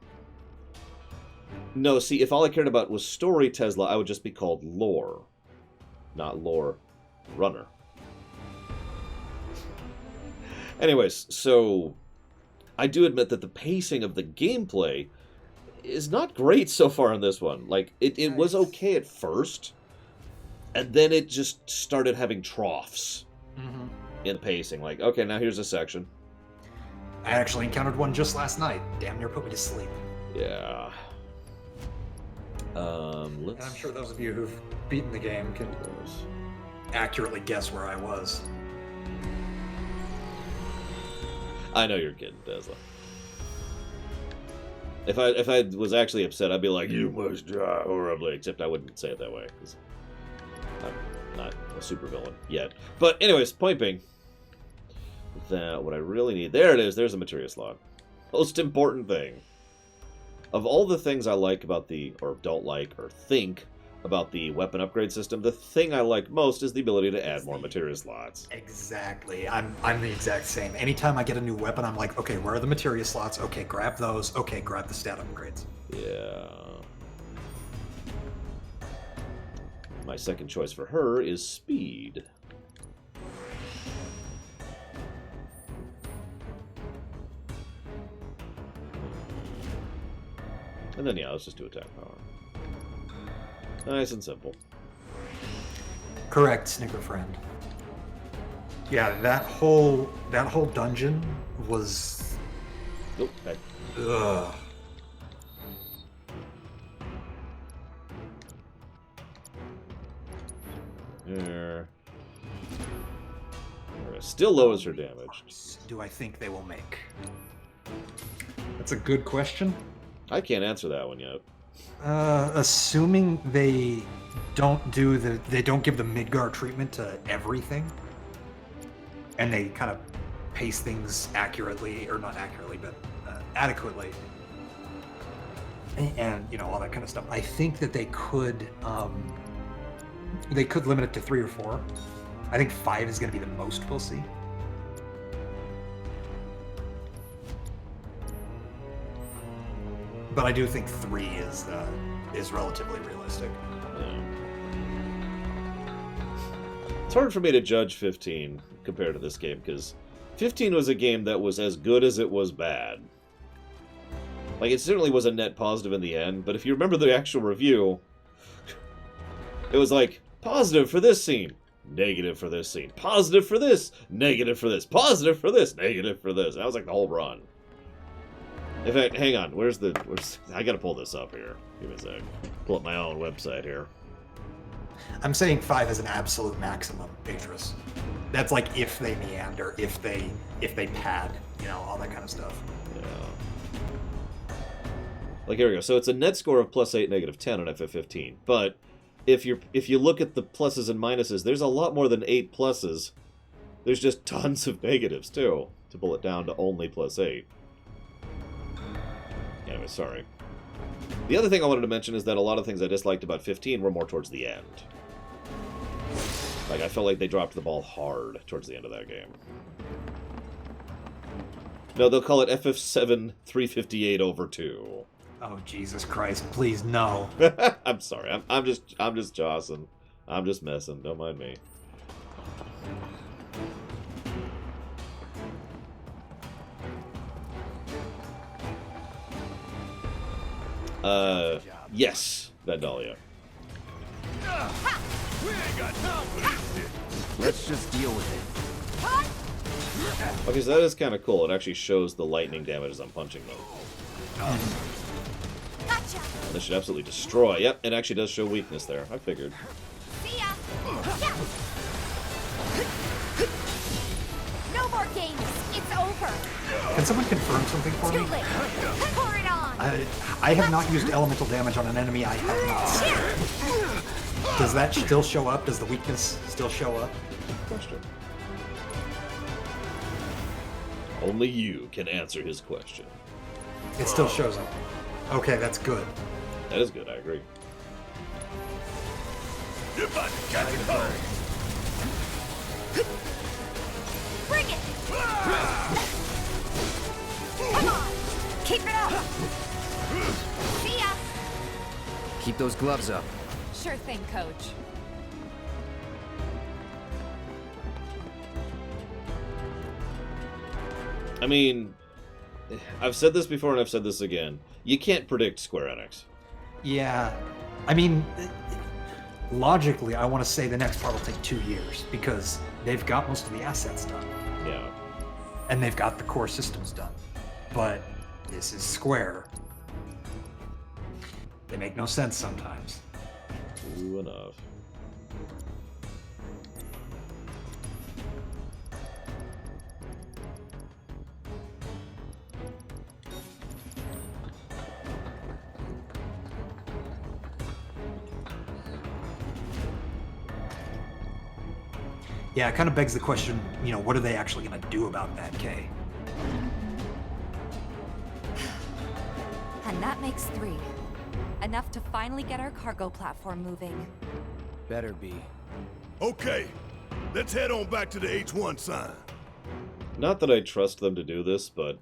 No, see, if all I cared about was story Tesla, I would just be called Lore, not Lore Runner. Anyways, so I do admit that the pacing of the gameplay is not great so far in this one. Like, it was okay at first, and then it just started having troughs in pacing. Like, okay, now here's a section. I actually encountered one just last night. Damn near put me to sleep. Yeah. And I'm sure those of you who've beaten the game can accurately guess where I was. I know you're kidding, Tesla. If I was actually upset, I'd be like, "You must die horribly." Except I wouldn't say it that way because I'm not a supervillain yet. But anyways, point being that what I really need, there it is. There's a materia slot. Most important thing of all the things I like about the, or don't like, or think about the weapon upgrade system, the thing I like most is the ability to add more materia slots. Exactly. I'm the exact same. Anytime I get a new weapon, I'm like, okay, where are the materia slots? Okay, grab those. Okay, grab the stat upgrades. Yeah. My second choice for her is speed. And then, yeah, let's just do attack power. Nice and simple. Correct, Snicker friend. Yeah, that whole dungeon was. Nope. Ugh. There. Still lowers her damage. Do I think they will make? That's a good question. I can't answer that one yet. Assuming they don't give the Midgar treatment to everything, and they kind of pace things accurately, or not accurately, but adequately, and you know, all that kind of stuff. I think that they could limit it to 3 or 4. I think 5 is going to be the most we'll see. But I do think 3 is relatively realistic. Yeah. It's hard for me to judge 15 compared to this game, because 15 was a game that was as good as it was bad. Like, it certainly was a net positive in the end, but if you remember the actual review, it was like, positive for this scene, negative for this scene, positive for this, negative for this, positive for this, negative for this. That was like the whole run. In fact, hang on, where's I gotta pull this up here. Give me a sec. Pull up my own website here. I'm saying 5 is an absolute maximum, Beatrice. That's like if they meander, if they pad, you know, all that kind of stuff. Yeah. Like, here we go. So it's a net score of +8, -10 on FF15. But if you look at the pluses and minuses, there's a lot more than 8 pluses. There's just tons of negatives too, to pull it down to only +8. Anyway, sorry. The other thing I wanted to mention is that a lot of things I disliked about 15 were more towards the end. Like, I felt like they dropped the ball hard towards the end of that game. No, they'll call it FF7 358 over 2. Oh, Jesus Christ, please, no. I'm sorry, I'm just jossing. I'm just messing, don't mind me. Yes, Vandalia. We ain't got time for this shit. Let's just deal with it. Okay, so that is kind of cool. It actually shows the lightning damage as I'm punching them. This should absolutely destroy. Yep, it actually does show weakness there. I figured. See ya. No more games. It's over. Can someone confirm something for Too me? late. Pour it on. I have not used elemental damage on an enemy I have not seen. Does that still show up? Does the weakness still show up? Question. Only you can answer his question. It still shows up. Okay, that's good. That is good, I agree. You're about to catch a cold. Bring it. Come on. Keep it up. See ya. Keep those gloves up. Sure thing, Coach. I mean, I've said this before and I've said this again. You can't predict Square Enix. Yeah. I mean, logically, I want to say the next part will take 2 years because they've got most of the assets done. Yeah. And they've got the core systems done. But this is Square. They make no sense sometimes. True enough. Yeah, it kind of begs the question, you know, what are they actually going to do about that, Kay? And that makes 3. Enough to finally get our cargo platform moving. Better be. Okay, let's head on back to the H1 sign. Not that I trust them to do this, but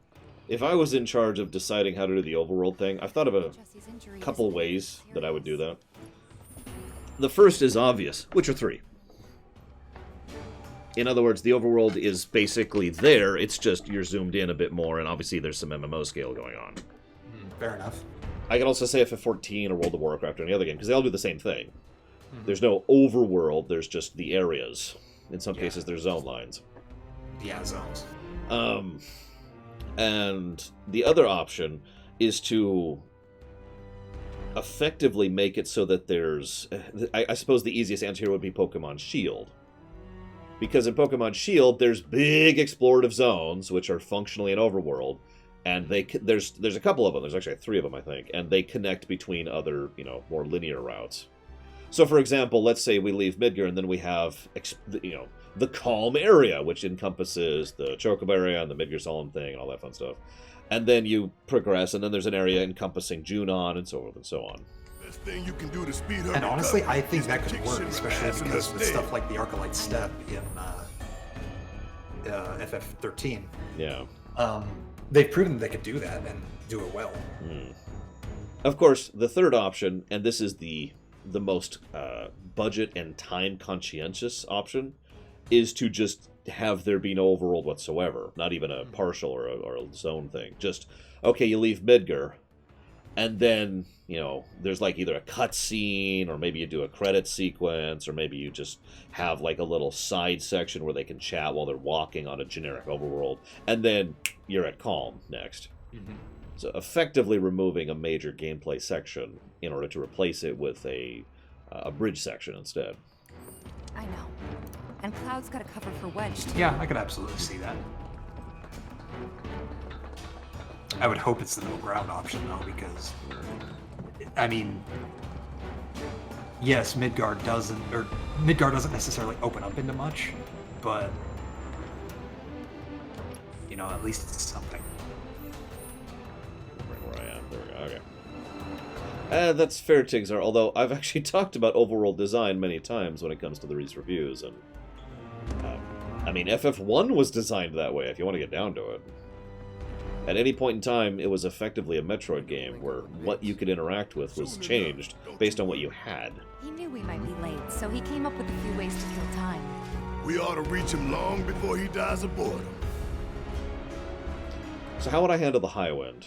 if I was in charge of deciding how to do the overworld thing, I've thought of a couple ways that I would do that. The first is obvious, Witcher 3. In other words, the overworld is basically there, it's just you're zoomed in a bit more, and obviously there's some MMO scale going on. Fair enough. I could also say FF14 or World of Warcraft or any other game, because they all do the same thing. There's no overworld, there's just the areas. In some cases, there's zone lines. Yeah, zones. And the other option is to effectively make it so that there's... I suppose the easiest answer here would be Pokemon Shield. Because in Pokemon Shield, there's big explorative zones, which are functionally an overworld, and there's a couple of them. There's actually 3 of them, I think, and they connect between other, you know, more linear routes. So, for example, let's say we leave Midgar, and then we have, you know, the Calm area, which encompasses the Chocobo area and the Midgar Solemn thing and all that fun stuff. And then you progress, and then there's an area encompassing Junon and so forth and so on. Best thing you can do to speed her And honestly, recovery I think is that to could kick work, shit especially ass in because her with stead. stuff like the Arcalite Step in FF13. Yeah. They've proven they could do that and do it well. Of course, the third option, and this is the most budget and time conscientious option, is to just have there be no overworld whatsoever. Not even a partial or a zone thing. Just, okay, you leave Midgar, and then, you know, there's like either a cutscene, or maybe you do a credit sequence, or maybe you just have like a little side section where they can chat while they're walking on a generic overworld, and then you're at Calm next. So effectively removing a major gameplay section in order to replace it with a bridge section instead. I know. And Cloud's got a cover for Wedge, too. Yeah, I could absolutely see that. I would hope it's the middle ground option, though, because, I mean, yes, Midgar doesn't necessarily open up into much, but, you know, at least it's something. Right where I am. There we go. Okay. That's fair, Tigzar, although I've actually talked about overworld design many times when it comes to these reviews, and I mean, FF1 was designed that way, if you want to get down to it. At any point in time, it was effectively a Metroid game, where what you could interact with was changed based on what you had. He knew we might be late, so he came up with a few ways to kill time. We ought to reach him long before he dies of boredom. So how would I handle the Highwind?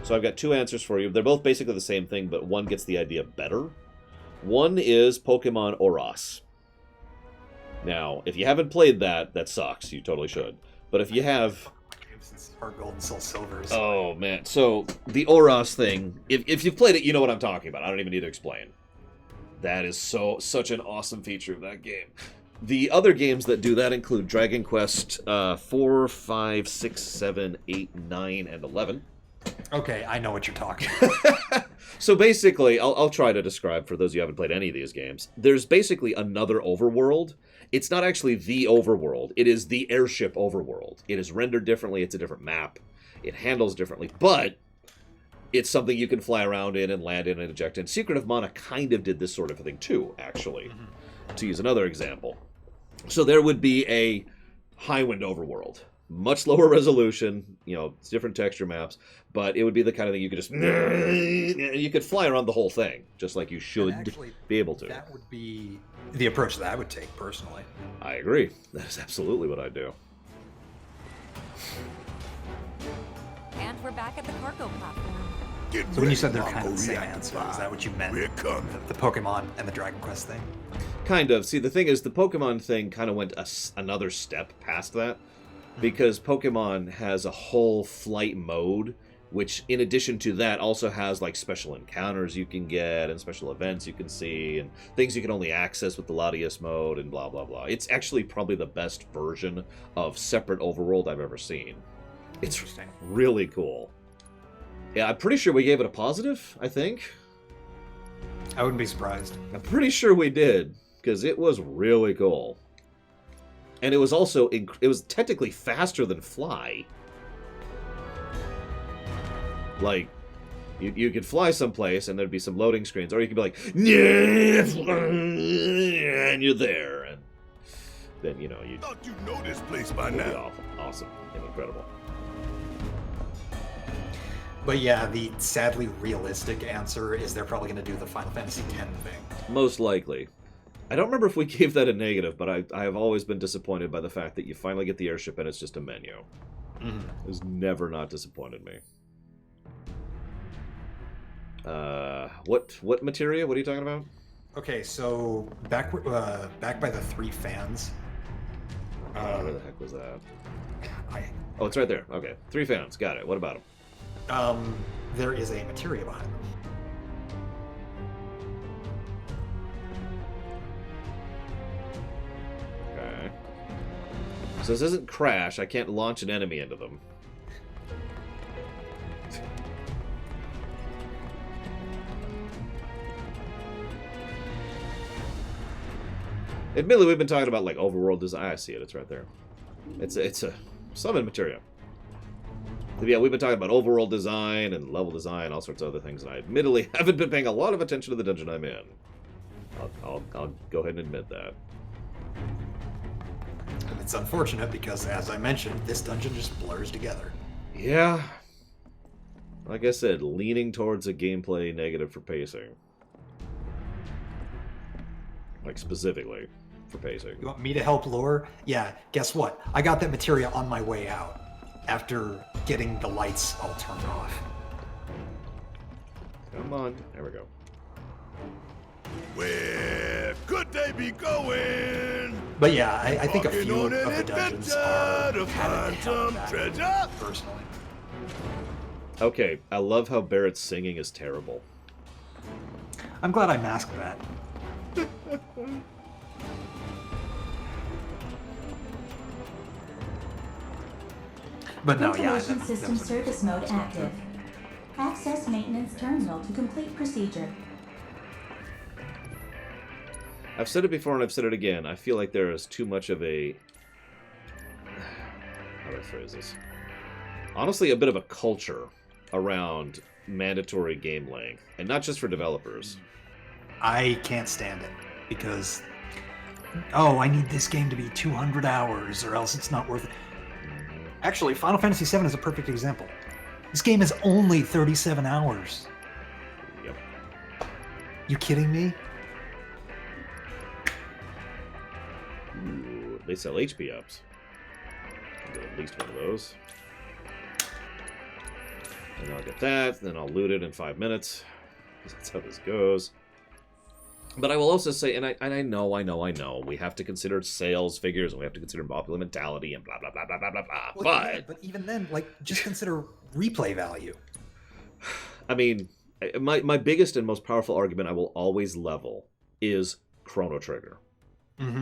So I've got 2 answers for you. They're both basically the same thing, but one gets the idea better. One is Pokemon Oras. Now, if you haven't played that sucks. You totally should. But if you have... Heart Gold and Soul Silver. Oh, man. So, the Oras thing, if you've played it, you know what I'm talking about. I don't even need to explain. That is such an awesome feature of that game. The other games that do that include Dragon Quest 4, 5, 6, 7, 8, 9, and 11. Okay, I know what you're talking about. So basically, I'll try to describe for those of you who haven't played any of these games. There's basically another overworld. It's not actually the overworld. It is the airship overworld. It is rendered differently. It's a different map. It handles differently. But it's something you can fly around in and land in and eject in. Secret of Mana kind of did this sort of thing too, actually, to use another example. So there would be a Highwind overworld. Much lower resolution, you know, it's different texture maps, but it would be the kind of thing you could just... You could fly around the whole thing, just like you should actually, be able to. That would be the approach that I would take, personally. I agree. That is absolutely what I'd do. And we're back at the cargo platform. So when you said they're kind of the same answer, is that what you meant? The Pokemon and the Dragon Quest thing? Kind of. See, the thing is, the Pokemon thing kind of went another step past that, because Pokemon has a whole flight mode, which, in addition to that, also has, like, special encounters you can get, and special events you can see, and things you can only access with the Latias mode, and blah, blah, blah. It's actually probably the best version of separate overworld I've ever seen. It's really cool. Yeah, I'm pretty sure we gave it a positive, I think. I wouldn't be surprised. I'm pretty sure we did, because it was really cool. And it was also, it was technically faster than Fly. Like, you could fly someplace and there'd be some loading screens, or you could be like, and you're there, and then, you know, you thought you know this place by now. Awesome and incredible. But yeah, the sadly realistic answer is they're probably going to do the Final Fantasy X thing. Most likely. I don't remember if we gave that a negative, but I have always been disappointed by the fact that you finally get the airship and it's just a menu. It has never not disappointed me. What materia? What are you talking about? Okay, so back by the 3 fans. Where the heck was that? Oh, it's right there. Okay, 3 fans. Got it. What about them? There is a materia behind them. Okay. So this isn't Crash. I can't launch an enemy into them. Admittedly, we've been talking about, like, overworld design. I see it. It's right there. It's a summon materia. But yeah, we've been talking about overworld design and level design, all sorts of other things, and I admittedly haven't been paying a lot of attention to the dungeon I'm in. I'll go ahead and admit that. And it's unfortunate because, as I mentioned, this dungeon just blurs together. Yeah. Like I said, leaning towards a gameplay negative for pacing. Like, specifically for pacing. You want me to help lore? Yeah, guess what? I got that materia on my way out, after getting the lights all turned off. Come on. There we go. Where could they be going? But yeah, I think a few of the dungeons are to find some treasure. Personally. Okay, I love how Barrett's singing is terrible. I'm glad I masked that. But no, yeah. Ventilation system service mode active. Access maintenance terminal to complete procedure. I've said it before and I've said it again. I feel like there is too much of a... How do I phrase this? Honestly, a bit of a culture around mandatory game length. And not just for developers. I can't stand it. Because, oh, I need this game to be 200 hours or else it's not worth it. Actually, Final Fantasy VII is a perfect example. This game is only 37 hours. Yep. You kidding me? Ooh, they sell HP ups. I'll get at least one of those. And I'll get that, then I'll loot it in 5 minutes. That's how this goes. But I will also say, and I know, we have to consider sales figures, and we have to consider popular mentality, and blah, blah, blah, blah, blah, blah, blah. Well, but even then, like, just consider replay value. I mean, my biggest and most powerful argument I will always level is Chrono Trigger,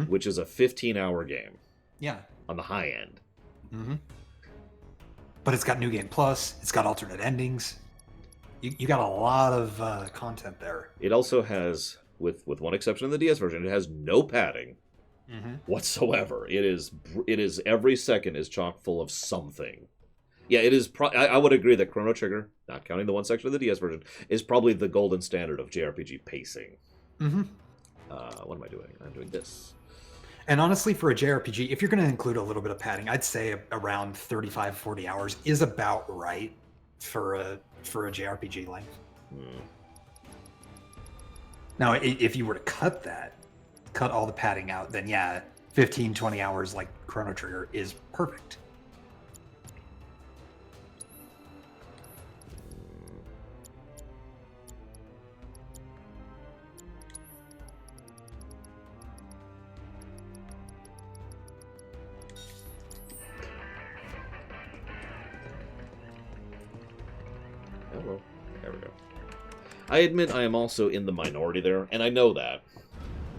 which is a 15-hour game. Yeah. On the high end. But it's got New Game Plus, it's got alternate endings. You got a lot of content there. It also has... With one exception of the DS version, it has no padding whatsoever. It is every second is chock full of something. Yeah, it is. I would agree that Chrono Trigger, not counting the one section of the DS version, is probably the golden standard of JRPG pacing. What am I doing? I'm doing this. And honestly, for a JRPG, if you're going to include a little bit of padding, I'd say around 35, 40 hours is about right for a JRPG length. Now, if you were to cut all the padding out, then yeah, 15, 20 hours like Chrono Trigger is perfect. I admit I am also in the minority there, and I know that.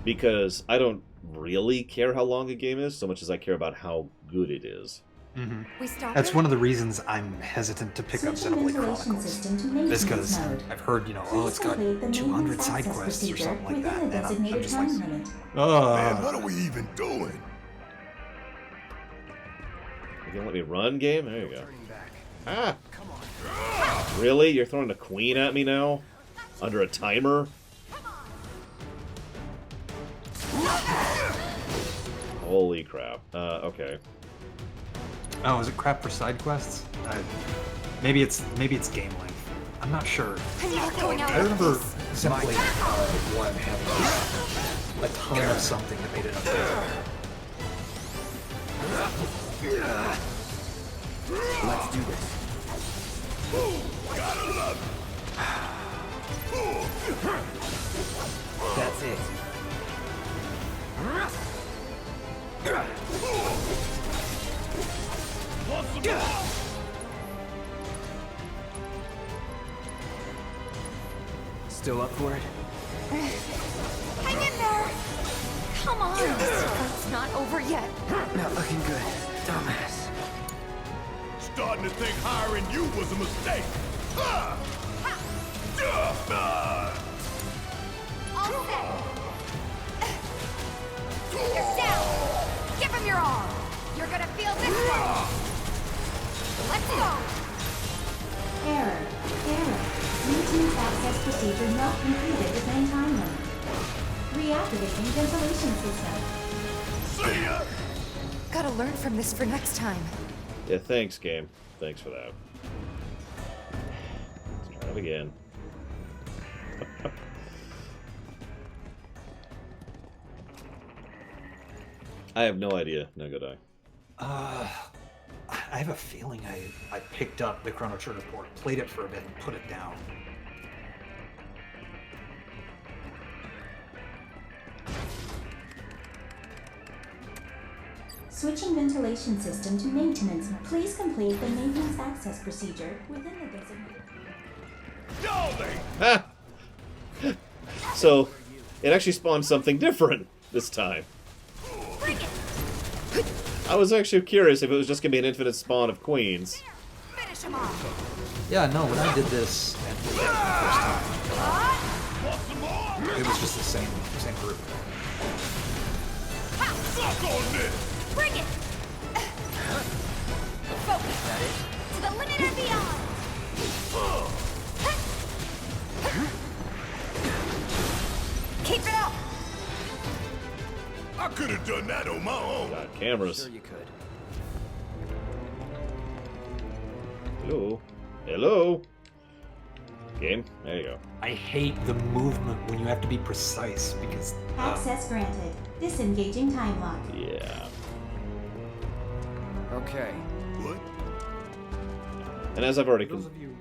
Because I don't really care how long a game is, so much as I care about how good it is. Mm-hmm. We stopped That's it? one of the reasons I'm hesitant to pick up Xenoblade Chronicles. Just because I've heard, oh, it's got 200 side quests or something like that, and I'm just like, Man, what are we even doing? You gonna let me run, game? There you go. Ah! Really? You're throwing a queen at me now? Under a timer? Holy crap. Okay. oh, is it crap for side quests? Maybe it's game length. I'm not sure. I remember Xenoblade 1 having a ton of something that made it up there. Let's do this. That's it. Still up for it? Hang in there! Come on! This fight's not over yet. Not looking good, dumbass. Starting to think hiring you was a mistake. All set! You're down! Give him your all! You're gonna feel this one! Let's go! Error. Maintenance access procedure not completed within time limit. Reactivating ventilation system. See ya! Gotta learn from this for next time. Yeah, thanks, game. Thanks for that. Let's try it again. I have no idea. No good eye. I have a feeling I picked up the Chrono Trigger port, played it for a bit, and put it down. Switching ventilation system to maintenance. Please complete the maintenance access procedure within the designated. Ha! So, it actually spawned something different this time. I was actually curious if it was just going to be an infinite spawn of queens. Finish him off! Yeah, no, when I did this and played it for the first time, it was just the same group. Suck on this! Bring it! Focus! To the limit and beyond! Keep it up! I could have done that on my own. Got cameras. Sure you could. Hello? Hello? Game? There you go. I hate the movement when you have to be precise because... Access granted. Disengaging time lock. Yeah. Okay. What? And as I've already... Those of you...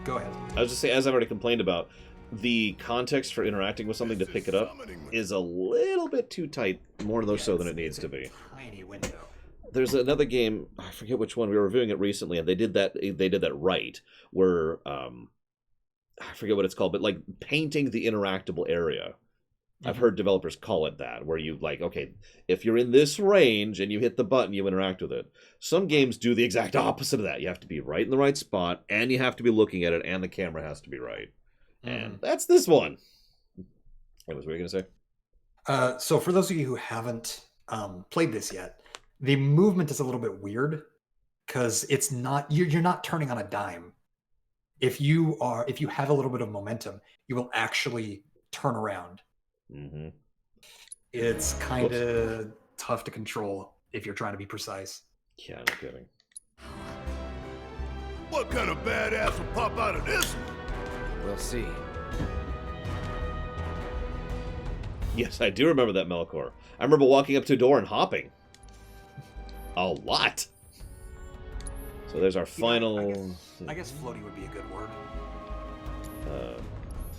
Go ahead. I was just saying, as I've already complained about, the context for interacting with something to pick it up is a little bit too tight, more so than it needs to be. Tiny window. There's another game, I forget which one, we were reviewing it recently, and they did that right, where, I forget what it's called, but like painting the interactable area. I've heard developers call it that, where you like, okay, if you're in this range and you hit the button, you interact with it. Some games do the exact opposite of that. You have to be right in the right spot, and you have to be looking at it, and the camera has to be right. And that's this one. What were you going to say? So for those of you who haven't played this yet, the movement is a little bit weird because it's not you're not turning on a dime. If you have a little bit of momentum, you will actually turn around. Mm-hmm. It's kind of tough to control if you're trying to be precise. Yeah, no kidding. What kind of badass will pop out of this? We'll see. Yes, I do remember that Melkor. I remember walking up to a door and hopping. A lot. So there's our final... I guess floaty would be a good word.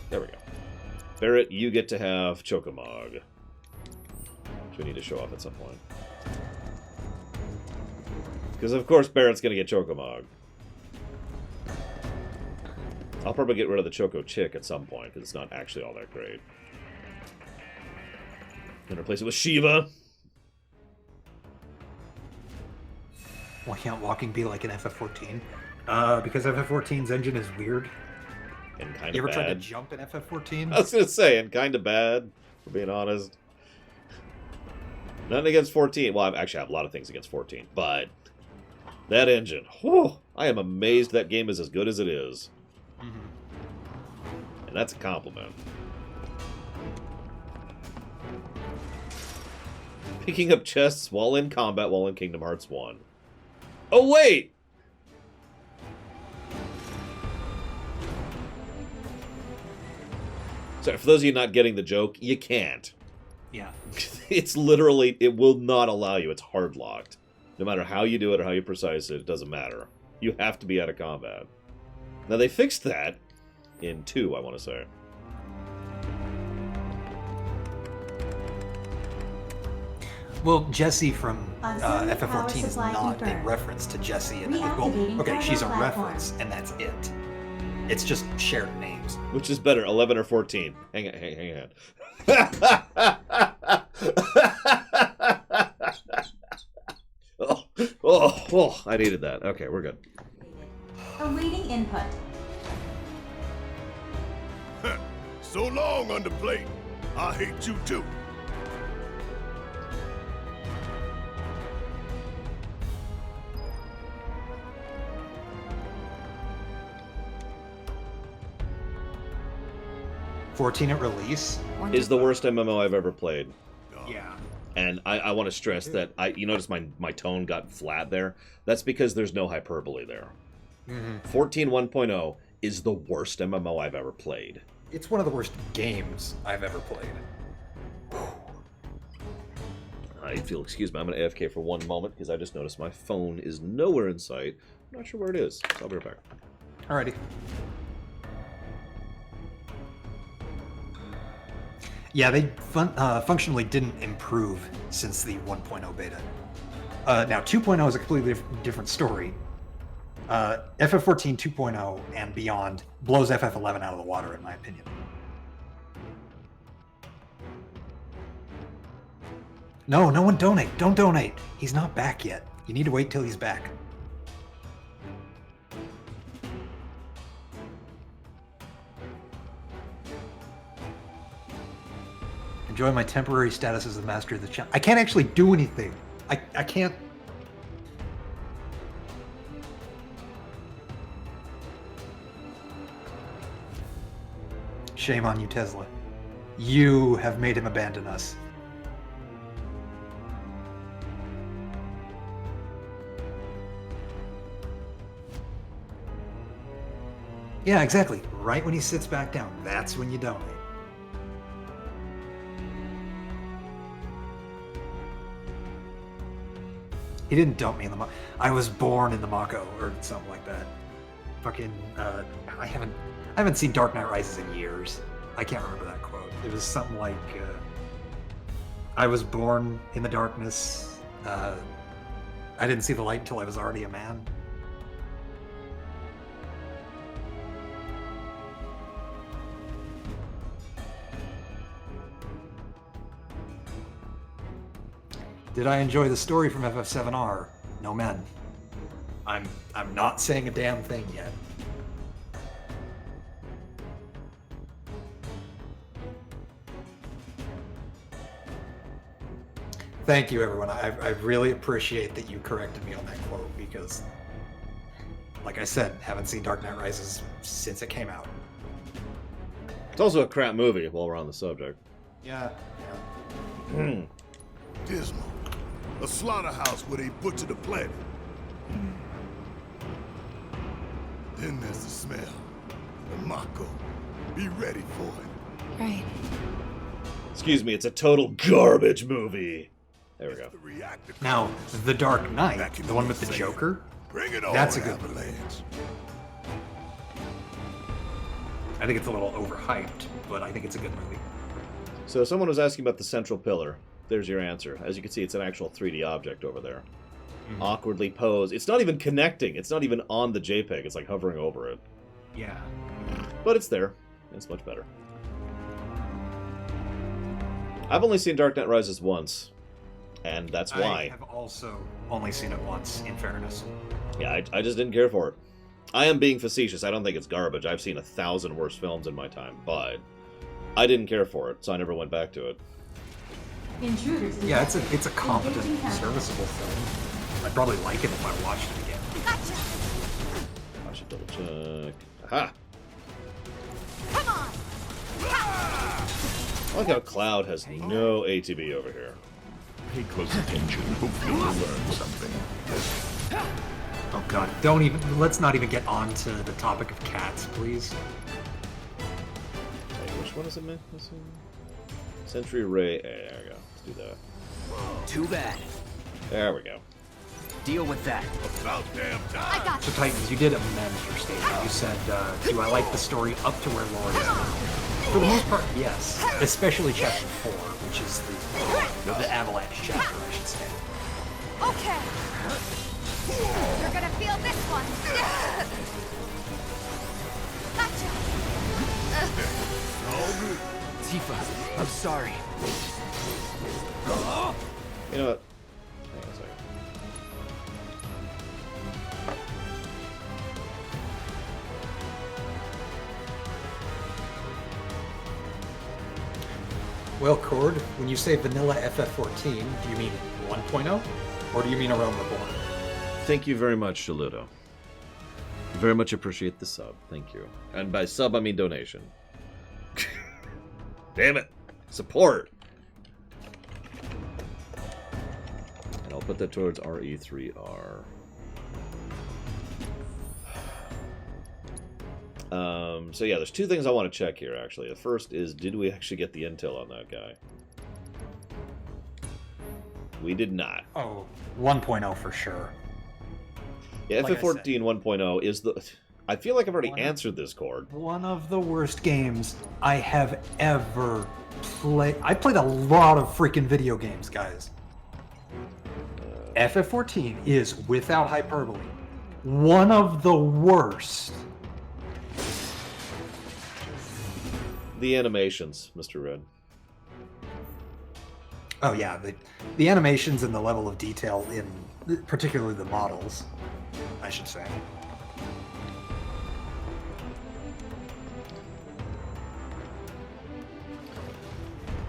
There we go. Barrett, you get to have Chocomog. Which we need to show off at some point. Because of course Barrett's going to get Chocomog. I'll probably get rid of the Choco Chick at some point, because it's not actually all that great. And replace it with Shiva. Why can't walking be like an FF14? Because FF14's engine is weird. And kind of bad. You ever tried to jump in FF14? I was going to say, and kind of bad, for being honest. Nothing against 14. Well, I actually have a lot of things against 14, but that engine, whew, I am amazed that game is as good as it is. And that's a compliment. Picking up chests while in combat while in Kingdom Hearts 1. Oh, wait! Sorry, for those of you not getting the joke, you can't. Yeah. It's literally, it will not allow you. It's hard locked. No matter how you do it or how you precise it, it doesn't matter. You have to be out of combat. Now, they fixed that in 2, I want to say. Well, Jessie from Auxiliary power FF14 is supply not a confirmed. reference to Jessie. And Reactivating okay, she's a cargo platform. reference, and that's it. It's just shared names. Which is better, 11 or 14? Hang on. Oh, I needed that. Okay, we're good. Awaiting input. So long, Underplate. I hate you too. '14 at release Is the worst MMO I've ever played. Yeah. And I want to stress that you notice my tone got flat there. That's because there's no hyperbole there. 14 1.0 is the worst MMO I've ever played. It's one of the worst games I've ever played. If you'll excuse me, I'm going to AFK for one moment because I just noticed my phone is nowhere in sight. I'm not sure where it is, so I'll be right back. Alrighty. Yeah, they functionally didn't improve since the 1.0 beta. Now, 2.0 is a completely different story. FF14 2.0 and beyond blows FF11 out of the water, in my opinion. No one donate. Don't donate. He's not back yet. You need to wait till he's back. Enjoy my temporary status as the master of the channel. I can't actually do anything. I can't. Shame on you, Tesla. You have made him abandon us. Yeah, exactly. Right when he sits back down, that's when you donate. He didn't dump me in the Mako. I was born in the Mako or something like that. Fucking, I haven't seen Dark Knight Rises in years. I can't remember that quote. It was something like, I was born in the darkness. I didn't see the light until I was already a man. Did I enjoy the story from FF7R? No, man. I'm not saying a damn thing yet. Thank you, everyone. I really appreciate that you corrected me on that quote because, like I said, haven't seen Dark Knight Rises since it came out. It's also a crap movie while we're on the subject. Yeah. Dismal. A slaughterhouse where they butcher the planet. Then there's the smell. The Mako. Be ready for it. Right. Excuse me, it's a total garbage movie. There we go. Now, The Dark Knight, the one with the Joker, Bring it on, that's a good Avalanche. I think it's a little overhyped, but I think it's a good movie. So someone was asking about the central pillar. There's your answer. As you can see, it's an actual 3D object over there. Awkwardly posed. It's not even connecting. It's not even on the JPEG. It's like hovering over it. Yeah. But it's there. It's much better. I've only seen Dark Knight Rises once, and that's why. I have also only seen it once, in fairness. Yeah, I just didn't care for it. I am being facetious. I don't think it's garbage. I've seen 1,000 worse films in my time, but I didn't care for it, so I never went back to it. Intruders. Yeah, it's a competent, serviceable film. I'd probably like it if I watched it again. I should double check. Aha! Come on! I like how Cloud has no ATB over here. Pay close attention. Hopefully you'll learn something. Oh god, let's not even get on to the topic of cats, please. Wait, which one is it missing? Sentry Ray. There we go. Let's do that. Too bad. There we go. Deal with that. About damn I time. got So Titans, you did amend your statement. You said, do I like the story up to where Lord is? For the most part, yes. Especially chapter 4, which is the Avalanche chapter, I should say. Okay. You're gonna feel this one. Gotcha. Tifa, I'm sorry. You know what? Hang on a second. Well, Cord, when you say vanilla FF14, do you mean 1.0? Or do you mean A Realm Reborn? Thank you very much, Shaludo. Very much appreciate the sub. Thank you. And by sub, I mean donation. Damn it. Support. And I'll put that towards RE3R. So yeah, there's two things I want to check here, actually. The first is, did we actually get the intel on that guy? We did not. Oh, 1.0 for sure. Yeah, Like I FF14 1.0 is the... I feel like I've already answered this, Cord. One of the worst games I have ever played. I played a lot of freaking video games, guys. FF14 is, without hyperbole, one of the worst. The animations, Mr. Red. Oh yeah, the animations and the level of detail in particularly the models, I should say.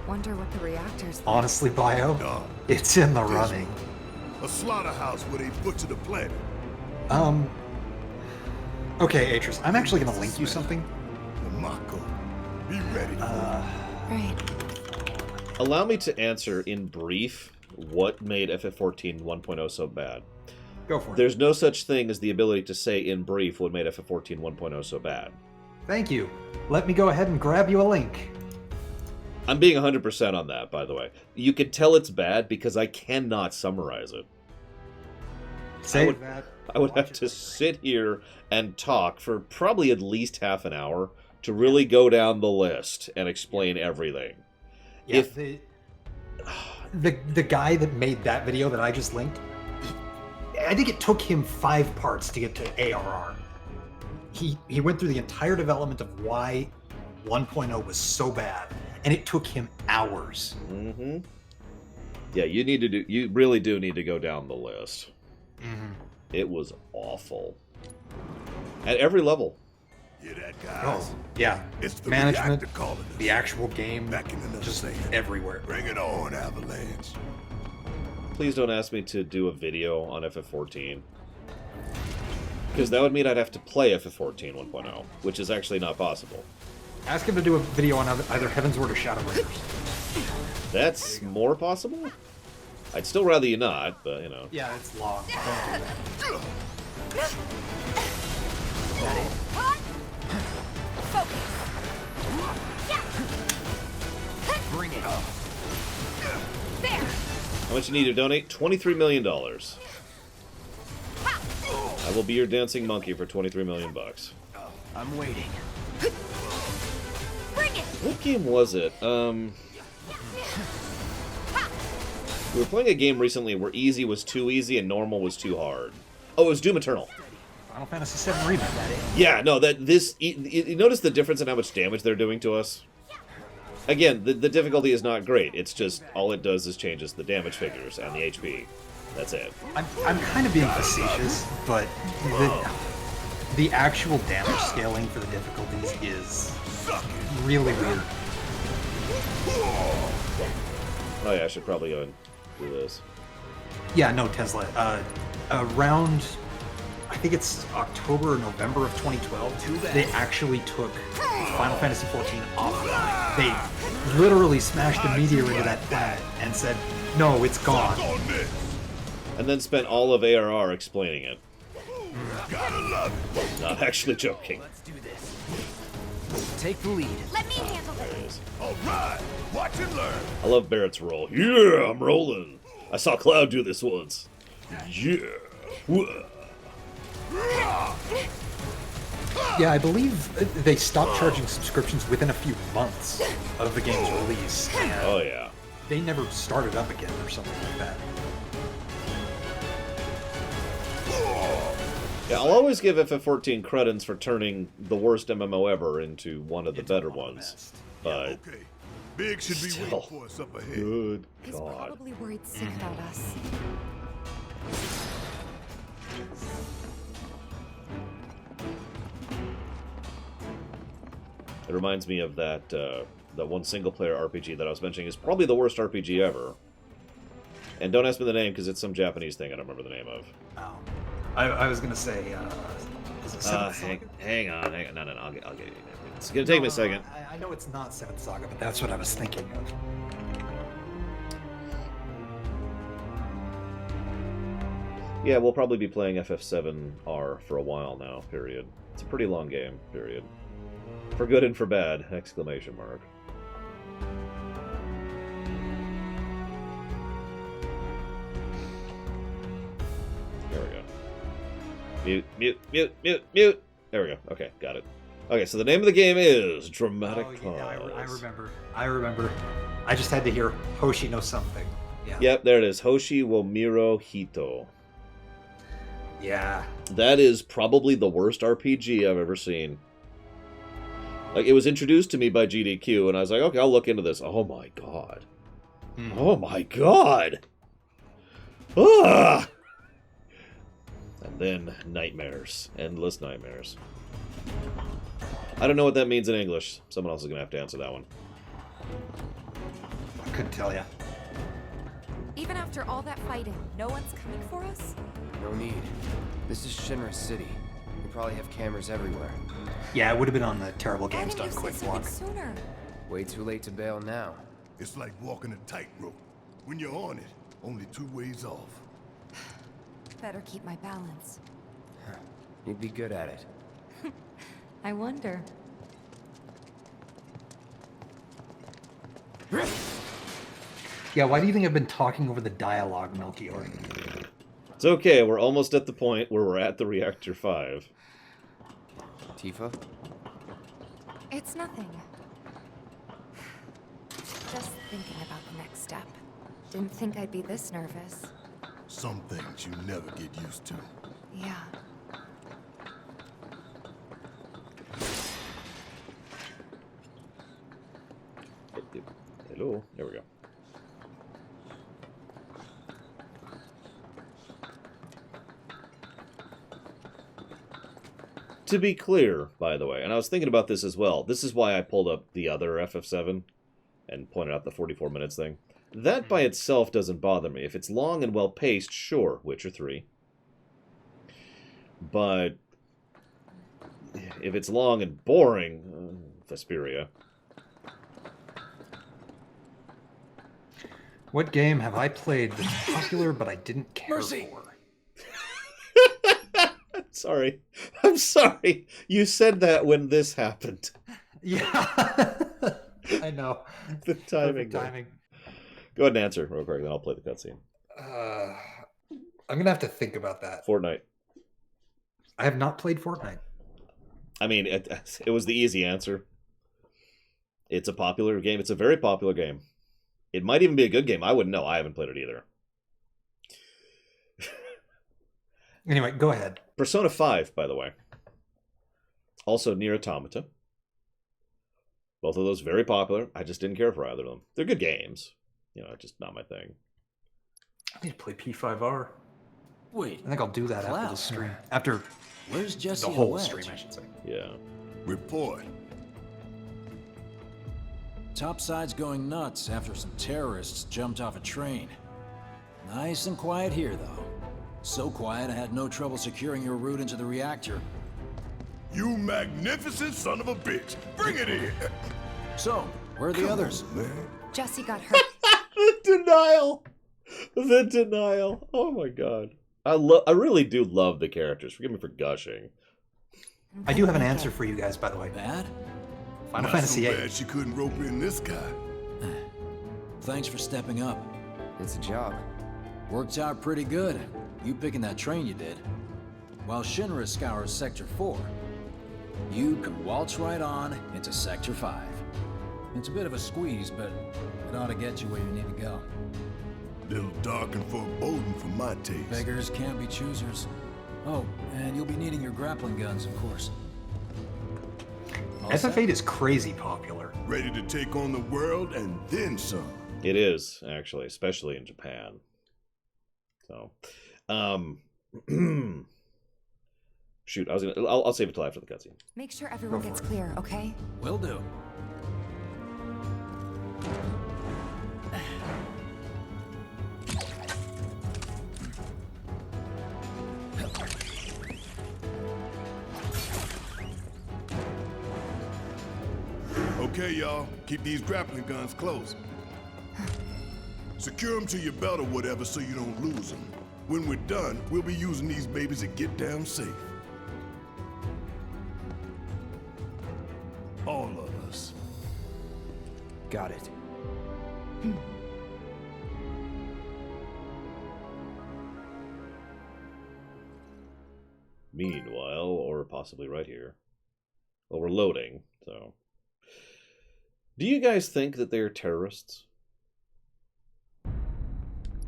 Wonder what the reactors. Honestly, Bio, it's in the running. A slaughterhouse where they butcher the planet. Okay, Atris, I'm actually going to link you something. Mako, be ready. Right. Allow me to answer in brief what made FF14 1.0 so bad. Go for it. There's no such thing as the ability to say in brief what made FF14 1.0 so bad. Thank you. Let me go ahead and grab you a link. I'm being 100% on that, by the way. You can tell it's bad because I cannot summarize it. Save that. I would have to sit here and talk for probably at least half an hour to really go down the list and explain everything. Yeah, the guy that made that video that I just linked, I think it took him 5 parts to get to ARR. He went through the entire development of why 1.0 was so bad, and it took him hours. Mm-hmm. Yeah, you really do need to go down the list. Mm-hmm. It was awful. At every level. Hear that, guys? Oh, yeah. It's the management, reactor calling us. the actual game, Back in another just second. everywhere. Bring it on, Avalanche. Please don't ask me to do a video on FF14. Because that would mean I'd have to play FF14 1.0, which is actually not possible. Ask him to do a video on either Heaven's Word or Shadow Raiders. That's more possible? I'd still rather you not, but, you know. Yeah, it's long. Don't do that. Bring it. There. How much you need to donate? $23 million. I will be your dancing monkey for 23 million bucks. I'm waiting. Bring it. What game was it? We were playing a game recently where easy was too easy and normal was too hard. Oh, it was Doom Eternal. Final Fantasy VII Remake. Yeah, no, that this... You notice the difference in how much damage they're doing to us? Again, the difficulty is not great. It's just, all it does is changes the damage figures and the HP. That's it. I'm kind of being facetious, but the actual damage scaling for the difficulties is really weird. Oh yeah, I should probably go and do this. Yeah, no, Tesla. Around, I think it's October or November of 2012, they actually took Final Fantasy XIV offline. They literally smashed a meteor into that planet and said, no, it's gone. And then spent all of ARR explaining it. Not actually joking. Let's do this. Take the lead. Let me handle this. All right, watch and learn. I love Barrett's roll. Yeah, I'm rolling. I saw Cloud do this once. Yeah. Yeah, I believe they stopped charging subscriptions within a few months of the game's release. Oh yeah. They never started up again or something like that. Yeah, I'll always give FF14 credits for turning the worst MMO ever into one of the better ones. But Okay, Big should be waiting for us up ahead. good He's God. probably worried sick about us. It reminds me of that that one single-player RPG that I was mentioning is probably the worst RPG ever. And don't ask me the name because it's some Japanese thing I don't remember the name of. Oh. I was gonna say, is it Seventh Saga? Hang on. No, I'll get you. It's gonna take me a second. I know it's not Seventh Saga, but that's what I was thinking of. Yeah, we'll probably be playing FF7R for a while now, period. It's a pretty long game, period. For good and for bad, exclamation mark. There we go. Mute. There we go. Okay, got it. Okay, so the name of the game is Dramatic Pause. I remember. I just had to hear Hoshi know something. Yeah. Yep, there it is. Hoshi wo Miro Hito. Yeah. That is probably the worst RPG I've ever seen. Like, it was introduced to me by GDQ, and I was like, okay, I'll look into this. Oh my god. Oh my god! Ah! And then nightmares. Endless nightmares. I don't know what that means in English. Someone else is going to have to answer that one. I couldn't tell you. Even after all that fighting, no one's coming for us? No need. This is Shinra City. We probably have cameras everywhere. Yeah, it would have been on the Terrible Why Games didn't Done you Quick say blog. something sooner? Way too late to bail now. It's like walking a tightrope. When you're on it, only 2 ways off. Better keep my balance. You'd be good at it. I wonder. Yeah, why do you think I've been talking over the dialogue, Melchior? It's okay, we're almost at the point where we're at the Reactor 5. Tifa? It's nothing. Just thinking about the next step. Didn't think I'd be this nervous. Some things you never get used to. Yeah. Hello, there we go. To be clear, by the way, and I was thinking about this as well, this is why I pulled up the other FF7 and pointed out the 44 minutes thing. That by itself doesn't bother me. If it's long and well-paced, sure, Witcher 3. But if it's long and boring, Vesperia. What game have I played that's popular but I didn't care for? Sorry. I'm sorry. You said that when this happened. Yeah. I know. The timing. Perfect timing. Go ahead and answer real quick, then I'll play the cutscene. I'm going to have to think about that. Fortnite. I have not played Fortnite. I mean, it was the easy answer. It's a popular game. It's a very popular game. It might even be a good game. I wouldn't know. I haven't played it either. Anyway, go ahead. Persona 5, by the way. Also Nier Automata. Both of those very popular. I just didn't care for either of them. They're good games. You know, just not my thing. I need to play P5R. Wait. I think I'll do that after the stream. After Where's Jesse the and whole Wedge? stream, I should say. Yeah. Report. Topside's going nuts after some terrorists jumped off a train. Nice and quiet here, though. So quiet I had no trouble securing your route into the reactor. You magnificent son of a bitch! Bring it in! So, where are the others? Man. Jesse got hurt. The denial! The denial. Oh my god. I really do love the characters. Forgive me for gushing. I do have an answer for you guys, by the way. Bad? Final Not Fantasy so VIII. bad she couldn't rope in this guy. Thanks for stepping up. It's a job. Worked out pretty good. You picking that train you did. While Shinra scours Sector 4, you can waltz right on into Sector 5. It's a bit of a squeeze, but it ought to get you where you need to go. Little dark and foreboding for my taste. Beggars can't be choosers. Oh, and you'll be needing your grappling guns, of course. All set? FF8 is crazy popular. Ready to take on the world and then some. It is, actually, especially in Japan. So, shoot, I'll save it till after the cutscene. Make sure everyone gets clear, okay? Will do. Okay, y'all. Keep these grappling guns close. Secure them to your belt or whatever so you don't lose them. When we're done, we'll be using these babies to get down safe. All of us. Got it. Meanwhile, or possibly right here. Well, we're loading, so. Do you guys think that they're terrorists?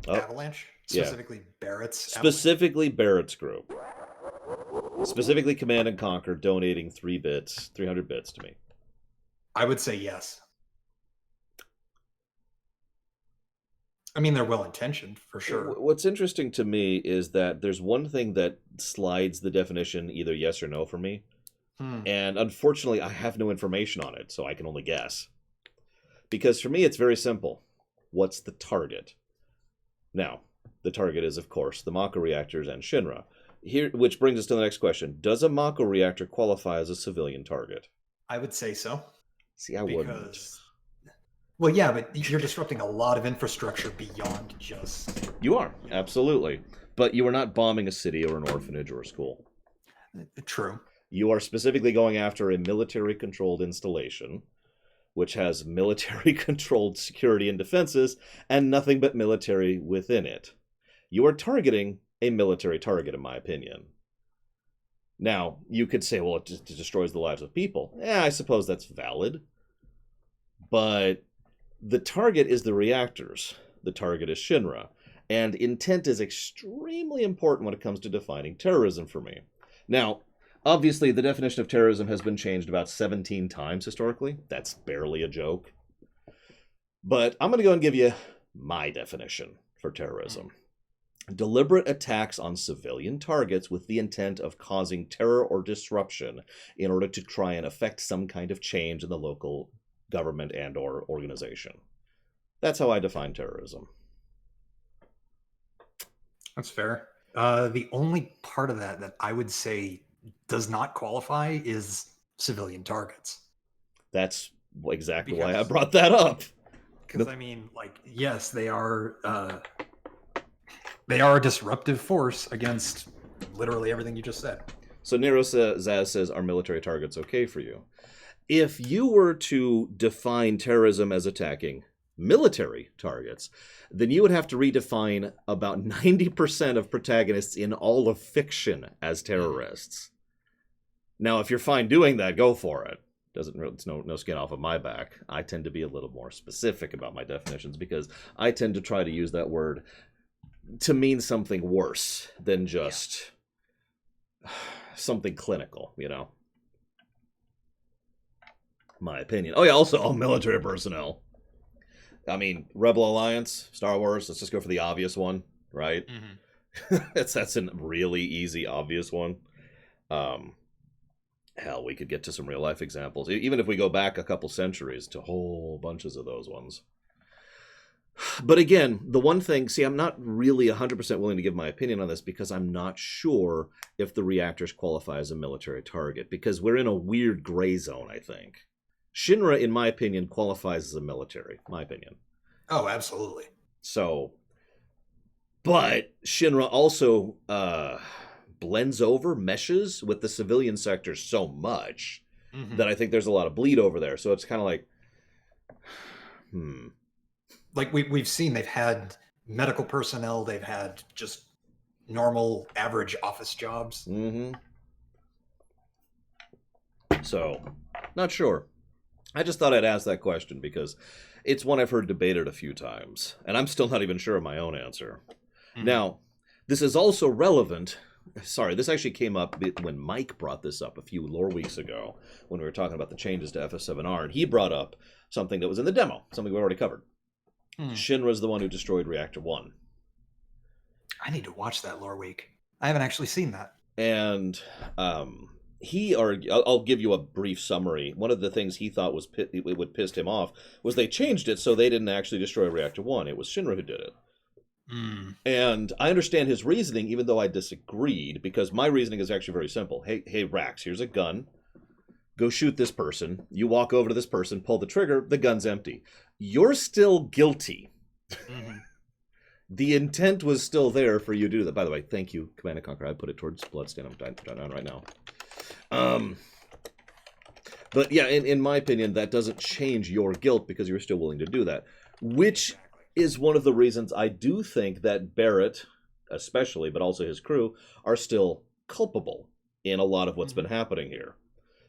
Avalanche? Yeah. Specifically Barrett's? Specifically Barrett's group. Specifically Command and Conquer donating 300 bits to me. I would say yes. I mean, they're well-intentioned, for sure. What's interesting to me is that there's one thing that slides the definition either yes or no for me. And unfortunately, I have no information on it, so I can only guess. Because for me, it's very simple. What's the target? Now, the target is, of course, the Mako reactors and Shinra. Here, which brings us to the next question. Does a Mako reactor qualify as a civilian target? I would say so. See, I wouldn't. Well, yeah, but you're disrupting a lot of infrastructure beyond just... You are, absolutely. But you are not bombing a city or an orphanage or a school. True. You are specifically going after a military-controlled installation, which has military-controlled security and defenses, and nothing but military within it. You are targeting a military target, in my opinion. Now, you could say, well, it destroys the lives of people. Yeah, I suppose that's valid. But the target is the reactors. The target is Shinra. And intent is extremely important when it comes to defining terrorism for me. Now, obviously, the definition of terrorism has been changed about 17 times historically. That's barely a joke. But I'm going to go and give you my definition for terrorism. Deliberate attacks on civilian targets with the intent of causing terror or disruption in order to try and affect some kind of change in the local government and or organization. That's how I define terrorism. That's fair. The only part of that I would say does not qualify is civilian targets. That's exactly why I brought that up. Because, I mean, like, yes, they are a disruptive force against literally everything you just said. So Nero Zaz says, are military targets okay for you? If you were to define terrorism as attacking military targets, then you would have to redefine about 90% of protagonists in all of fiction as terrorists. Now, if you're fine doing that, go for it. It's no skin off of my back. I tend to be a little more specific about my definitions because I tend to try to use that word to mean something worse than just something clinical, you know? My opinion. Oh yeah, also all military personnel. I mean, Rebel Alliance, Star Wars, let's just go for the obvious one, right? That's a really easy, obvious one. Hell, we could get to some real life examples. Even if we go back a couple centuries to whole bunches of those ones. But again, the one thing, see, I'm not really 100% willing to give my opinion on this because I'm not sure if the reactors qualify as a military target, because we're in a weird gray zone, I think. Shinra, in my opinion, qualifies as a military, my opinion. Oh, absolutely. So, but Shinra also blends over, meshes with the civilian sector so much that I think there's a lot of bleed over there. So it's kind of like, Like we've seen, they've had medical personnel, they've had just normal, average office jobs. So, not sure. I just thought I'd ask that question because it's one I've heard debated a few times, and I'm still not even sure of my own answer. Now, this is also relevant. Sorry, this actually came up when Mike brought this up a few lore weeks ago when we were talking about the changes to FS7R, and he brought up something that was in the demo, something we already covered. Shinra's the one who destroyed Reactor 1. I need to watch that lore week. I haven't actually seen that. And he argued, I'll give you a brief summary. One of the things he thought was would pissed him off was they changed it so they didn't actually destroy Reactor 1. It was Shinra who did it. And I understand his reasoning, even though I disagreed, because my reasoning is actually very simple. Hey, Rax, here's a gun. Go shoot this person. You walk over to this person, pull the trigger, the gun's empty. You're still guilty. The intent was still there for you to do that. By the way, thank you, Command & Conquer. I put it towards Bloodstain. I'm down right now. But yeah, in my opinion, that doesn't change your guilt because you're still willing to do that. Which is one of the reasons I do think that Barrett, especially, but also his crew, are still culpable in a lot of what's been happening here.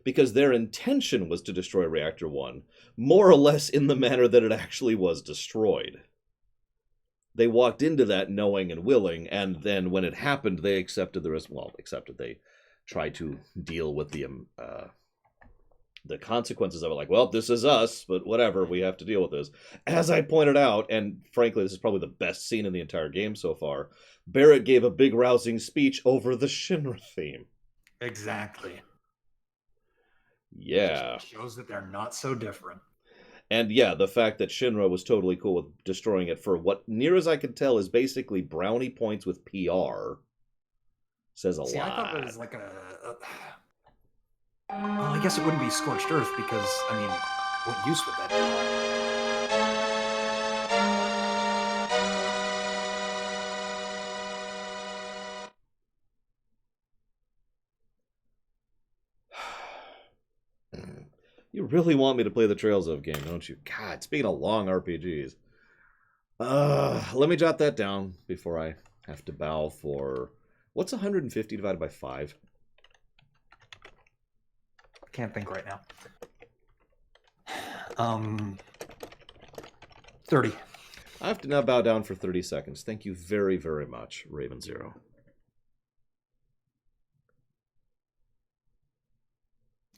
Because their intention was to destroy Reactor 1, more or less in the manner that it actually was destroyed. They walked into that knowing and willing, and then when it happened, they accepted the risk. Well, accepted. They tried to deal with the consequences of it. Like, well, this is us, but whatever, we have to deal with this. As I pointed out, and frankly, this is probably the best scene in the entire game so far, Barrett gave a big rousing speech over the Shinra theme. Exactly. Yeah. It shows that they're not so different. And yeah, the fact that Shinra was totally cool with destroying it for what, near as I can tell, is basically brownie points with PR says a lot. I thought it was like well, I guess it wouldn't be Scorched Earth because, I mean, what use would that be? You really want me to play the Trails of game, don't you? God, speaking of long RPGs. Let me jot that down before I have to bow for... What's 150 divided by 5? Can't think right now. 30. I have to now bow down for 30 seconds. Thank you very, very much, Raven Zero.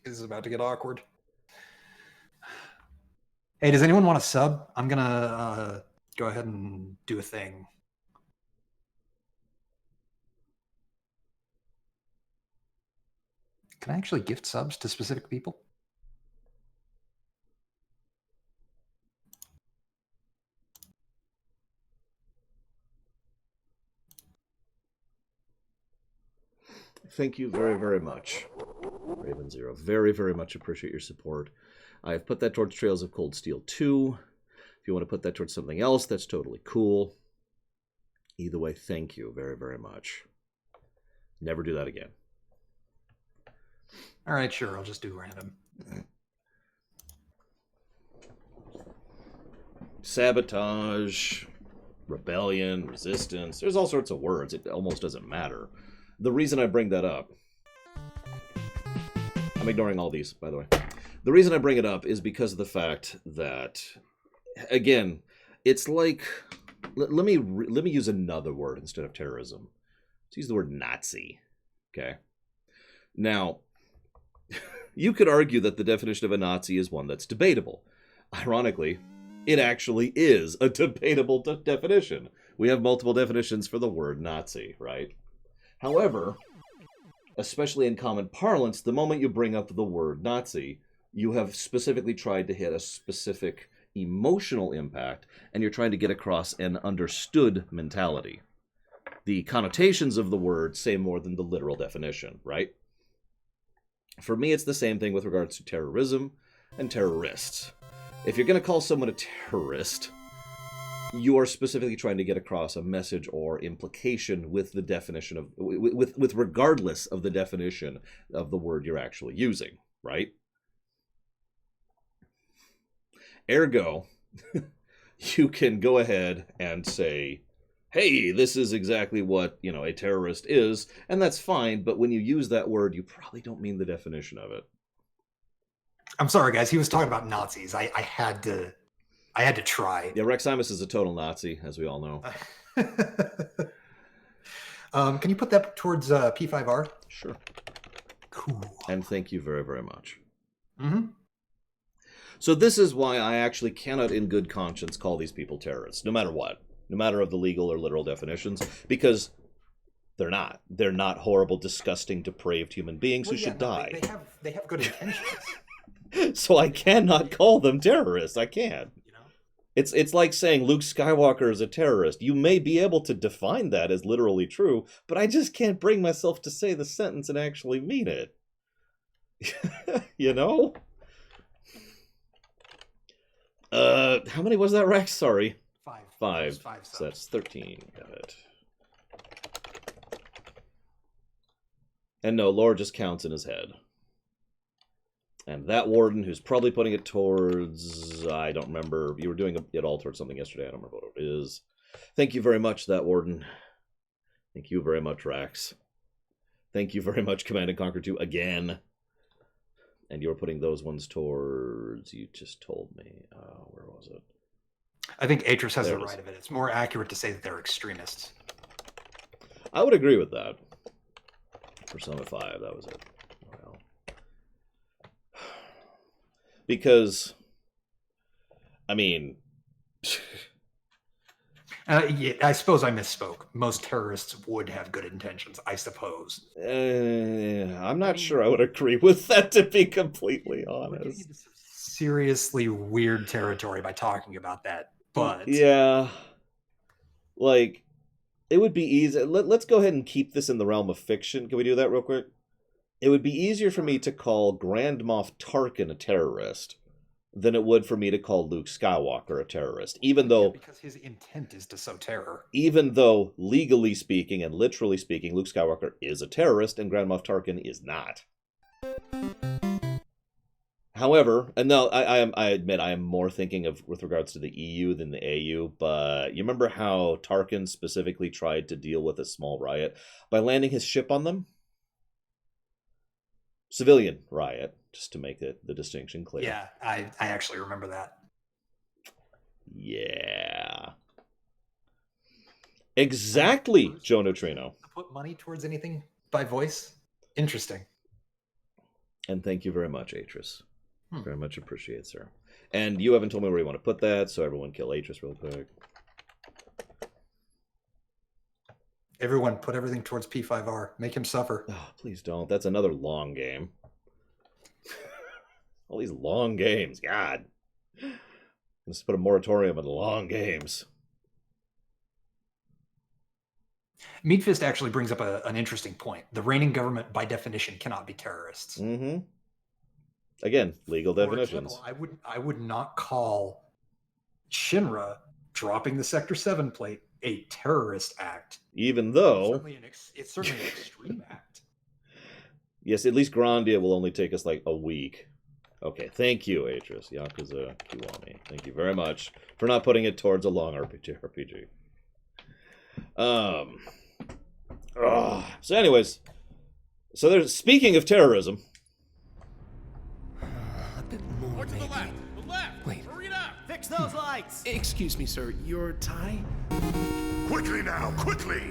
This is about to get awkward. Hey, does anyone want a sub? I'm gonna go ahead and do a thing. Can I actually gift subs to specific people? Thank you very, very much, Raven Zero. Very, very much appreciate your support. I've put that towards Trails of Cold Steel 2. If you want to put that towards something else, that's totally cool. Either way, thank you very, very much. Never do that again. All right, sure. I'll just do random. Sabotage, rebellion, resistance. There's all sorts of words. It almost doesn't matter. The reason I bring that up... I'm ignoring all these, by the way. The reason I bring it up is because of the fact that, again, it's like... Let me use another word instead of terrorism. Let's use the word Nazi. Okay? Now, you could argue that the definition of a Nazi is one that's debatable. Ironically, it actually is a debatable definition. We have multiple definitions for the word Nazi, right? However, especially in common parlance, the moment you bring up the word Nazi, you have specifically tried to hit a specific emotional impact, and you're trying to get across an understood mentality. The connotations of the word say more than the literal definition, right? For me, it's the same thing with regards to terrorism and terrorists. If you're going to call someone a terrorist, you are specifically trying to get across a message or implication with the definition of, with regardless of the definition of the word you're actually using, right? Ergo, you can go ahead and say, hey, this is exactly what, a terrorist is, and that's fine, but when you use that word, you probably don't mean the definition of it. I'm sorry, guys. He was talking about Nazis. I had to try. Yeah, Reximus is a total Nazi, as we all know. Can you put that towards P5R? Sure. Cool. And thank you very, very much. Mm-hmm. So this is why I actually cannot in good conscience call these people terrorists, no matter what. No matter of the legal or literal definitions, because they're not. They're not horrible, disgusting, depraved human beings who should die. They have good intentions. So I cannot call them terrorists. I can't. It's like saying Luke Skywalker is a terrorist. You may be able to define that as literally true, but I just can't bring myself to say the sentence and actually mean it. How many was that, Rex? Sorry. 5. So that's 13. Got it. And no, lore just counts in his head. And that warden, who's probably putting it towards... I don't remember. You were doing it all towards something yesterday. I don't remember what it is. Thank you very much, that warden. Thank you very much, Rax. Thank you very much, Command & Conquer 2, again. And you were putting those ones towards... You just told me. Where was it? I think Atris has the right of it. It's more accurate to say that they're extremists. I would agree with that. Persona 5, that was it. Well, because, I mean... yeah, I suppose I misspoke. Most terrorists would have good intentions, I suppose. I'm not sure I would agree with that, to be completely honest. Seriously weird territory by talking about that, but... Yeah. Like, it would be easy... Let's go ahead and keep this in the realm of fiction. Can we do that real quick? It would be easier for me to call Grand Moff Tarkin a terrorist than it would for me to call Luke Skywalker a terrorist, even though... because his intent is to sow terror. Even though, legally speaking and literally speaking, Luke Skywalker is a terrorist and Grand Moff Tarkin is not. However, and no, I admit I am more thinking of with regards to the EU than the AU, but you remember how Tarkin specifically tried to deal with a small riot by landing his ship on them? Civilian riot, just to make the distinction clear. Yeah, I actually remember that. Yeah. Exactly, Joe Neutrino. Put money towards anything by voice? Interesting. And thank you very much, Atris. Very much appreciate, sir. And you haven't told me where you want to put that, so everyone kill Atris real quick. Everyone, put everything towards P5R. Make him suffer. Oh, please don't. That's another long game. All these long games. God. Let's put a moratorium on the long games. Meatfist actually brings up an interesting point. The reigning government, by definition, cannot be terrorists. Mm-hmm. Again, legal definitions. Example, I would not call Shinra dropping the Sector 7 plate a terrorist act. Even though... It's certainly an extreme act. Yes, at least Grandia will only take us like a week. Okay, thank you, Atris. Yakuza Kiwami. Thank you very much for not putting it towards a long RPG. So anyways, so there's, speaking of terrorism... More to the left! The left! Wait. Hurry it up! Fix those lights! Excuse me, sir. Your tie? Quickly now, quickly!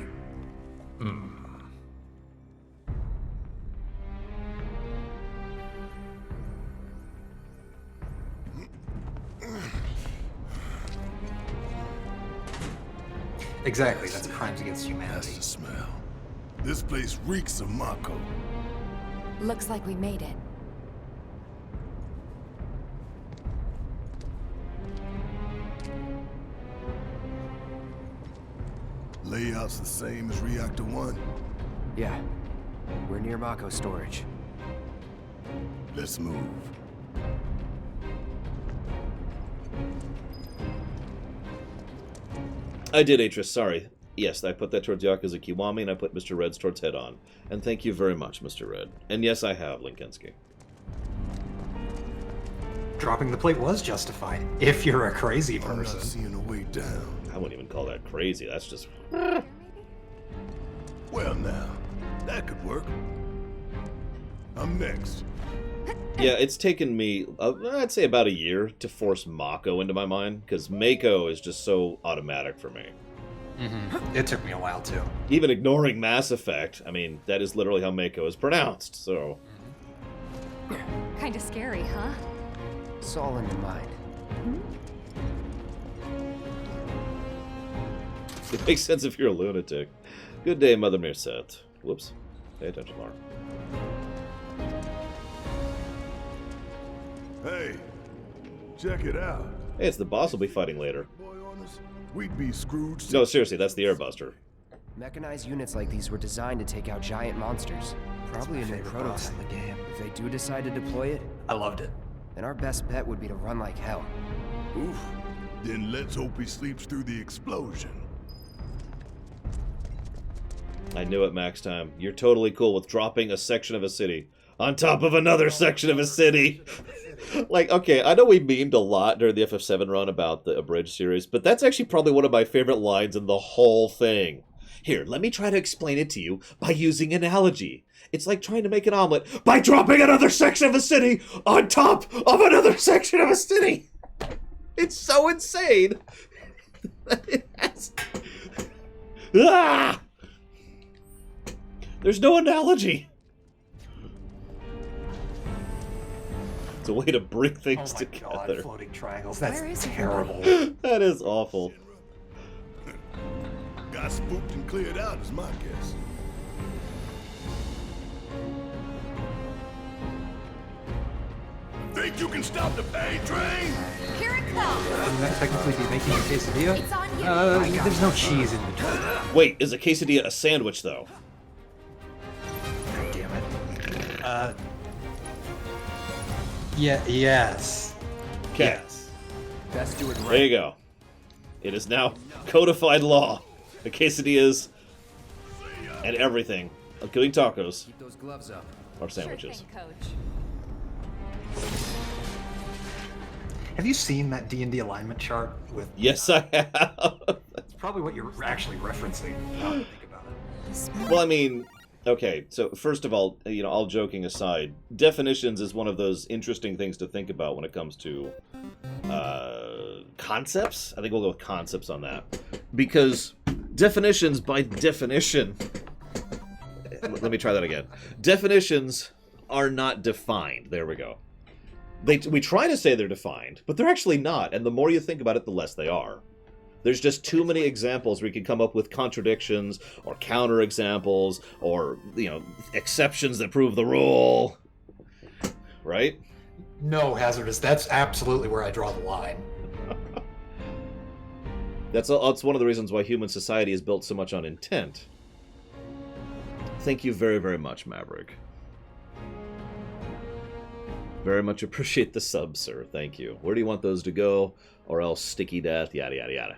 Exactly, that's crimes against That's humanity. the smell. This place reeks of Mako. Looks like we made it. Layout's the same as Reactor 1. Yeah. We're near Mako storage. Let's move. I did, Atris, sorry. Yes, I put that towards Yakuza Kiwami, and I put Mr. Red's towards Head On. And thank you very much, Mr. Red. And yes, I have, Linkinski. Dropping the plate was justified, if you're a crazy I'm not person. seeing a way down. I wouldn't even call that crazy, that's just... Well now, that could work. I'm next. Yeah, it's taken me, I'd say about a year to force Mako into my mind, because Mako is just so automatic for me. It took me a while, too. Even ignoring Mass Effect, I mean, that is literally how Mako is pronounced, so... Kinda scary, huh? It's all in your mind. It makes sense if you're a lunatic. Good day, Mother Mirset. Whoops. Pay attention, Mark. Hey, check it out. Hey, it's the boss we'll be fighting later. Boy on us, we'd be screwed. No, seriously, that's the Airbuster. Mechanized units like these were designed to take out giant monsters. Probably a new Favorite boss prototype. in the game. If they do decide to deploy it, I loved it. then our best bet would be to run like hell. Oof. Then let's hope he sleeps through the explosion. I knew it, Max Time. You're totally cool with dropping a section of a city on top of another section of a city. Like, okay, I know we memed a lot during the FF7 run about the Abridged series, but that's actually probably one of my favorite lines in the whole thing. Here, let me try to explain it to you by using analogy. It's like trying to make an omelet by dropping another section of a city on top of another section of a city. It's so insane. It has... Ah! There's no analogy. It's a way to bring things together. God, floating triangles. That's Where is terrible. That is awful. Got spooked and cleared out is my guess. Think you can stop the pain train? Here it comes! Wouldn't that technically be making a quesadilla? It's on you. There's no cheese in between. Wait, is a quesadilla a sandwich, though? God damn it. Yes. Okay. Yes. Best do it right. There you go. It is now codified law. The quesadillas and everything, including tacos, Keep those gloves up. are sandwiches. Sure thing, Coach. Have you seen that D&D alignment chart with... Yes, I have. That's probably what you're actually referencing. Now that I think about it. Well, I mean, okay, so first of all, you know, all joking aside, definitions is one of those interesting things to think about when it comes to concepts. I think we'll go with concepts on that. Because definitions, by definition... Let me try that again. Definitions are not defined. There we go. We try to say they're defined, but they're actually not, and the more you think about it, the less they are. There's just too many examples where you can come up with contradictions, or counter-examples, or, you know, exceptions that prove the rule. Right? No, Hazardous. That's absolutely where I draw the line. That's one of the reasons why human society is built so much on intent. Thank you very, very much, Maverick. Very much appreciate the sub, sir. Thank you. Where do you want those to go? Or else sticky death, yada, yada, yada.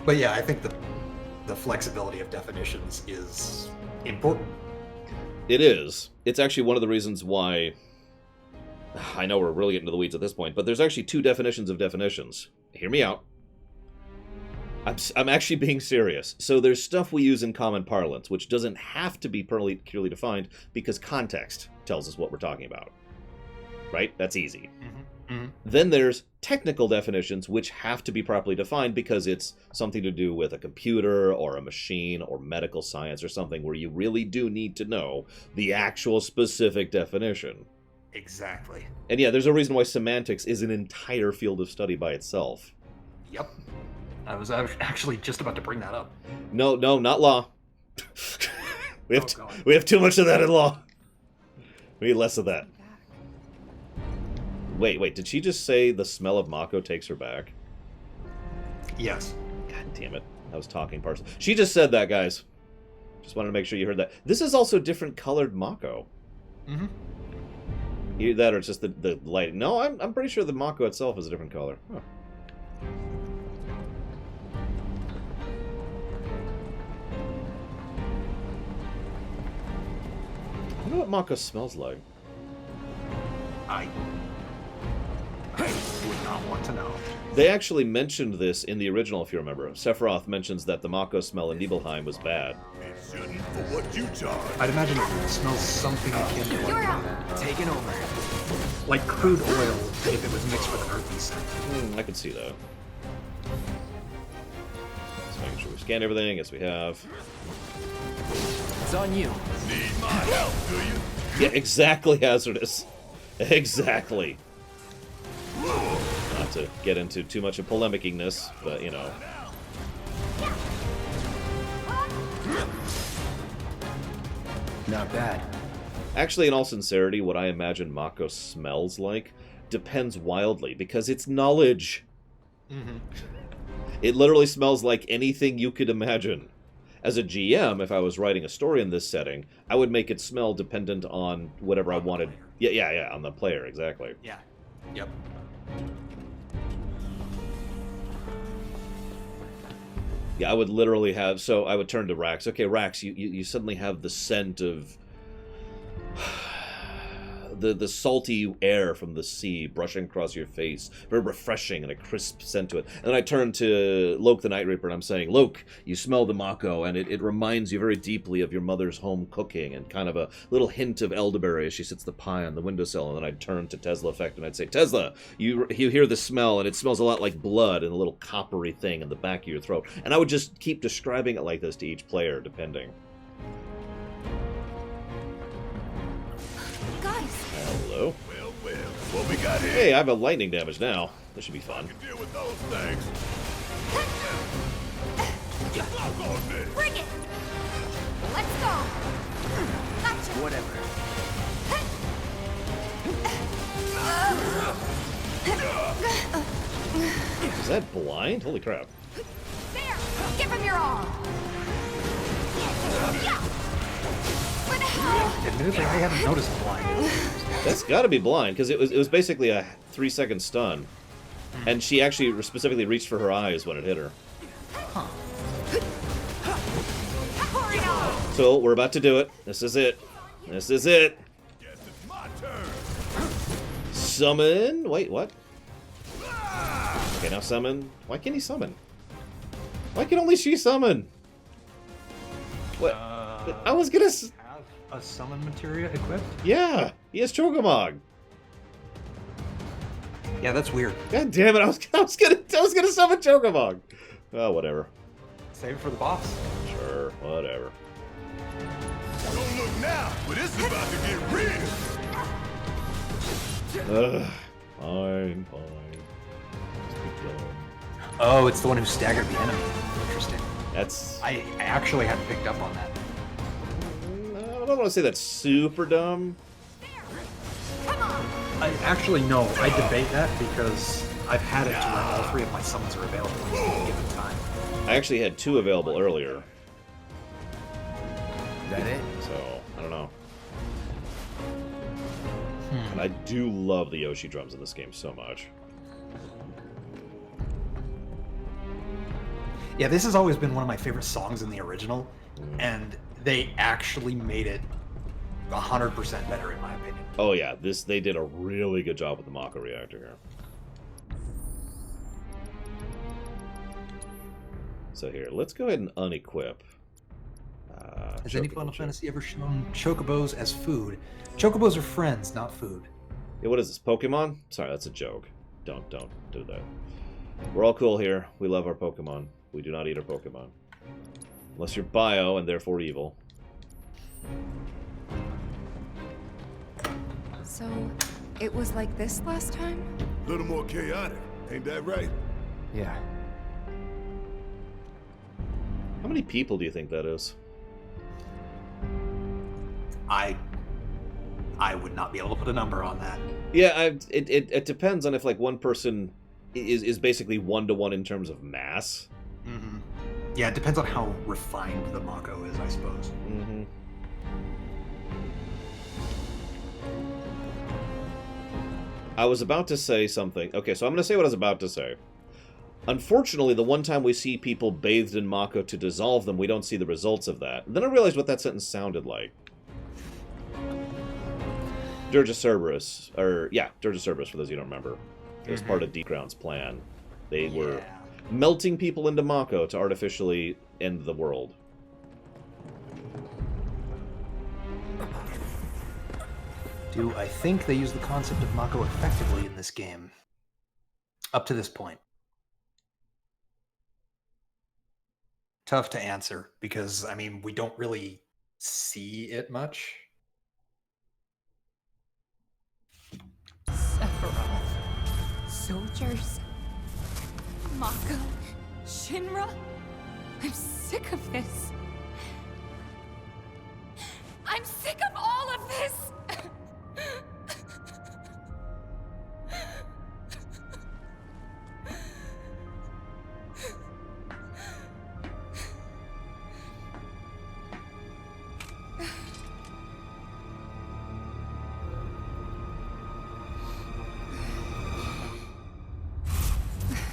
But yeah, I think the flexibility of definitions is important. It is. It's actually one of the reasons why... I know we're really getting to the weeds at this point, but there's actually two definitions of definitions. Hear me out. I'm actually being serious. So there's stuff we use in common parlance, which doesn't have to be purely defined, because context tells us what we're talking about. Right? That's easy. Then there's technical definitions, which have to be properly defined because it's something to do with a computer or a machine or medical science or something where you really do need to know the actual specific definition. Exactly. And yeah, there's a reason why semantics is an entire field of study by itself. Yep. I was actually just about to bring that up. No, not law. we have too much of that in law. We need less of that. Wait, did she just say the smell of Mako takes her back? Yes. God damn it. I was talking partially. She just said that, guys. Just wanted to make sure you heard that. This is also different colored Mako. Mm-hmm. Either that or it's just the lighting. No, I'm pretty sure the Mako itself is a different color. Huh. I wonder what Mako smells like. I would not want to know. They actually mentioned this in the original, if you remember. Sephiroth mentions that the Mako smell in Nibelheim was bad. For what you charge. I'd imagine it smells something akin to like, taking over. Like crude oil if it was mixed with an earthy scent. I could see that. Just making sure we scanned everything. Yes, we have. It's on you. Need my help, do you? Yeah, exactly, Hazardous. Exactly. Not to get into too much of polemickiness, but you know. Not bad. Actually, in all sincerity, what I imagine Mako smells like depends wildly, because it's knowledge. Mm-hmm. It literally smells like anything you could imagine. As a GM, if I was writing a story in this setting, I would make it smell dependent on whatever I wanted. Yeah, on the player, exactly. Yeah. Yep. Yeah, I would literally have... So I would turn to Rax. Okay, Rax, you suddenly have the scent of... the salty air from the sea brushing across your face. Very refreshing and a crisp scent to it. And then I turn to Loke the Night Reaper and I'm saying, Loke, you smell the Mako and it reminds you very deeply of your mother's home cooking and kind of a little hint of elderberry as she sits the pie on the windowsill. And then I'd turn to Tesla Effect and I'd say, Tesla, you hear the smell and it smells a lot like blood and a little coppery thing in the back of your throat. And I would just keep describing it like this to each player, depending. Guys. Hello. Well, what we got here? Hey, I have a lightning damage now. This should be fun. Deal with those things. Bring it! Let's go! Gotcha! Whatever. Is that blind? Holy crap. There! Give him your all! Yeah! What the hell? Admittedly, I haven't noticed the blind. That's got to be blind, because it was basically a 3-second stun. And she actually specifically reached for her eyes when it hit her. Huh. So, we're about to do it. This is it. This is it. Guess it's my turn. Summon... Wait, what? Okay, now summon. Why can't he summon? Why can only she summon? What? I was gonna... Have a summon materia equipped? Yeah, he has Cho'Gammon. Yeah, that's weird. God damn it! I was gonna summon Cho'Gammon. Oh, whatever. Save it for the boss. Sure, whatever. Don't look now, but it's about to get real. Fine. Let's be done. Oh, it's the one who staggered the enemy. Interesting. That's... I actually hadn't picked up on that. I don't want to say that's super dumb. Actually, no. I debate that because I've had it to where all 3 of my summons are available at any given time. I actually had 2 available earlier. That it? So, I don't know. And I do love the Yoshi drums in this game so much. Yeah, this has always been one of my favorite songs in the original, and they actually made it 100% better in my opinion. Oh yeah, they did a really good job with the Mako reactor here. So here, let's go ahead and unequip. Has any Final Fantasy ever shown chocobos as food? Chocobos are friends, not food. Yeah, what is this, Pokemon? Sorry, that's a joke. Don't do that. We're all cool here. We love our Pokemon. We do not eat our Pokemon. Unless you're bio and therefore evil. So, it was like this last time? A little more chaotic, ain't that right? Yeah. How many people do you think that is? I would not be able to put a number on that. Yeah, it depends on if like one person is basically 1-to-1 in terms of mass. Mm-hmm. Yeah, it depends on how refined the Mako is, I suppose. Mm-hmm. I was about to say something. Okay, so I'm going to say what I was about to say. Unfortunately, the one time we see people bathed in Mako to dissolve them, we don't see the results of that. Then I realized what that sentence sounded like. Dirge of Cerberus, Dirge of Cerberus, for those you don't remember. It was part of Deep Ground's plan. They were melting people into Mako to artificially end the world. I think they use the concept of Mako effectively in this game? Up to this point. Tough to answer, because, I mean, we don't really see it much. Sephiroth. Soldiers. Mako. Shinra. I'm sick of this. I'm sick of all of this!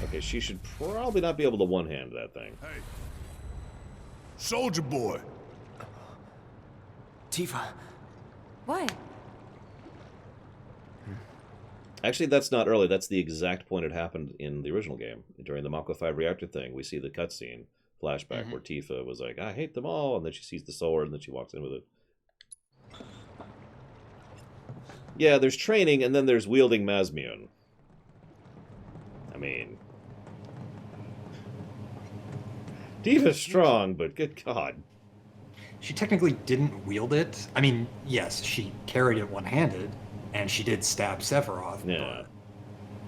Okay, she should probably not be able to one-hand that thing. Hey. Soldier boy. Tifa. What? Actually, that's not early. That's the exact point it happened in the original game. During the Mako 5 reactor thing, we see the cutscene flashback where Tifa was like, I hate them all, and then she sees the sword, and then she walks in with it. Yeah, there's training, and then there's wielding Masmion. I mean... Tifa's strong, but good God. She technically didn't wield it. I mean, yes, she carried it one-handed, and she did stab Sephiroth. Yeah.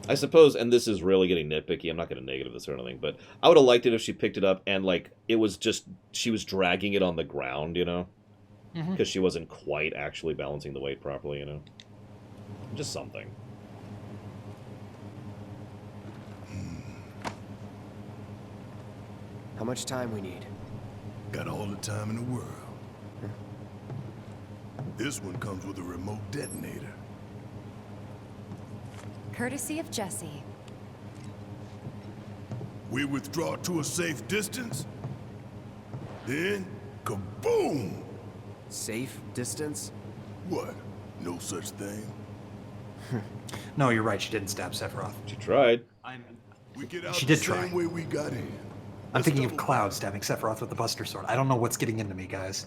I suppose, and this is really getting nitpicky, I'm not going to negative this or anything, but I would have liked it if she picked it up and, like, it was just, she was dragging it on the ground, you know? Because she wasn't quite actually balancing the weight properly, you know? Just something. How much time we need? Got all the time in the world. This one comes with a remote detonator. Courtesy of Jesse. We withdraw to a safe distance. Then, kaboom! Safe distance? What? No such thing? No, you're right. She didn't stab Sephiroth. She tried. We get out She the did try. same way we got in. I'm thinking of Cloud stabbing Sephiroth with the Buster Sword. I don't know what's getting into me, guys.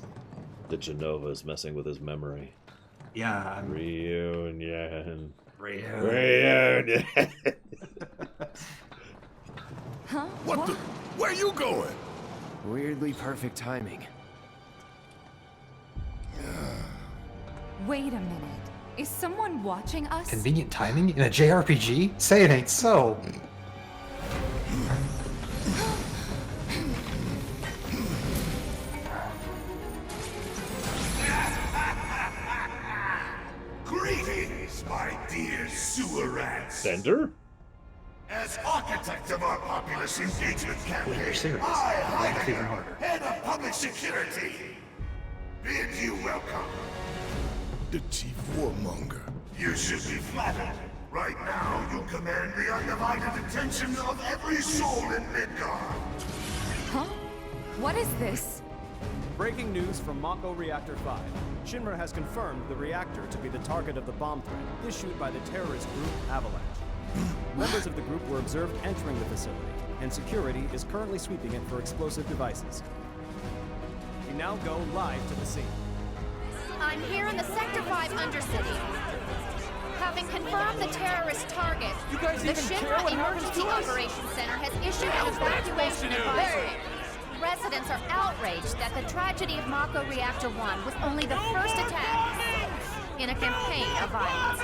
The Genova's messing with his memory. Yeah. Reunion. Reunion. Huh? What the? Where you going? Weirdly perfect timing. Wait a minute. Is someone watching us? Convenient timing? In a JRPG? Say it ain't so. Greetings, my dear sewer rats. Sender? As architect of our populous engagement campaign, you're serious. I, That's even Heidegger, harder. head of public security, bid you welcome. The chief warmonger. You should be flattered. Right now, you command the undivided attention of every soul in Midgard. Huh? What is this? Breaking news from Mako Reactor 5. Shinra has confirmed the reactor to be the target of the bomb threat issued by the terrorist group Avalanche. Members of the group were observed entering the facility, and security is currently sweeping it for explosive devices. We now go live to the scene. I'm here in the Sector 5 Undercity. Having confirmed the terrorist target, You guys the even care Shinra what happens Emergency to us? Operations Center has issued an evacuation advisory. Residents are outraged that the tragedy of Mako Reactor 1 was only the first attack in a campaign of violence.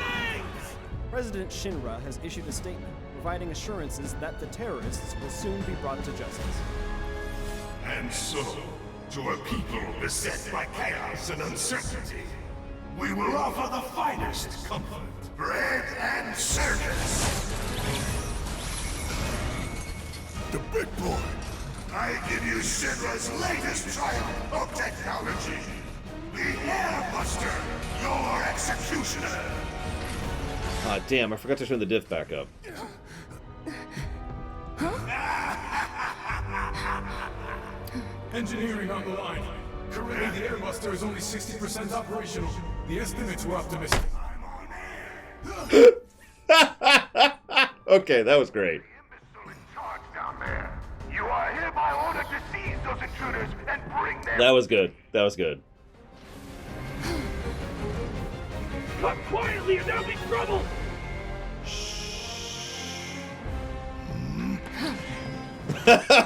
President Shinra has issued a statement providing assurances that the terrorists will soon be brought to justice. And so, to a people beset by chaos and uncertainty, we will offer the finest comfort, bread and service. The big boy. I give you Shinra's latest triumph of technology. The Airbuster, your executioner. Ah, damn, I forgot to turn the diff back up. Engineering on the line. Currently, the Airbuster is only 60% operational. The estimates were optimistic. Okay, that was great. You are hereby ordered to seize those intruders and bring them. That was good. That was good. Come quietly or there'll be trouble!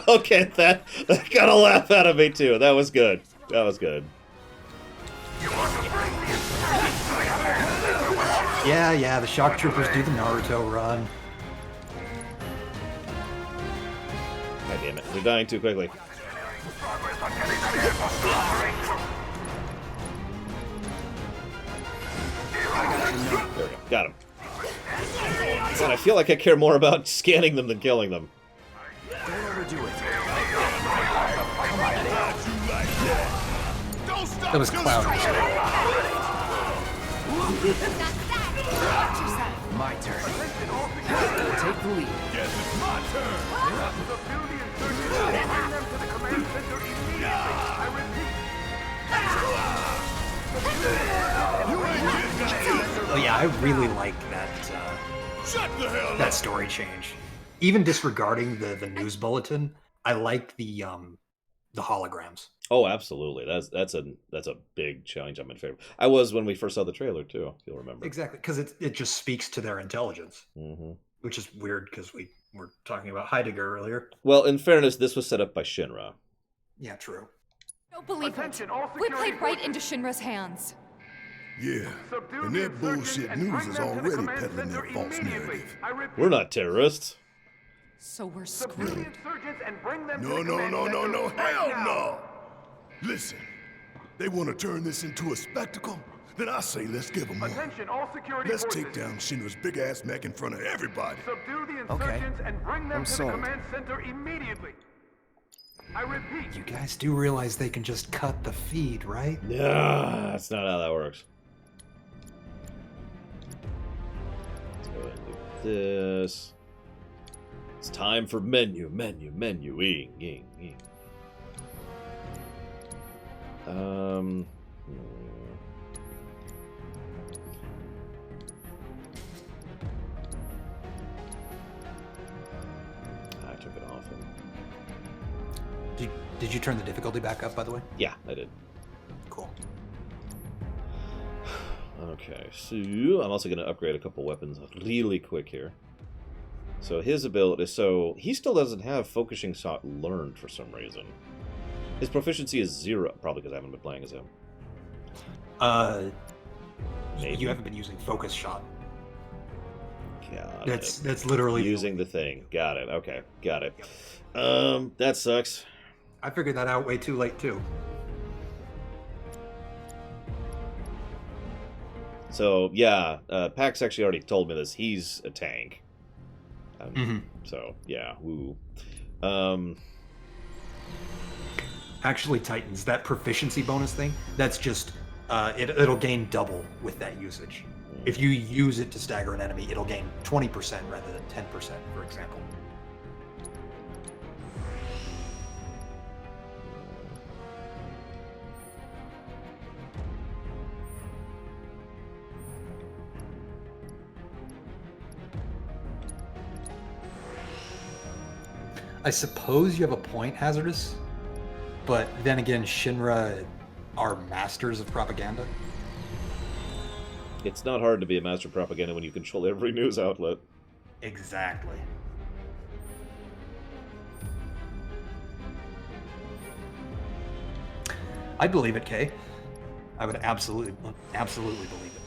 Okay, that got a laugh out of me too. That was good. That was good. Yeah, the shock troopers do the Naruto run. God damn it, they're dying too quickly. There we go. Got him. God, I feel like I care more about scanning them than killing them. Don't overdo it. That was Cloud. My turn. Take the lead. Guess it's my turn. Oh yeah, I really like that that story change. Even disregarding the news bulletin, I like the holograms. Oh, absolutely. That's a big change I'm in favor. I was when we first saw the trailer too, if you'll remember. Exactly, because it just speaks to their intelligence, which is weird because we were talking about Heidegger earlier. Well, in fairness, this was set up by Shinra. Yeah, true. Don't believe it. We played right into Shinra's hands. Yeah, and their bullshit news is already peddling their false narrative. We're not terrorists. So we're screwed. No, hell no! Listen, they want to turn this into a spectacle? Then I say let's give them one. Let's take down Shinra's big-ass mech in front of everybody. Subdue the insurgents and bring them to the command center immediately. I repeat. You guys do realize they can just cut the feed, right? No, that's not how that works. Let's go ahead and do this. It's time for menuing. I took it off. Did you turn the difficulty back up, by the way? Yeah, I did. Cool. Okay, so I'm also going to upgrade a couple weapons really quick here. So his ability, so he still doesn't have focusing shot learned for some reason. His proficiency is 0, probably because I haven't been playing as him. Maybe. You haven't been using focus shot. Got that's literally using the thing. Got it. Okay, got it. That sucks. I figured that out way too late too. So yeah, Pax actually already told me this. He's a tank. So yeah, woo. Actually, Titans, that proficiency bonus thing, that's just it'll gain double with that usage. If you use it to stagger an enemy, it'll gain 20% rather than 10%, for example. I suppose you have a point, Hazardous, but then again, Shinra are masters of propaganda. It's not hard to be a master of propaganda when you control every news outlet. Exactly. I'd believe it, Kay. I would absolutely believe it.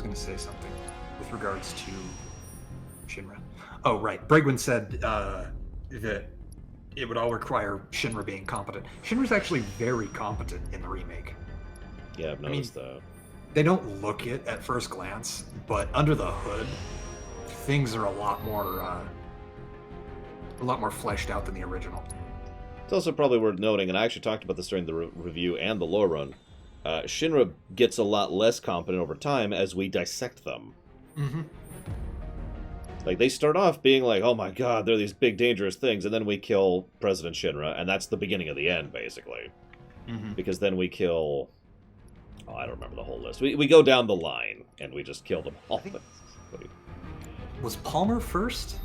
going to say something with regards to Shinra. Oh, right. Bregwin said that it would all require Shinra being competent. Shinra's actually very competent in the remake. Yeah, I've noticed that. They don't look it at first glance, but under the hood, things are a lot more fleshed out than the original. It's also probably worth noting, and I actually talked about this during the review and the lore run, Shinra gets a lot less competent over time as we dissect them. Mm-hmm. Like, they start off being like, oh my god, they're these big dangerous things, and then we kill President Shinra, and that's the beginning of the end, basically. Mm-hmm. Because then we kill... Oh, I don't remember the whole list. We go down the line, and we just kill them all. Was Palmer first?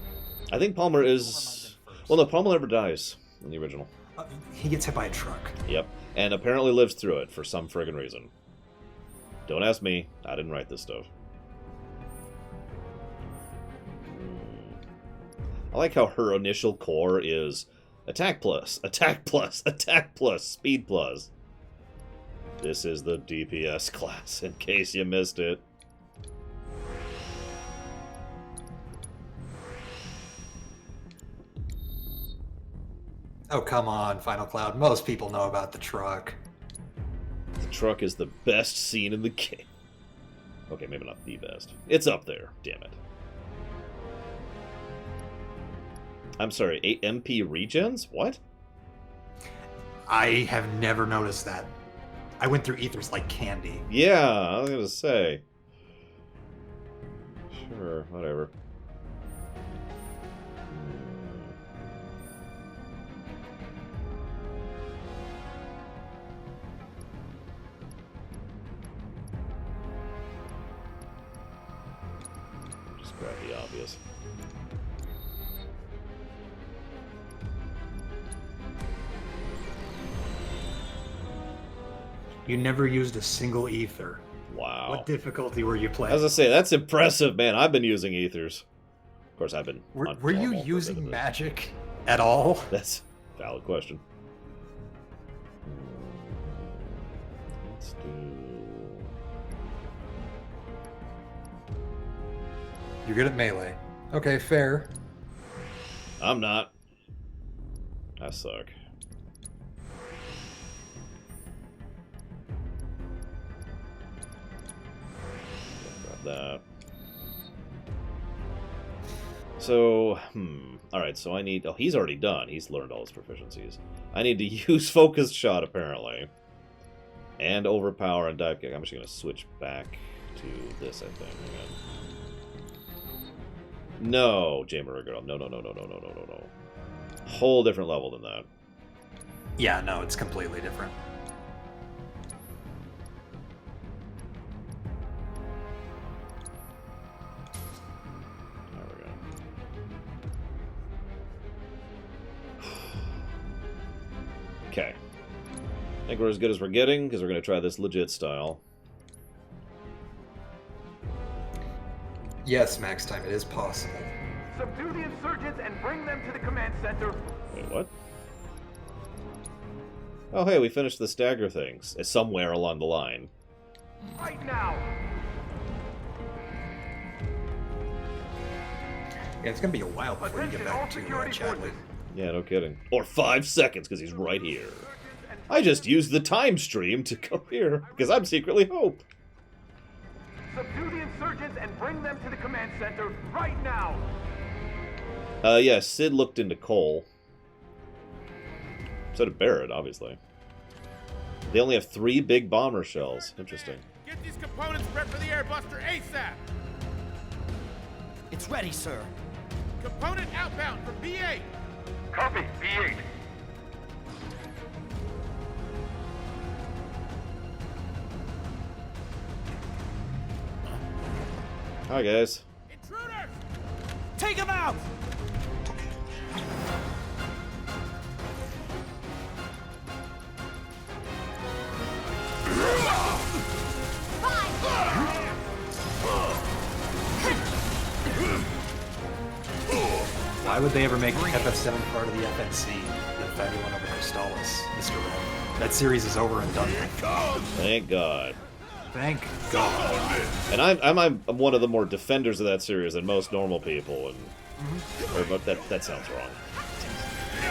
I think Palmer is... Well, no, Palmer never dies in the original. He gets hit by a truck. Yep, and apparently lives through it for some friggin' reason. Don't ask me. I didn't write this stuff. I like how her initial core is attack plus, attack plus, attack plus, speed plus. This is the DPS class, in case you missed it. Oh, come on, Final Cloud. Most people know about the truck. The truck is the best scene in the game. Okay, maybe not the best. It's up there, damn it. I'm sorry, 8 MP regens? What? I have never noticed that. I went through ethers like candy. Yeah, I was gonna say. Sure, whatever. Just grab the obvious. You never used a single ether. Wow. What difficulty were you playing? As I say, that's impressive, man. I've been using ethers. Of course, I've been. Were you using magic at all? That's a valid question. Let's do. You're good at melee. Okay, fair. I'm not. I suck. That. So, alright, so I need... Oh, he's already done. He's learned all his proficiencies. I need to use Focused Shot, apparently. And Overpower and Dive Kick. I'm just going to switch back to this, I think. No, Jay Marigold. No. Whole different level than that. Yeah, no, it's completely different. Okay. I think we're as good as we're getting, because we're going to try this legit style. Yes, Max Time, it is possible. Subdue the insurgents and bring them to the command center. Wait, what? Oh, hey, we finished the stagger things. It's somewhere along the line. Right now! Yeah, it's going to be a while before you get back to Chadley. Yeah, no kidding. Or 5 seconds, because he's right here. I just used the time stream to come here, because I'm secretly Hope. Subdue the insurgents and bring them to the command center right now! Yeah, Sid looked into Cole. So did Barrett, obviously. They only have 3 big bomber shells. Interesting. Get these components prepped for the airbuster ASAP! It's ready, sir. Component outbound for B8! Copy, B8. Hi, guys. Intruders! Take him out! Why would they ever make FF7 part of the FNC? The Fabulon over Crystallis, Mr. Red. That series is over and done with. Thank God. Thank God. And I'm one of the more defenders of that series than most normal people, and but that sounds wrong.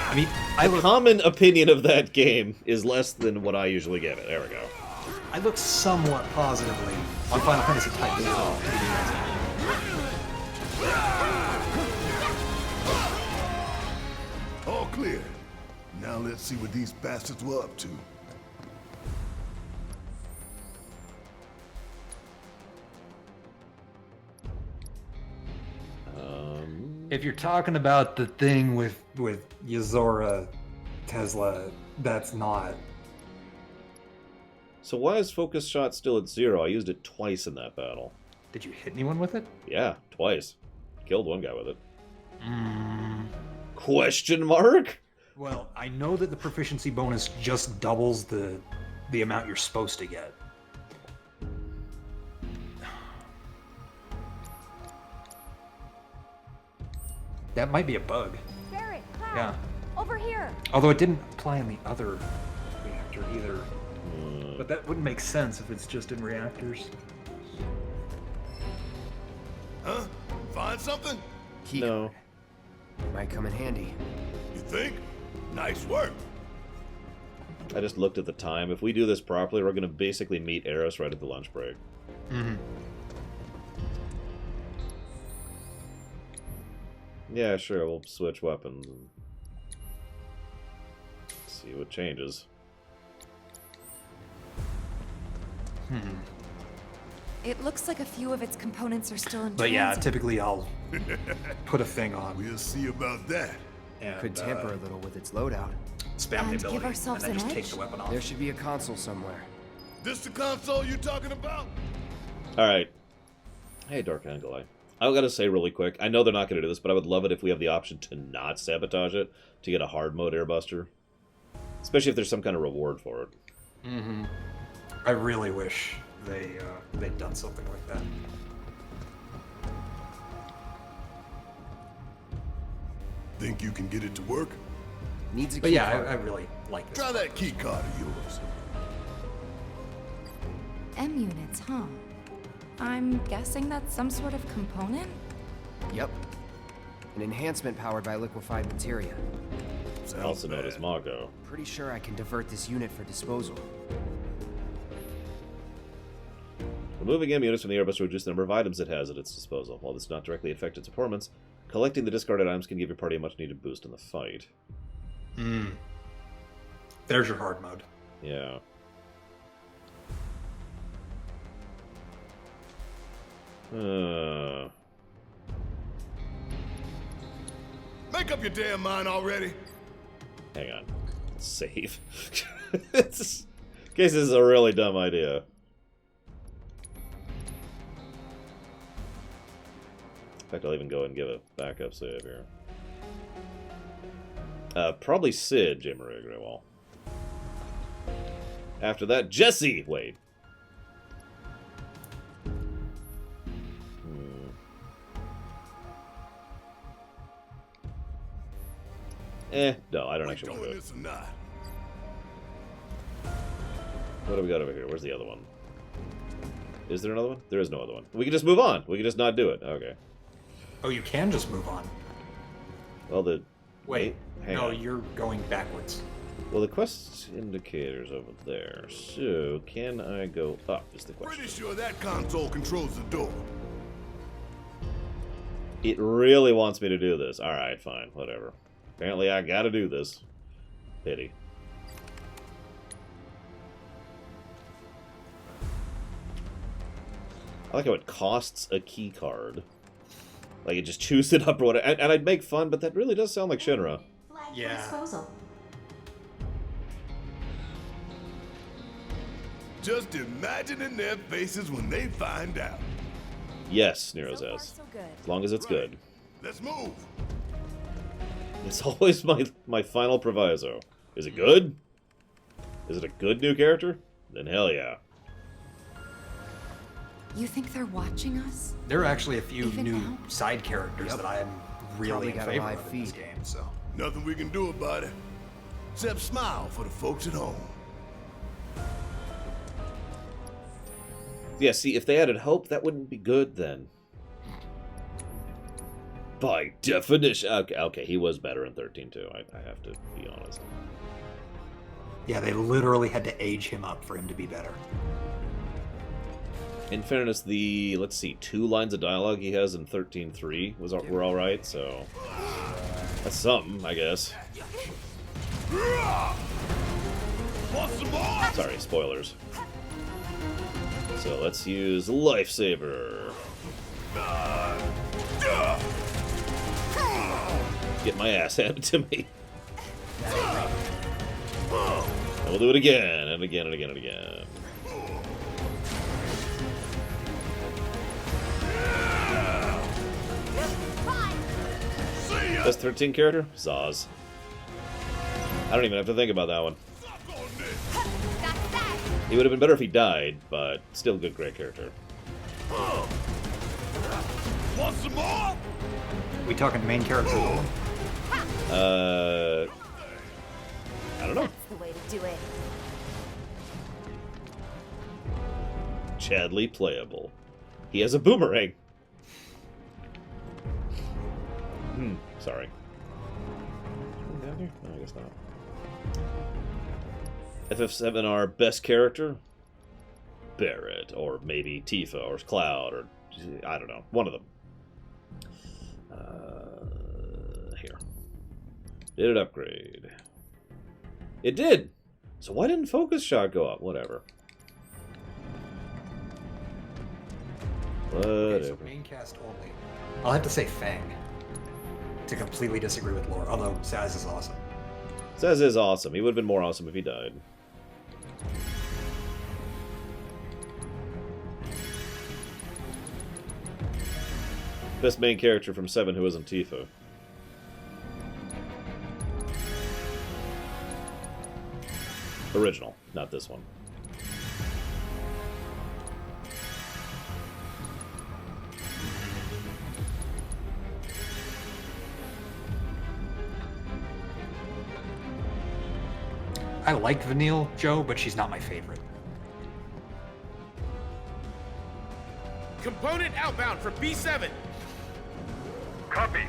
I mean, the common opinion of that game is less than what I usually give it. There we go. I look somewhat positively on Final Fantasy Type 12. All clear. Now let's see what these bastards were up to. If you're talking about the thing with Yozora Tesla, that's not. So why is focus shot still at 0? I used it twice in that battle. Did you hit anyone with it? Yeah, twice. Killed one guy with it. Question mark? Well, I know that the proficiency bonus just doubles the amount you're supposed to get. That might be a bug. Barret, Cloud, Yeah. over here. Although it didn't apply in the other reactor either. But that wouldn't make sense if it's just in reactors. Huh? Find something? No. Might come in handy. You think? Nice work. I just looked at the time. If we do this properly, we're going to basically meet Eris right at the lunch break. Yeah, sure, we'll switch weapons and see what changes. It looks like a few of its components are still in But yeah, transit. typically I'll put a thing on. We'll see about that. And, Could tamper a little with its loadout. Spam the And give ability, ourselves and then an just take edge? the weapon off. There should be a console somewhere. This the console you talking about? Alright. Hey, Dark Angle. I gotta say really quick, I know they're not gonna do this, but I would love it if we have the option to not sabotage it, to get a hard mode airbuster. Especially if there's some kind of reward for it. I really wish they'd done something like that. Think you can get it to work? Needs a But key yeah, card. I really like this. Try that key card of yours. M units, huh? I'm guessing that's some sort of component? Yep. An enhancement powered by liquefied materia. Also known as Mako. Pretty sure I can divert this unit for disposal. Removing M units from the airbus to reduce the number of items it has at its disposal. While this does not directly affect its performance, collecting the discarded items can give your party a much needed boost in the fight. There's your hard mode. Yeah. Make up your damn mind already. Hang on. Save. In case this is a really dumb idea. In fact, I'll even go and give a backup save here. Probably Sid, J. Maria Graywall. After that, Jesse! Wait. No, I don't actually want to do it. What do we got over here? Where's the other one? Is there another one? There is no other one. We can just move on. We can just not do it. Okay. Oh, you can just move on. Well, Wait, hang no, on. you're going backwards. Well, the quest indicator's over there. So, can I go up is the question. Pretty sure that console controls the door. It really wants me to do this. Alright, fine. Whatever. Apparently I gotta do this. Pity. I like how it costs a key card. Like, it just chews it up or whatever. And I'd make fun, but that really does sound like Shinra. Flag for disposal. Just imagining their faces when they find out. Yes, Nero says. So good. As long as it's good. Let's move. It's always my final proviso. Is it good? Is it a good new character? Then hell yeah. You think they're watching us? There are actually a few Even new now? side characters that I'm really Probably in got a favor live of in this feed. game, so. Nothing we can do about it. Except smile for the folks at home. Yeah, see, if they added Hope, that wouldn't be good then. By definition. Okay, he was better in 13 too. I have to be honest. Yeah, they literally had to age him up for him to be better. In fairness, let's see, 2 lines of dialogue he has in 13.3 were all right, so that's something, I guess. Sorry, spoilers. So let's use Lifesaver. Get my ass handed to me. And we'll do it again, and again, and again, and again. Best 13 character? Zaz. I don't even have to think about that one. He would have been better if he died, but still good, great character. Want some more? We talking main character? I don't know. That's the way to do it. Chadley playable. He has a boomerang. Sorry. Down here? No, I guess not. FF7R best character? Barrett, or maybe Tifa, or Cloud, or I don't know. One of them. Here. Did it upgrade? It did! So why didn't focus shot go up? Whatever. Okay, so main cast only. I'll have to say Fang. To completely disagree with Lore, although Saz is awesome. Saz is awesome. He would have been more awesome if he died. Best main character from 7 who isn't Tifa. Original, not this one. I like Vanille Joe, but she's not my favorite. Component outbound for B7. Copy.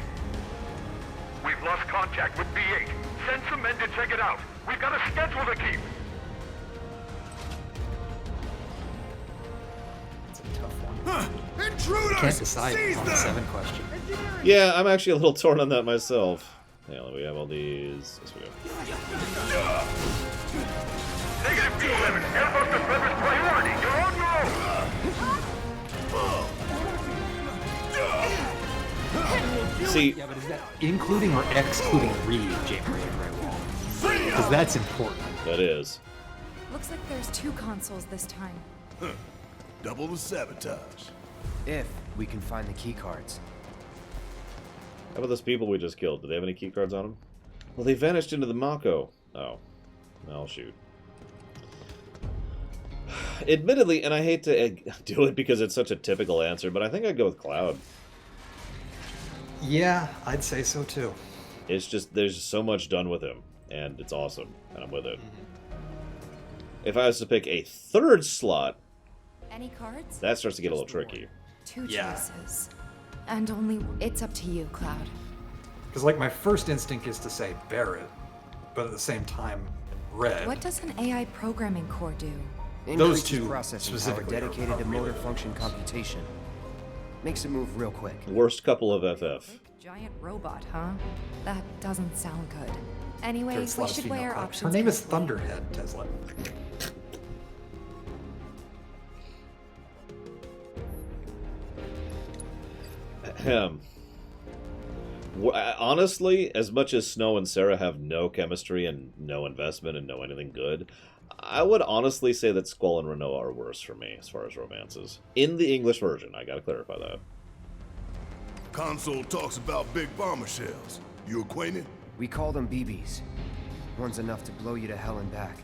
We've lost contact with B8. Send some men to check it out. We've got a schedule to keep. It's a tough one. Intruders! I can't decide Seize on the them! 7 question. Yeah, I'm actually a little torn on that myself. Hang on, we have all these. Yes, we do. Negative B7. Airbuster Feather's priority. You're on your own. See, Yeah, but is that including or excluding Reed, James Grey? Because that's important. That is. Looks like there's 2 consoles this time. Double the sabotage. If we can find the key cards. How about those people we just killed? Do they have any keycards on them? Well, they vanished into the Mako. Oh. I'll shoot. Admittedly, and I hate to do it because it's such a typical answer, but I think I'd go with Cloud. Yeah, I'd say so too. It's just, there's so much done with him, and it's awesome, and I'm with it. If I was to pick a 3rd slot, Any cards? that starts to get a little tricky. 2 choices. And only it's up to you, Cloud. Because like my first instinct is to say Barrett, but at the same time, Red. What does an AI programming core do? Those Increases two processing power specifically dedicated to are motor really function computation. Makes it move real quick. Worst couple of FF. Giant robot, huh? That doesn't sound good. Anyways, There's a we lot of should female weigh our characters. options. Her name is carefully. Thunderhead, Tesla. Honestly, as much as Snow and Sarah have no chemistry and no investment and no anything good, I would honestly say that Squall and Renoa are worse for me as far as romances. In the English version, I gotta clarify that. Console talks about big bomber shells. You acquainted? We call them BBs. One's enough to blow you to hell and back.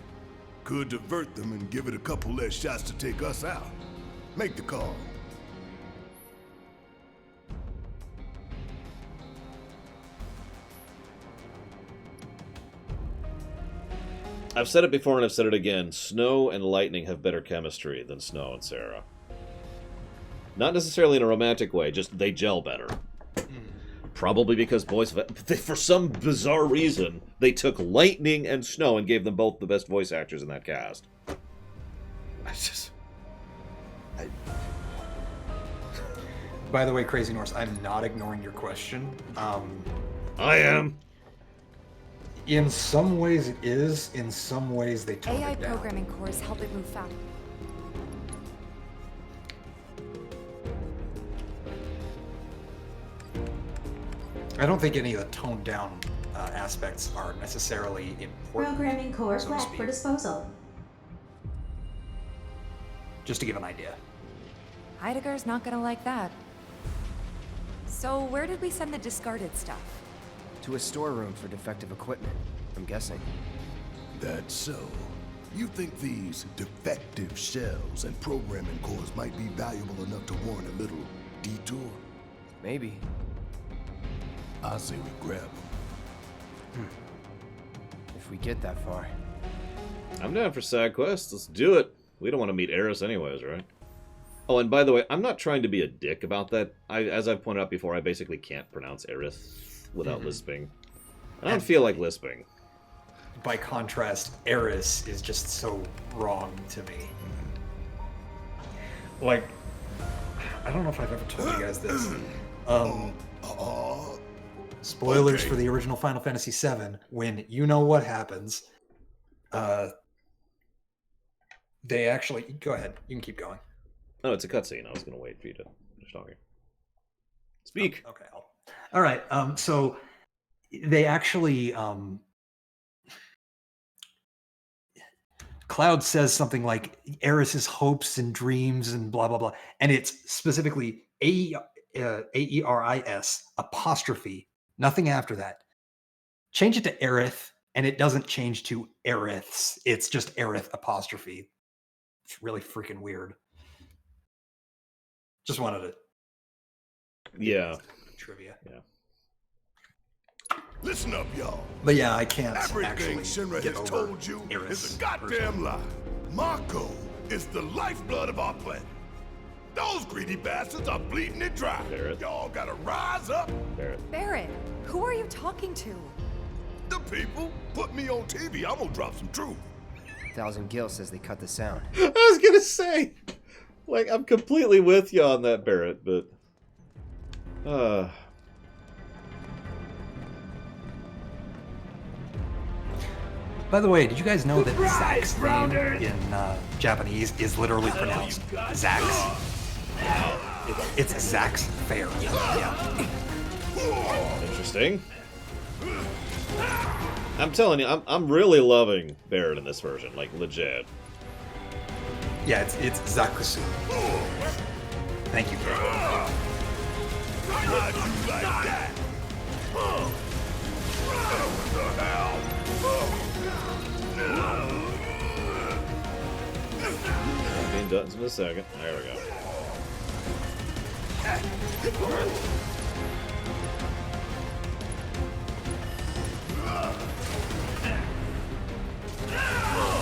Could divert them and give it a couple less shots to take us out. Make the call. I've said it before and I've said it again. Snow and Lightning have better chemistry than Snow and Sarah. Not necessarily in a romantic way, just they gel better. Probably because for some bizarre reason, they took Lightning and Snow and gave them both the best voice actors in that cast. By the way, Crazy Norse, I'm not ignoring your question. I am. In some ways it is, in some ways they tone AI it down. programming cores help it move fast. I don't think any of the toned down aspects are necessarily important. Programming core so to flat speak. for disposal. Just to give an idea. Heidegger's not gonna like that. So where did we send the discarded stuff? To a storeroom for defective equipment, I'm guessing. That's so. You think these defective shells and programming cores might be valuable enough to warrant a little detour? Maybe. I say we grab them. If we get that far. I'm down for side quests. Let's do it. We don't want to meet Eris anyways, right? Oh, and by the way, I'm not trying to be a dick about that. As I've pointed out before, I basically can't pronounce Eris without lisping. I don't feel like lisping. By contrast, Eris is just so wrong to me. Like, I don't know if I've ever told you guys this. Spoilers for the original Final Fantasy VII. When you know what happens, they actually... Go ahead. You can keep going. Oh, it's a cutscene. I was going to wait for you to finish talking. Speak. Okay. All right. So they actually... Cloud says something like Eris's hopes and dreams and blah, blah, blah. And it's specifically A-E-R-I-S apostrophe. Nothing after that. Change it to Aerith, and it doesn't change to Aeriths. It's just Aerith apostrophe. It's really freaking weird. Just wanted to... Yeah. Trivia. Yeah. Listen up, y'all. But yeah, I can't Everything actually Shinra get has over told you Eris is a goddamn lie. Mako is the lifeblood of our planet. Those greedy bastards are bleeding it dry. Barrett. Y'all gotta rise up. Barrett, who are you talking to? The people put me on TV. I'm gonna drop some truth. Thousand Gil says they cut the sound. I was going to say, like, I'm completely with you on that, Barrett, but... By the way, did you guys know that Zack's name in Japanese is literally pronounced Zack's? It's Zack's Fair. Yeah. Interesting. I'm telling you, I'm really loving Barrett in this version, like, legit. Yeah, it's Zakusu. Thank you, Kate. Being done in a second. There we go.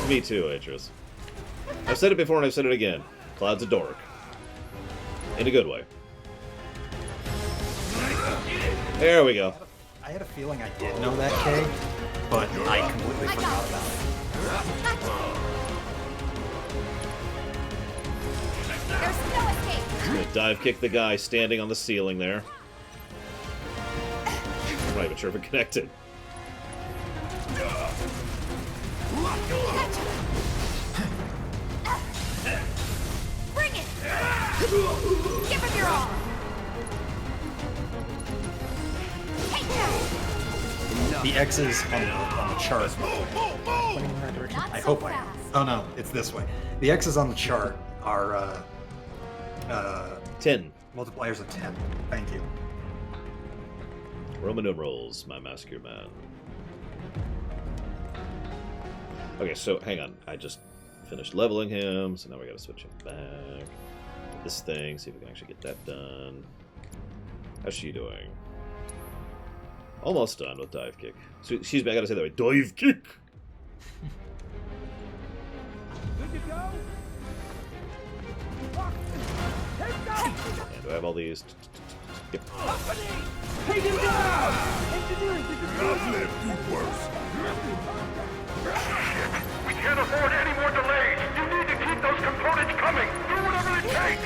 Me too, Atreus. I've said it before and I've said it again. Cloud's a dork. In a good way. There we go. I had a feeling I did know that, Kay, but I completely forgot about it. There's no escape. Gonna dive kick the guy standing on the ceiling there. I'm not even sure if it connected. Bring it! Give him your all! Take that! The X's on the chart. Pointing in that direction? I hope I am. Oh no, it's this way. The X's on the chart are 10. Multipliers of 10. Thank you. Roman numerals, my massacre man. Okay, so hang on. I just finished leveling him, so now we gotta switch him back to this thing, see if we can actually get that done. How's she doing? Almost done with dive kick. So she's I gotta say that way. Dive kick! Good to go? Take that! Do I have all these? Yep. Take him down! Engineering, we can't afford any more delays! You need to keep those components coming! Do whatever it takes!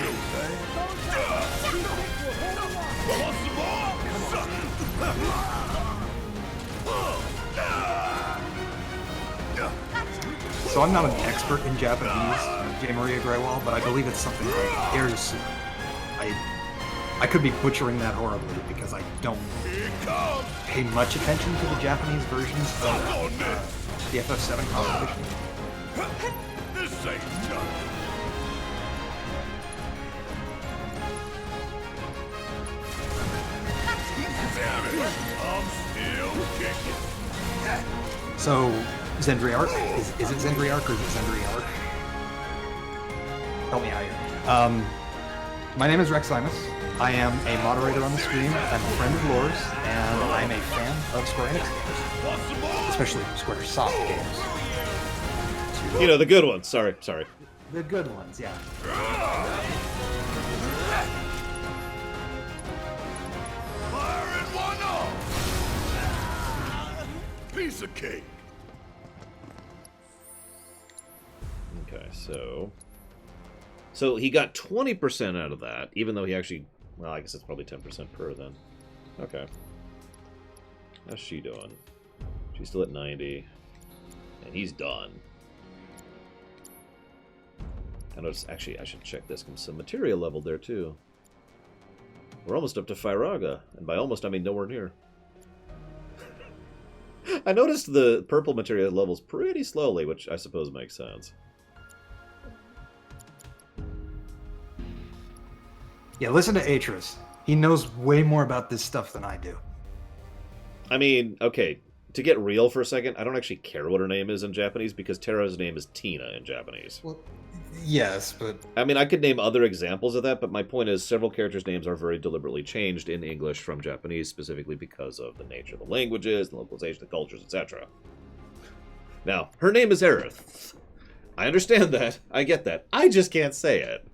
So I'm not an expert in Japanese, J. Maria Graywall, but I believe it's something like Erisu. I could be butchering that horribly because I don't pay much attention to the Japanese versions of the FF7 competition. This ain't nothing. Damn it! I'm still kicking. So, Zendriarch? Is it Zendriarch or is it Zendriarch? Help me out here. My name is Rex Simus. I am a moderator on the stream. I'm a friend of Lore's, and I'm a fan of Square Enix games. Especially Square Soft games. You know, the good ones. Sorry. The good ones, yeah. Firing one off! Piece of cake. Okay, so he got 20% out of that, even though he actually, well, I guess it's probably 10% per then. Okay. How's she doing? She's still at 90, and he's done. I noticed, actually, I should check this. Some material level there, too. We're almost up to Fyraga, and by almost, I mean nowhere near. I noticed the purple material levels pretty slowly, which I suppose makes sense. Yeah, listen to Atris. He knows way more about this stuff than I do. I mean, okay, to get real for a second, I don't actually care what her name is in Japanese because Terra's name is Tina in Japanese. Well, yes, but... I mean, I could name other examples of that, but my point is several characters' names are very deliberately changed in English from Japanese, specifically because of the nature of the languages, the localization, the cultures, etc. Now, her name is Aerith. I understand that. I get that. I just can't say it.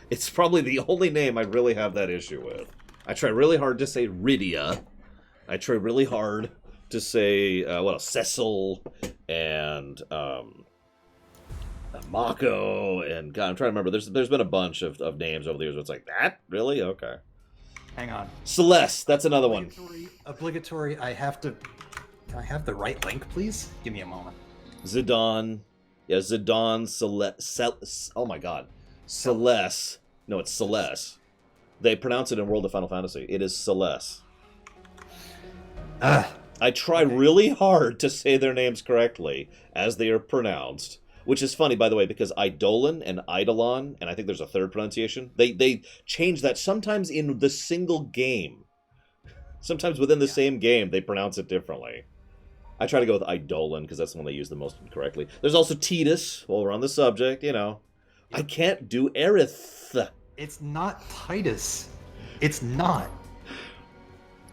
It's probably the only name I really have that issue with. I try really hard to say Rydia. I try really hard to say, what else? Cecil and Mako and God, I'm trying to remember. There's been a bunch of names over the years where it's like, that? Really? Okay. Hang on. Celeste, that's another one. Obligatory, Can I have the right link, please? Give me a moment. Zidane. Yeah, Zidane, Celeste. Oh my God. Celeste. No, it's Celeste. They pronounce it in World of Final Fantasy. It is Celeste. I try really hard to say their names correctly as they are pronounced, which is funny, by the way, because Eidolon and Eidolon, and I think there's a third pronunciation, they change that sometimes in the single game. Sometimes within the same game, they pronounce it differently. I try to go with Eidolon because that's the one they use the most incorrectly. There's also Titus, while we're on the subject, you know. I can't do Aerith. It's not Titus. It's not.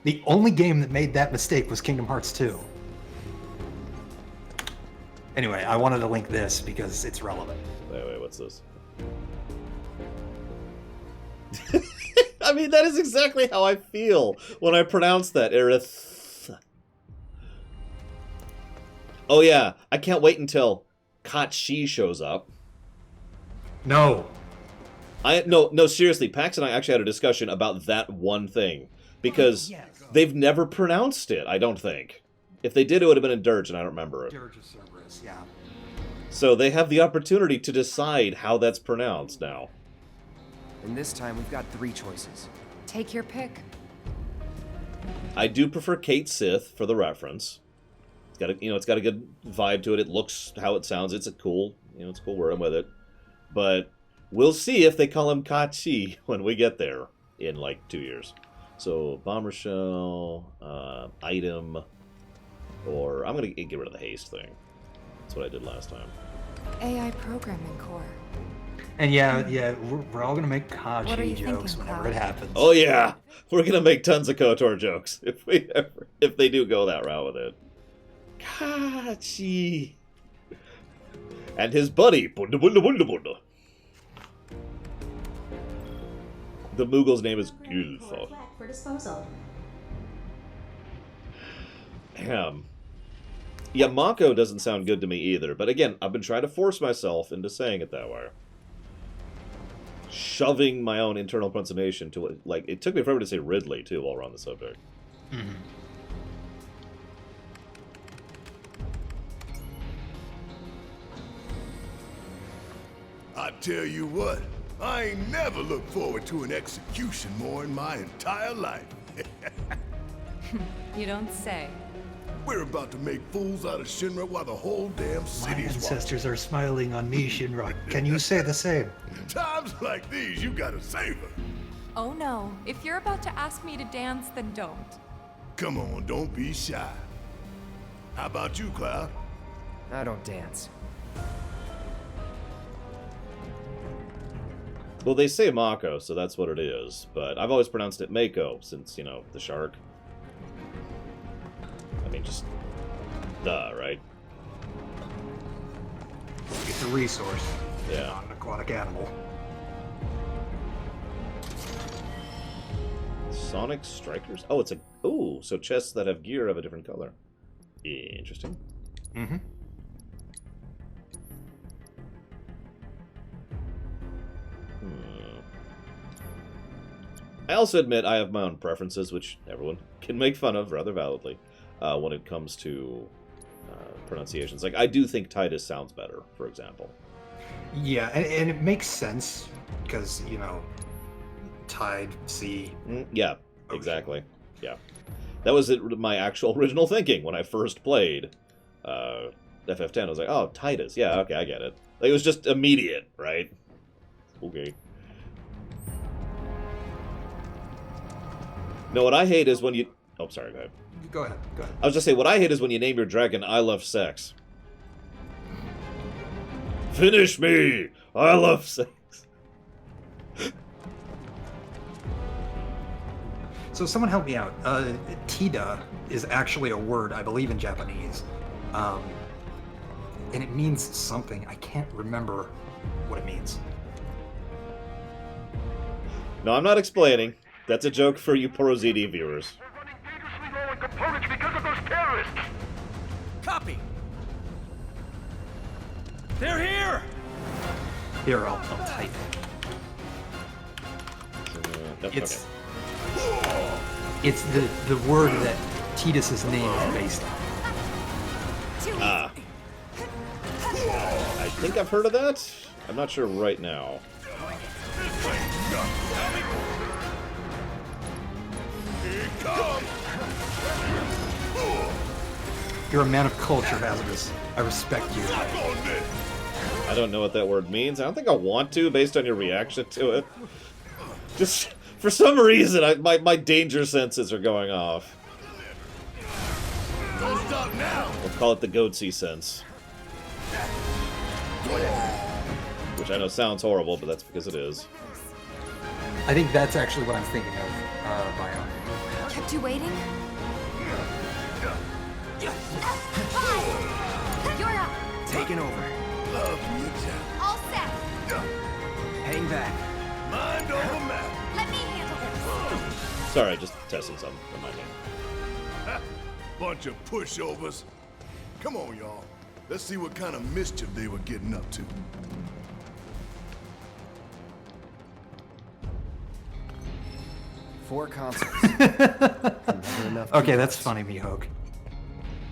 The only game that made that mistake was Kingdom Hearts 2. Anyway, I wanted to link this because it's relevant. Wait, what's this? I mean, that is exactly how I feel when I pronounce that, Aerith. Oh yeah, I can't wait until Kachi shows up. No. No, seriously, Pax and I actually had a discussion about that one thing. Because they've never pronounced it, I don't think. If they did, it would have been in Dirge, and I don't remember it. Dirge of Cerberus, yeah. So they have the opportunity to decide how that's pronounced now. And this time, we've got 3 choices. Take your pick. I do prefer Kate Sith for the reference. It's got it's got a good vibe to it. It looks how it sounds. It's a cool, it's a cool word. I'm with it. But we'll see if they call him Kachi when we get there in like 2 years. So bomber shell, item, or I'm gonna get rid of the haste thing. That's what I did last time. AI programming core. And yeah, we're all gonna make Kachi jokes thinking, whenever it happens. Oh yeah, we're gonna make tons of KOTOR jokes if they do go that route with it. Kachi and his buddy Bunda Bunda Bunda Bunda. The Moogle's name is Temporary core Gulfo. flat for disposal. Yeah, Mako doesn't sound good to me either. But again, I've been trying to force myself into saying it that way. Shoving my own internal pronunciation to it. Like, it took me forever to say Ridley, too, while we're on the subject. Mm-hmm. I tell you what, I ain't never looked forward to an execution more in my entire life. You don't say. We're about to make fools out of Shinra while the whole damn My city's watching. ancestors are smiling on me, Shinra. Can you say the same? Times like these, you gotta savor. Oh no, if you're about to ask me to dance, then don't. Come on, don't be shy. How about you, Cloud? I don't dance. Well, they say Mako, so that's what it is. But I've always pronounced it Mako, since, you know, the shark. I mean, just... duh, right? It's a resource. Yeah. Not an aquatic animal. Sonic Strikers? Oh, it's a... Ooh, so chests that have gear have a different color. Interesting. Mm-hmm. I also admit I have my own preferences, which everyone can make fun of rather validly when it comes to pronunciations. Like, I do think Titus sounds better, for example. Yeah, and it makes sense because, you know, tide, sea. Yeah, exactly. Yeah. That was my actual original thinking when I first played FF10. I was like, oh, Titus. Yeah, okay, I get it. Like, it was just immediate, right? Okay. No, what I hate is when you... Oh, sorry, go ahead. Go ahead. I was just saying, what I hate is when you name your dragon I Love Sex. Finish me! I love sex. So someone help me out. Tida is actually a word, I believe, in Japanese. And it means something. I can't remember what it means. No, I'm not explaining. That's a joke for you Pro ZD viewers. Dangerously low on components because of those terrorists! Copy! They're here! Here, I'll type. It's it's the word that Tidus's name is based on. Ah. I think I've heard of that. I'm not sure right now. You're a man of culture, Hazardous. I respect you. I don't know what that word means. I don't think I want to, based on your reaction to it. Just, for some reason, my danger senses are going off. Don't stop now! We'll call it the goatsy sense. Which I know sounds horrible, but that's because it is. I think that's actually what I'm thinking of, Bion. Kept you waiting? You're up! Taking over. Love me, Jack. All set! Hang back. Mind over matter. Let me handle this! Sorry, just testing something. Remind me. Bunch of pushovers. Come on, y'all. Let's see what kind of mischief they were getting up to. Four consoles. Okay, that's funny, Mihawk.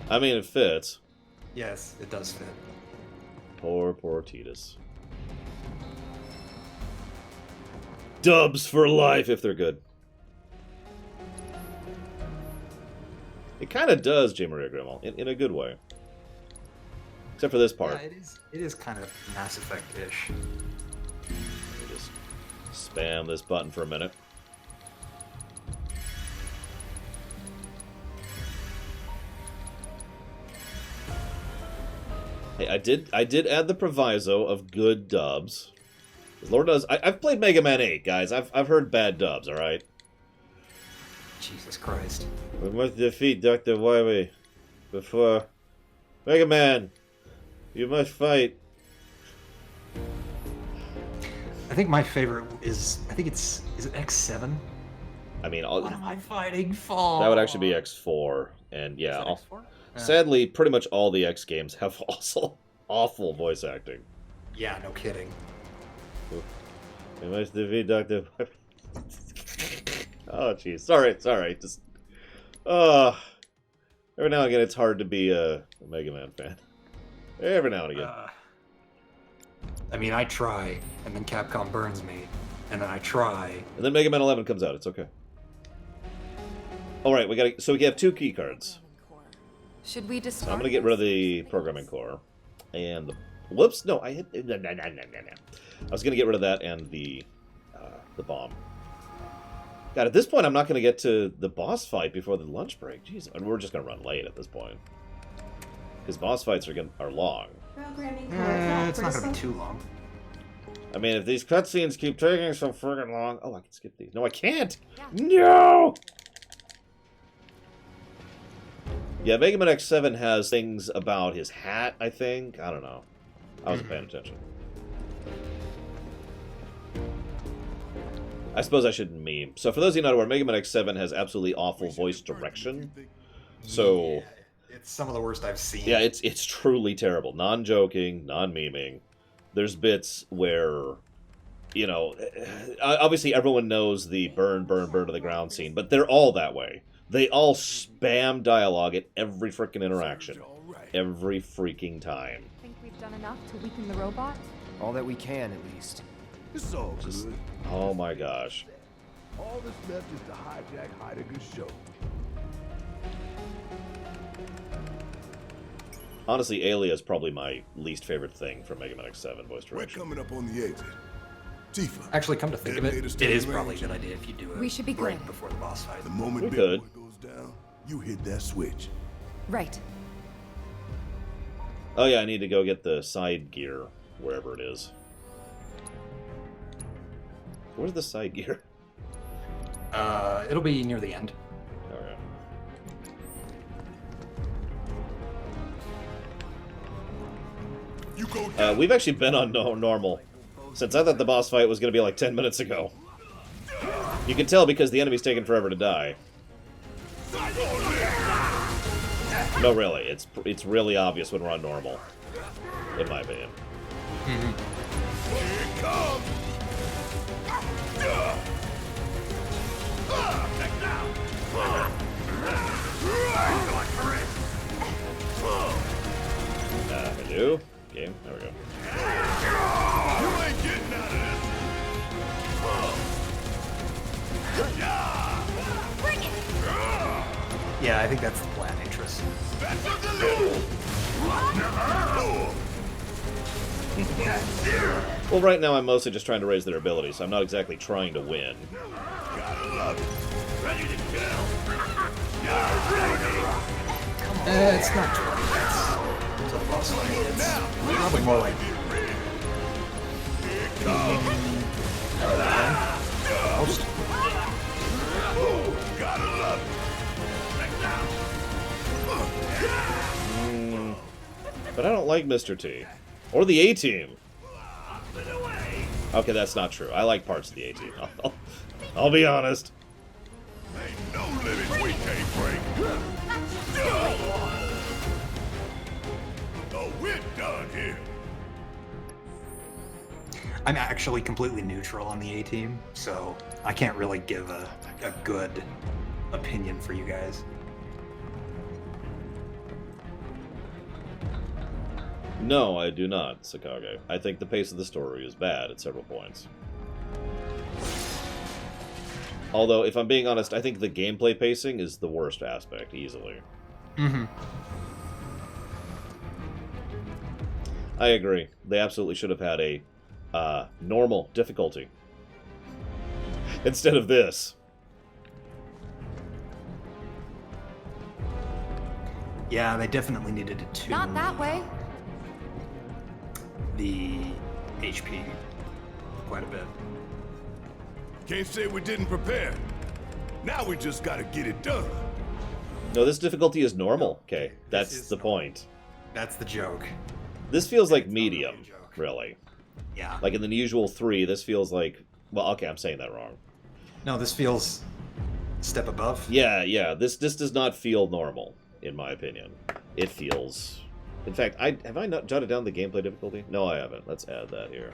I mean, it fits. Yes, it does fit. Poor Titus. Dubs for life, if they're good. It kind of does, J. Maria Grimmel, in a good way. Except for this part. Yeah, it is kind of Mass Effect-ish. Let me just spam this button for a minute. Hey, I did add the proviso of good dubs. Lord knows, I've played Mega Man 8, guys. I've heard bad dubs, alright? Jesus Christ. We must defeat Dr. Wily before... Mega Man! You must fight. I think my favorite is... is Is it X7? I mean, What am I fighting for? that would actually be X4, and yeah. Is that X4? Sadly, pretty much all the X games have also awful voice acting. Yeah, no kidding. It must be Dr. Oh, jeez. Sorry. Just, every now and again, it's hard to be a Mega Man fan. Every now and again. I mean, I try, and then Capcom burns me, and then I try. And then Mega Man 11 comes out. It's okay. All right, so we have 2 key cards. Should we discard? So I'm gonna get rid of the programming core, and the whoops. No, I hit. No. I was gonna get rid of that and the bomb. God, at this point, I'm not gonna get to the boss fight before the lunch break. Jeez, and we're just gonna run late at this point because boss fights are long. It's not gonna be too long. I mean, if these cutscenes keep taking so friggin' long, oh, I can skip these. No, I can't. No. Yeah, Mega Man X7 has things about his hat, I think. I don't know. I wasn't paying attention. I suppose I shouldn't meme. So for those of you not aware, Mega Man X7 has absolutely awful voice direction. So... It's some of the worst I've seen. Yeah, it's truly terrible. Non-joking, non-meming. There's bits where, you know... Obviously everyone knows the burn to the ground scene, but they're all that way. They all spam dialogue at every freaking interaction. Every freaking time. Think we've done enough to weaken the robot? All that we can, at least. It's all good. Oh my gosh. All that's left is to hijack Heidegger's show. Honestly, Alia is probably my least favorite thing from Mega Man X7 voice direction. We're coming up on the exit. Tifa. Actually, come to think of it, it is probably a good idea if you do it. We should be right good. before the boss fight. The moment We Big could. Boy goes down, you hit that switch. Right. Oh yeah, I need to go get the side gear, wherever it is. Where's the side gear? It'll be near the end. Okay. We've actually been on normal, since I thought the boss fight was going to be like 10 minutes ago. You can tell because the enemy's taking forever to die. No, really, it's really obvious when we're on normal, in my opinion. Here it comes. Hello? Game? There we go. You ain't getting out of this. Bring it! Yeah, I think that's the plan, Interest. Well, right now I'm mostly just trying to raise their abilities, so I'm not exactly trying to win. Gotta love it. Ready to kill. It's not 20 minutes until the boss fight. It's probably more like... Most. Gotta love Mm, but I don't like Mr. T. Or the A-Team. Okay, that's not true. I like parts of the A-Team. I'll be honest. Ain't no limits we can't break. Oh, we're done here. I'm actually completely neutral on the A-Team, so I can't really give a good opinion for you guys. No, I do not, Sakage. I think the pace of the story is bad at several points. Although, if I'm being honest, I think the gameplay pacing is the worst aspect, easily. Mm-hmm. I agree. They absolutely should have had a normal difficulty instead of this. Yeah, they definitely needed to tune Not that way. the HP quite a bit. Can't say we didn't prepare. Now we just gotta get it done. No, this difficulty is normal. Okay, that's the point. That's the joke. This feels like medium, really. Yeah. Like in the usual 3, this feels like... Well, okay, I'm saying that wrong. No, this feels a step above. Yeah. This does not feel normal, in my opinion. It feels... In fact, have I not jotted down the gameplay difficulty? No, I haven't. Let's add that here.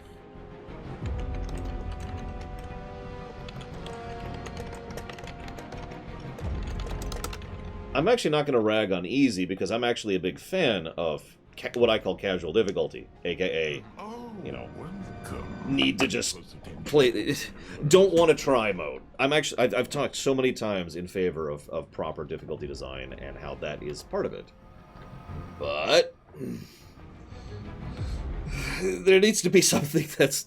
I'm actually not going to rag on easy because I'm actually a big fan of what I call casual difficulty, aka, you know, need to just play, don't want to try mode. I've talked so many times in favor of proper difficulty design and how that is part of it. But there needs to be something that's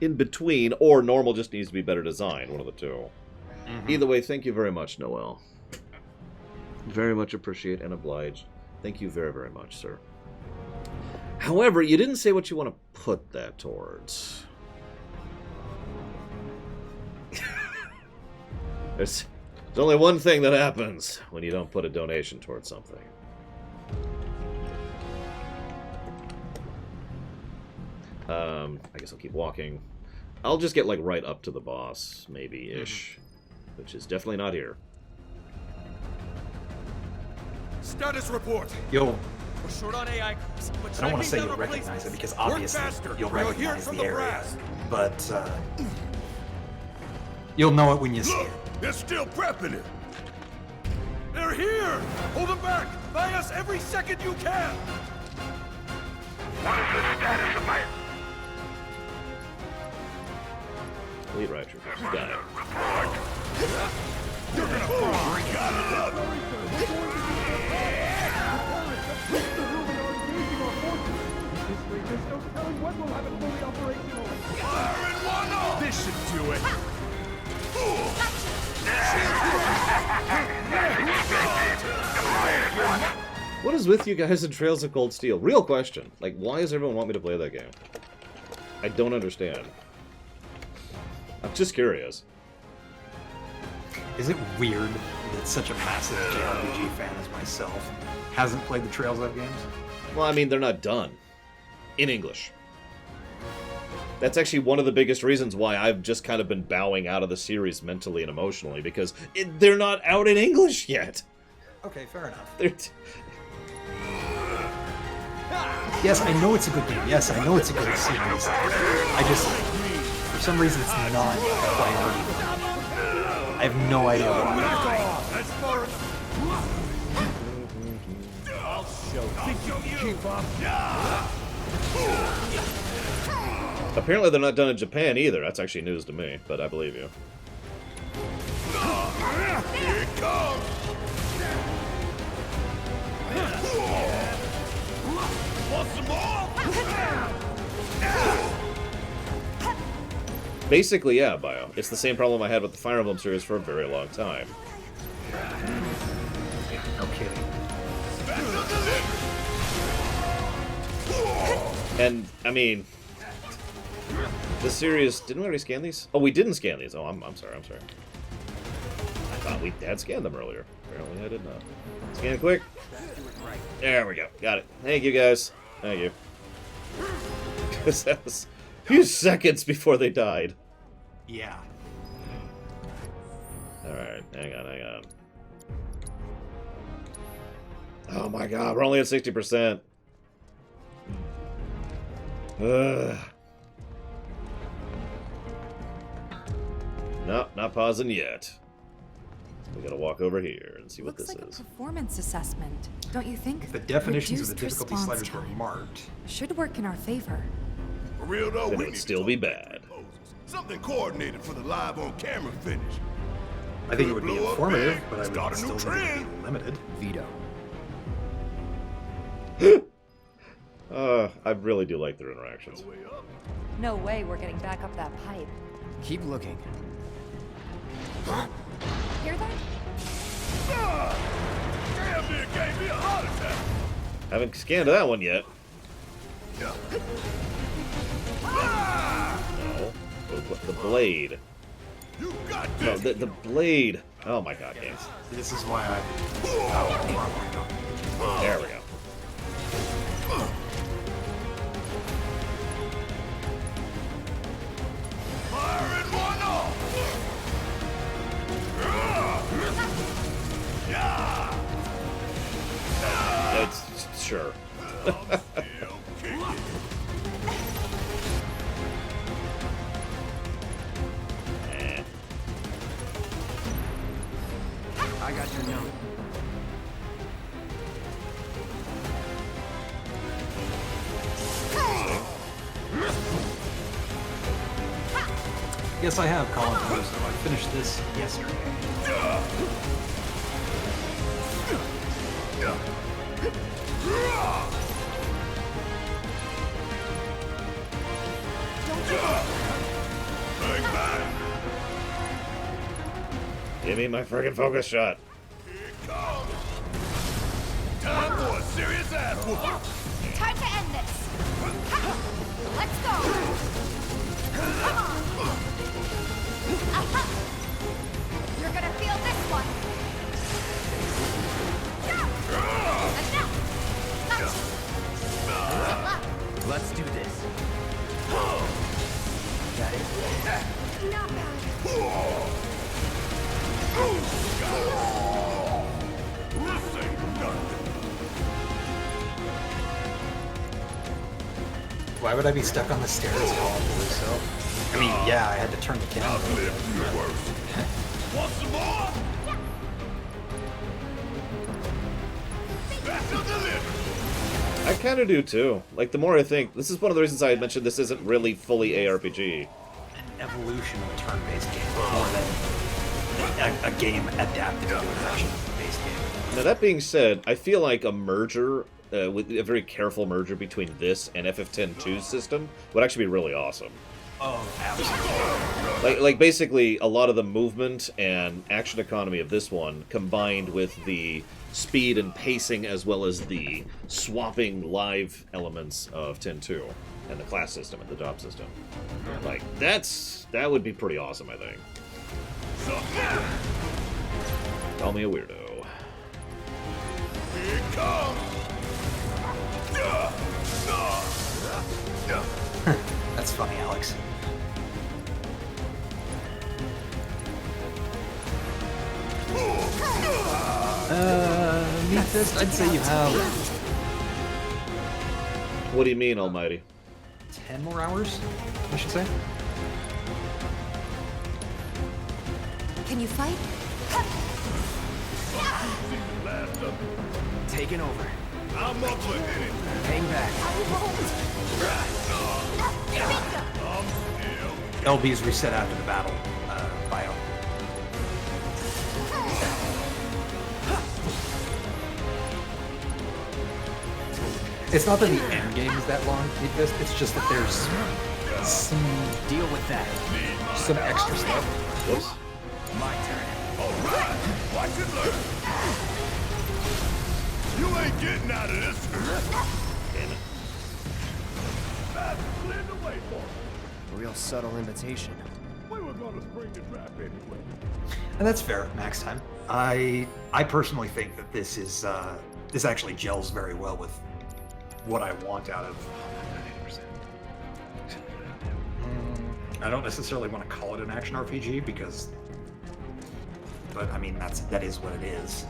in between, or normal just needs to be better designed, one of the two. Either way, thank you very much, Noel. Very much appreciate and oblige. Thank you very, very much, sir. However, you didn't say what you want to put that towards. There's only one thing that happens when you don't put a donation towards something. I guess I'll keep walking. I'll just get, like, right up to the boss, maybe-ish. Which is definitely not here. Status report. Yo, We're short on AI cars, but I don't want tracking to say down you'll recognize it replacements. because Work obviously faster. you'll We'll hear it recognize from the the area, brass. but you'll know it when you see it. They're still prepping it. They're here. Hold them back. Buy us every second you can. What is the status of my... Lead right trooper. Got it. report? You're gonna fall. Gotta love it. This should do it. What is with you guys in Trails of Cold Steel? Real question. Like, why does everyone want me to play that game? I don't understand. I'm just curious. Is it weird that such a massive JRPG fan as myself hasn't played the Trails of games? Well, I mean, they're not done. In English. That's actually one of the biggest reasons why I've just kind of been bowing out of the series mentally and emotionally, because they're not out in English yet. Okay, fair enough. They're Yes, I know it's a good game. Yes, I know it's a good series. I just, for some reason, it's not a priority. I have no idea why. As far as I'll show. Think you can keep up? Apparently they're not done in Japan either. That's actually news to me, but I believe you. Here it comes. Want some more? Basically, yeah, Bio. It's the same problem I had with the Fire Emblem series for a very long time. No kidding. And, I mean... The series... Didn't we already scan these? Oh, we didn't scan these. Oh, I'm sorry. I thought we had scanned them earlier. Apparently I did not. Scan quick. There we go. Got it. Thank you, guys. Thank you. Because that was a few seconds before they died. Yeah. Alright, hang on. Oh my god, we're only at 60%. Ugh. No, not pausing yet. We gotta walk over here and see what Looks this like is. a performance assessment, don't you think? The definitions of the Reduced difficulty response sliders were time. marked. Should work in our favor. For real though, Then we it would need still to be talk bad. proposals. Something coordinated for the live on camera finish. I think it would be Blow up informative, big, but I start would a new still think it trend. would be limited. Veto. I really do like their interactions. No way we're getting back up that pipe. Keep looking. Hear that? Damn near gave me a heart attack. Haven't scanned that one yet. Yeah. No. The blade. You got No, this. the blade. Oh my god, games. This is why I... There we go. Firing one off. Sure. I got your note. Yes, I have, Colin Caruso. I finished this yesterday. Give me my friggin' focus shot. Time for a serious ass whooping. Time to end this. Let's go. Come on. Aha. You're gonna feel this one. Enough. Let's do this. Got it? Not bad. Why would I be stuck on the stairs, Colin Caruso? I mean, yeah, I had to turn the camera. Want some more? Special delivery. I kind of do too. Like, the more I think, this is one of the reasons I had mentioned this isn't really fully ARPG. An evolution of a turn-based game more than a game adapted to an action-based game. Now, that being said, I feel like a merger, with a very careful merger between this and FF10-2's system would actually be really awesome. Oh, absolutely. Like basically, a lot of the movement and action economy of this one combined with the speed and pacing as well as the swapping live elements of 10-2 and the class system and the job system. Like, that would be pretty awesome, I think. Call me a weirdo. Here it comes. That's funny, Alex. Meet this. I'd say you have What do you mean, Almighty? 10 more hours, I should say. Can you fight? Taking over. I'm up for anything. Hang back. LB's reset after the battle. Bio. It's not that the end game is that long. It's just that there's some Deal with that. some extra stuff. Whoops. My turn. All right. Watch it learn. You ain't getting out of this. Damn it. That's cleared the way for us. A real subtle invitation. We were gonna spring the trap anyway. And that's fair, max time. I personally think that this is this actually gels very well with what I want out of. I don't necessarily want to call it an action RPG because, but I mean that is what it is.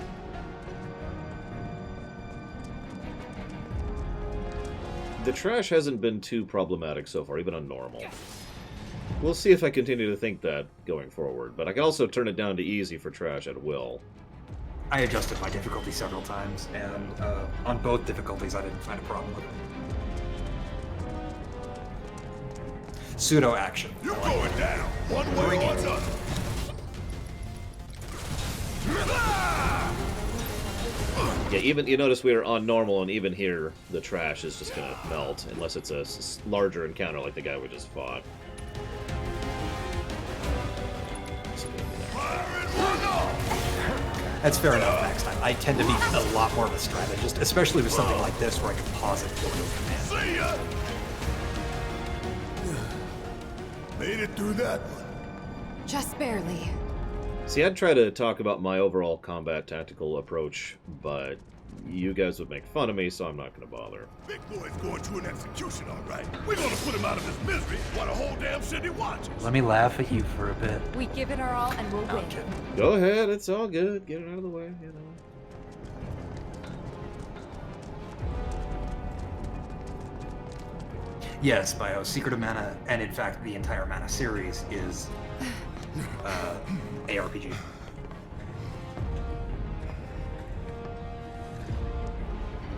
The trash hasn't been too problematic so far, even on normal. We'll see if I continue to think that going forward, but I can also turn it down to easy for trash at will. I adjusted my difficulty several times, and on both difficulties I didn't find a problem with it. Pseudo action. You're going down. One way or another. Yeah, even you notice we are on normal, and even here the trash is just gonna melt unless it's a larger encounter like the guy we just fought. That's fair enough next time. I tend to be a lot more of a strategist, especially with something like this where I can pause it and go into a command. See ya. Made it through that one. Just barely. See, I'd try to talk about my overall combat tactical approach, but you guys would make fun of me, so I'm not going to bother. Big boy's going to an execution, all right. We're gonna put him out of his misery while the whole damn city watches. Let me laugh at you for a bit. We give it our all and we'll win. Go ahead, it's all good. Get it out of the way, you know. Yes, Bio. Secret of Mana, and in fact, the entire Mana series is ARPG.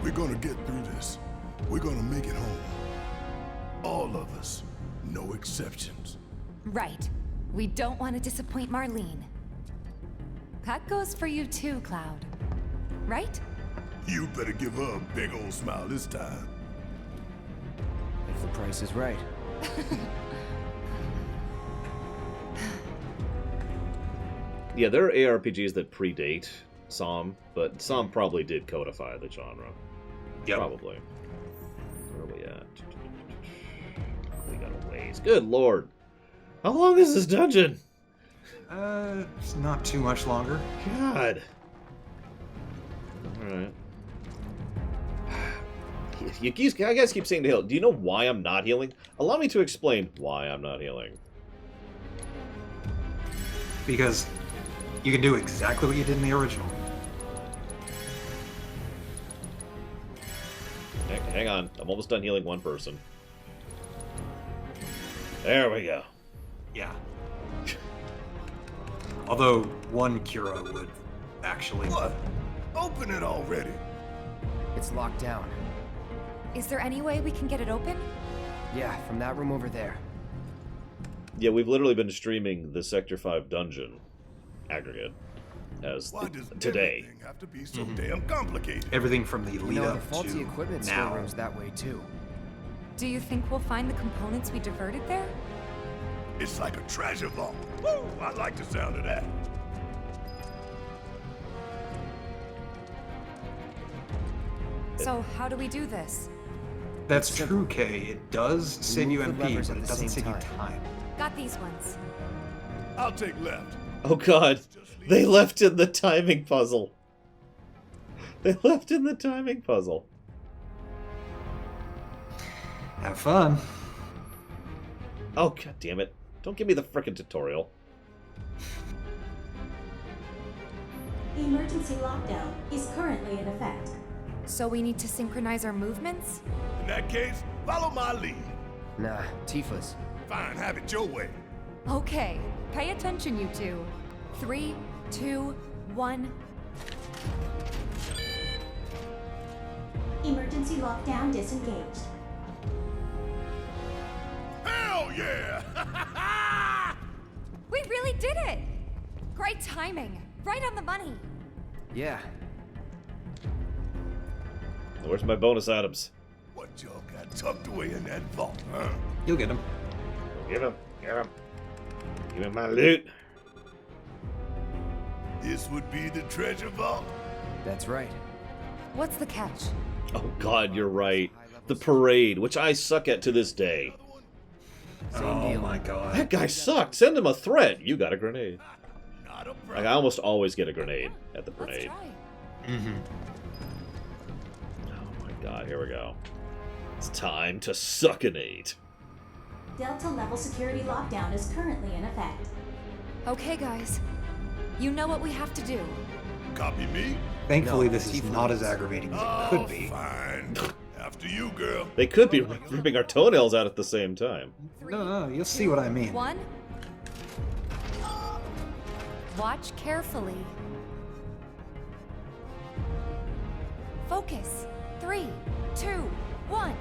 We're gonna get through this. We're gonna make it home. All of us. No exceptions. Right. We don't want to disappoint Marlene. That goes for you too, Cloud. Right? You better give her a big old smile this time. If the price is right. Yeah, there are ARPGs that predate Psalm, but Psalm probably did codify the genre. Yep. Probably. Where are we at? We got a ways. Good lord. How long is this dungeon? It's not too much longer. God. Alright. You guys keep saying to heal. Do you know why I'm not healing? Allow me to explain why I'm not healing. Because you can do exactly what you did in the original. Hang on. I'm almost done healing one person. There we go. Yeah. Although one Cura would actually... What? Open it already. It's locked down. Is there any way we can get it open? Yeah, from that room over there. Yeah, we've literally been streaming the Sector 5 dungeon aggregate as today. Everything have to be so damn complicated? Everything from the lead The up faulty to equipment now. storerooms that way too. Do you think we'll find the components we diverted there? It's like a treasure vault. Woo! I like the sound of that. So how do we do this? That's true, Kay. It does save you Move the MP, levers but at it the doesn't same save you time. time. Got these ones. I'll take left. Oh god. They left in the timing puzzle. They left in the timing puzzle. Have fun. Oh god damn it. Don't give me the frickin' tutorial. Emergency lockdown is currently in effect. So we need to synchronize our movements? In that case, follow my lead. Nah, Tifa's. Fine, have it your way. Okay, pay attention, you two. 3, 2, 1. Emergency lockdown disengaged. Hell yeah! We really did it! Great timing. Right on the money. Yeah. Where's my bonus items? What y'all got tucked away in that vault, huh? You'll get them. Give him. Give him. Give me my loot. This would be the treasure vault? That's right. What's the catch? Oh god, you're right. The parade, which I suck at to this day. Oh my god. That guy sucked. Send him a threat. You got a grenade. Like, I almost always get a grenade at the grenade. Oh my god, here we go. It's time to suckinate. Delta level security lockdown is currently in effect. Okay, guys. You know what we have to do. Copy me? Thankfully, No, this is Tifa not is. as aggravating as it Oh, could be. fine. After you, girl. They could be ripping our toenails out at the same time. No, you'll see what I mean. 1. Watch carefully. Focus. 3, 2, 1.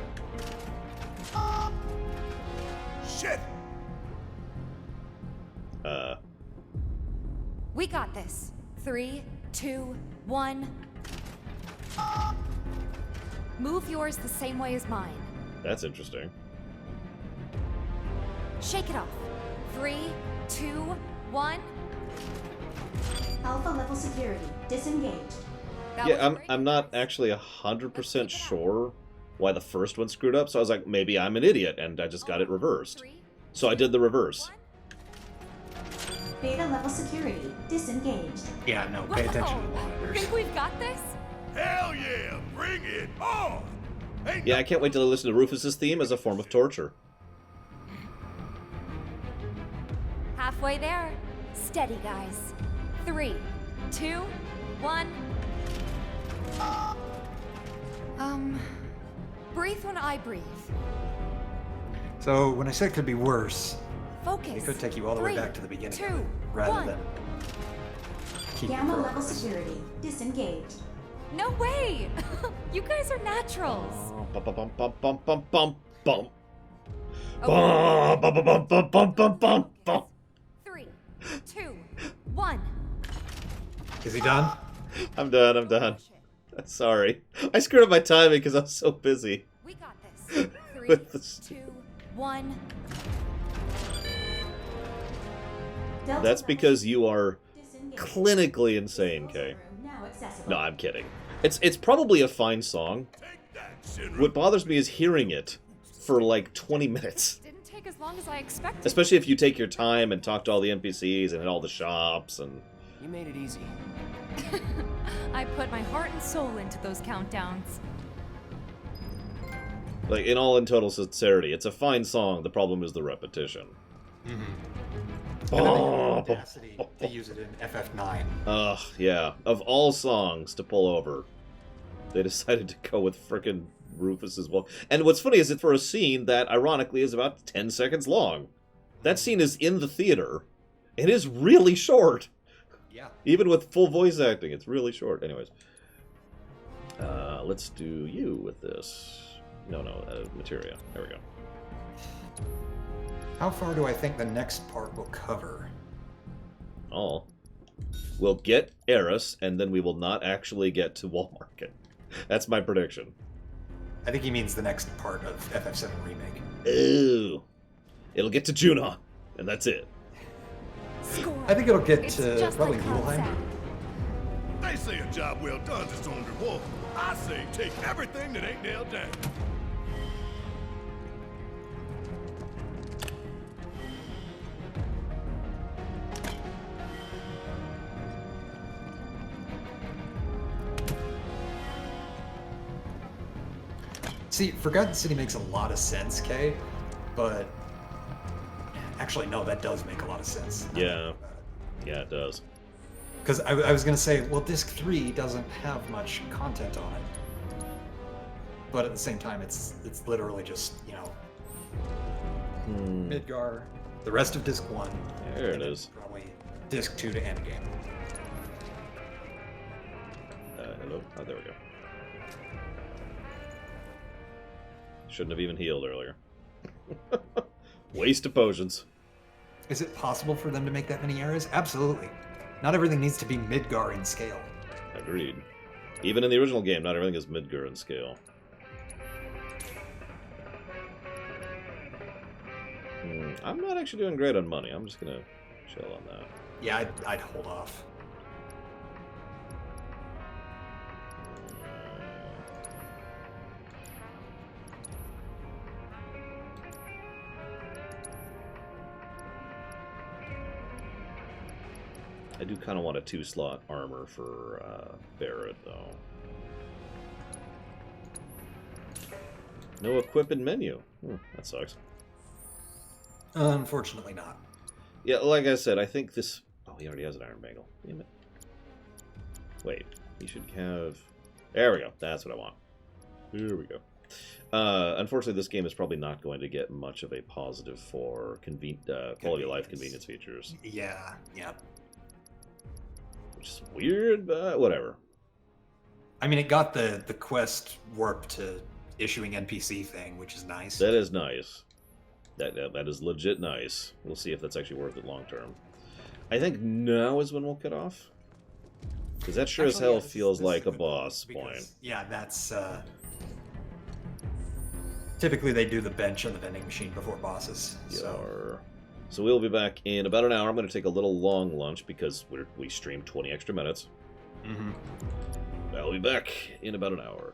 Shit! We got this. 3, 2, 1. Move yours the same way as mine. That's interesting. Shake it off. 3, 2, 1. Alpha level security disengaged. Yeah, I'm not actually 100% sure why the first one screwed up, so I was like, maybe I'm an idiot, and I just got it reversed. So I did the reverse. Beta level security disengaged. Yeah, no, pay attention to the monitors. Think we've got this? Hell yeah! Bring it on! Ain't Yeah, I can't wait to listen to Rufus's theme as a form of torture. Halfway there. Steady, guys. 3, 2, 1. Breathe when I breathe. So when I said it could be worse, Focus. it could take you all the way 3, back to the beginning 2, of it, rather 1. than keep your Gamma level progress. security disengaged. No way! You guys are naturals. Bum, bum, bum, bum, bum, bum, bum, bum. Okay. Bum, bum, bum, bum, bum, bum, bum, bum. 3, 2, 1. Is he done? I'm done. Sorry. I screwed up my timing because I was so busy. We got this. 3, With this. 2, 1. That's because you are clinically insane, Kay. Now accessible. No, I'm kidding. It's probably a fine song. What bothers me is hearing it for like 20 minutes. Didn't take as long as I expected. Especially if you take your time and talk to all the NPCs and hit all the shops and... You made it easy. I put my heart and soul into those countdowns. Like, in total sincerity, it's a fine song. The problem is the repetition. Mm-hmm. And then they have the audacity to use it in FF9. Ugh, yeah. Of all songs to pull over, they decided to go with frickin' Rufus as well. And what's funny is it's for a scene that, ironically, is about 10 seconds long. That scene is in the theater. It is really short. Yeah. Even with full voice acting, it's really short. Anyways. Let's do you with this. No, materia. There we go. How far do I think the next part will cover? All. We'll get Eris, and then we will not actually get to Wall Market. That's my prediction. I think he means the next part of FF7 Remake. Ooh. It'll get to Junon, and that's it. Score. I think it'll get It's to just probably like Carl Niflheim. said. They say a job well done is on reward. I say take everything that ain't nailed down. See, Forgotten City makes a lot of sense, Kay, but actually, no, that does make a lot of sense. Yeah. Yeah, it does. Because I was going to say, well, Disc 3 doesn't have much content on it. But at the same time, it's literally just, you know, Midgar, the rest of Disc 1. There it is. Probably Disc 2 to Endgame. Hello? Oh, there we go. Shouldn't have even healed earlier. Waste of potions. Is it possible for them to make that many eras? Absolutely. Not everything needs to be Midgar in scale. Agreed. Even in the original game, not everything is Midgar in scale. I'm not actually doing great on money. I'm just gonna chill on that. Yeah, I'd hold off. I do kind of want a 2-slot armor for Barrett, though. No equipment menu. That sucks. Unfortunately not. Yeah, like I said, I think this... Oh, he already has an Iron Bangle. Damn it. Wait, he should have... There we go. That's what I want. Here we go. Unfortunately, this game is probably not going to get much of a positive for quality of life convenience features. Yeah, yeah. Which is weird, but whatever. I mean, it got the quest warp to issuing NPC thing, which is nice. That is nice. That is legit nice. We'll see if that's actually worth it long term. I think now is when we'll cut off. Because that sure as hell feels like a boss point. Yeah, that's... Typically they do the bench on the vending machine before bosses. So we'll be back in about an hour. I'm going to take a little long lunch because we streamed 20 extra minutes. Mm-hmm. I'll be back in about an hour.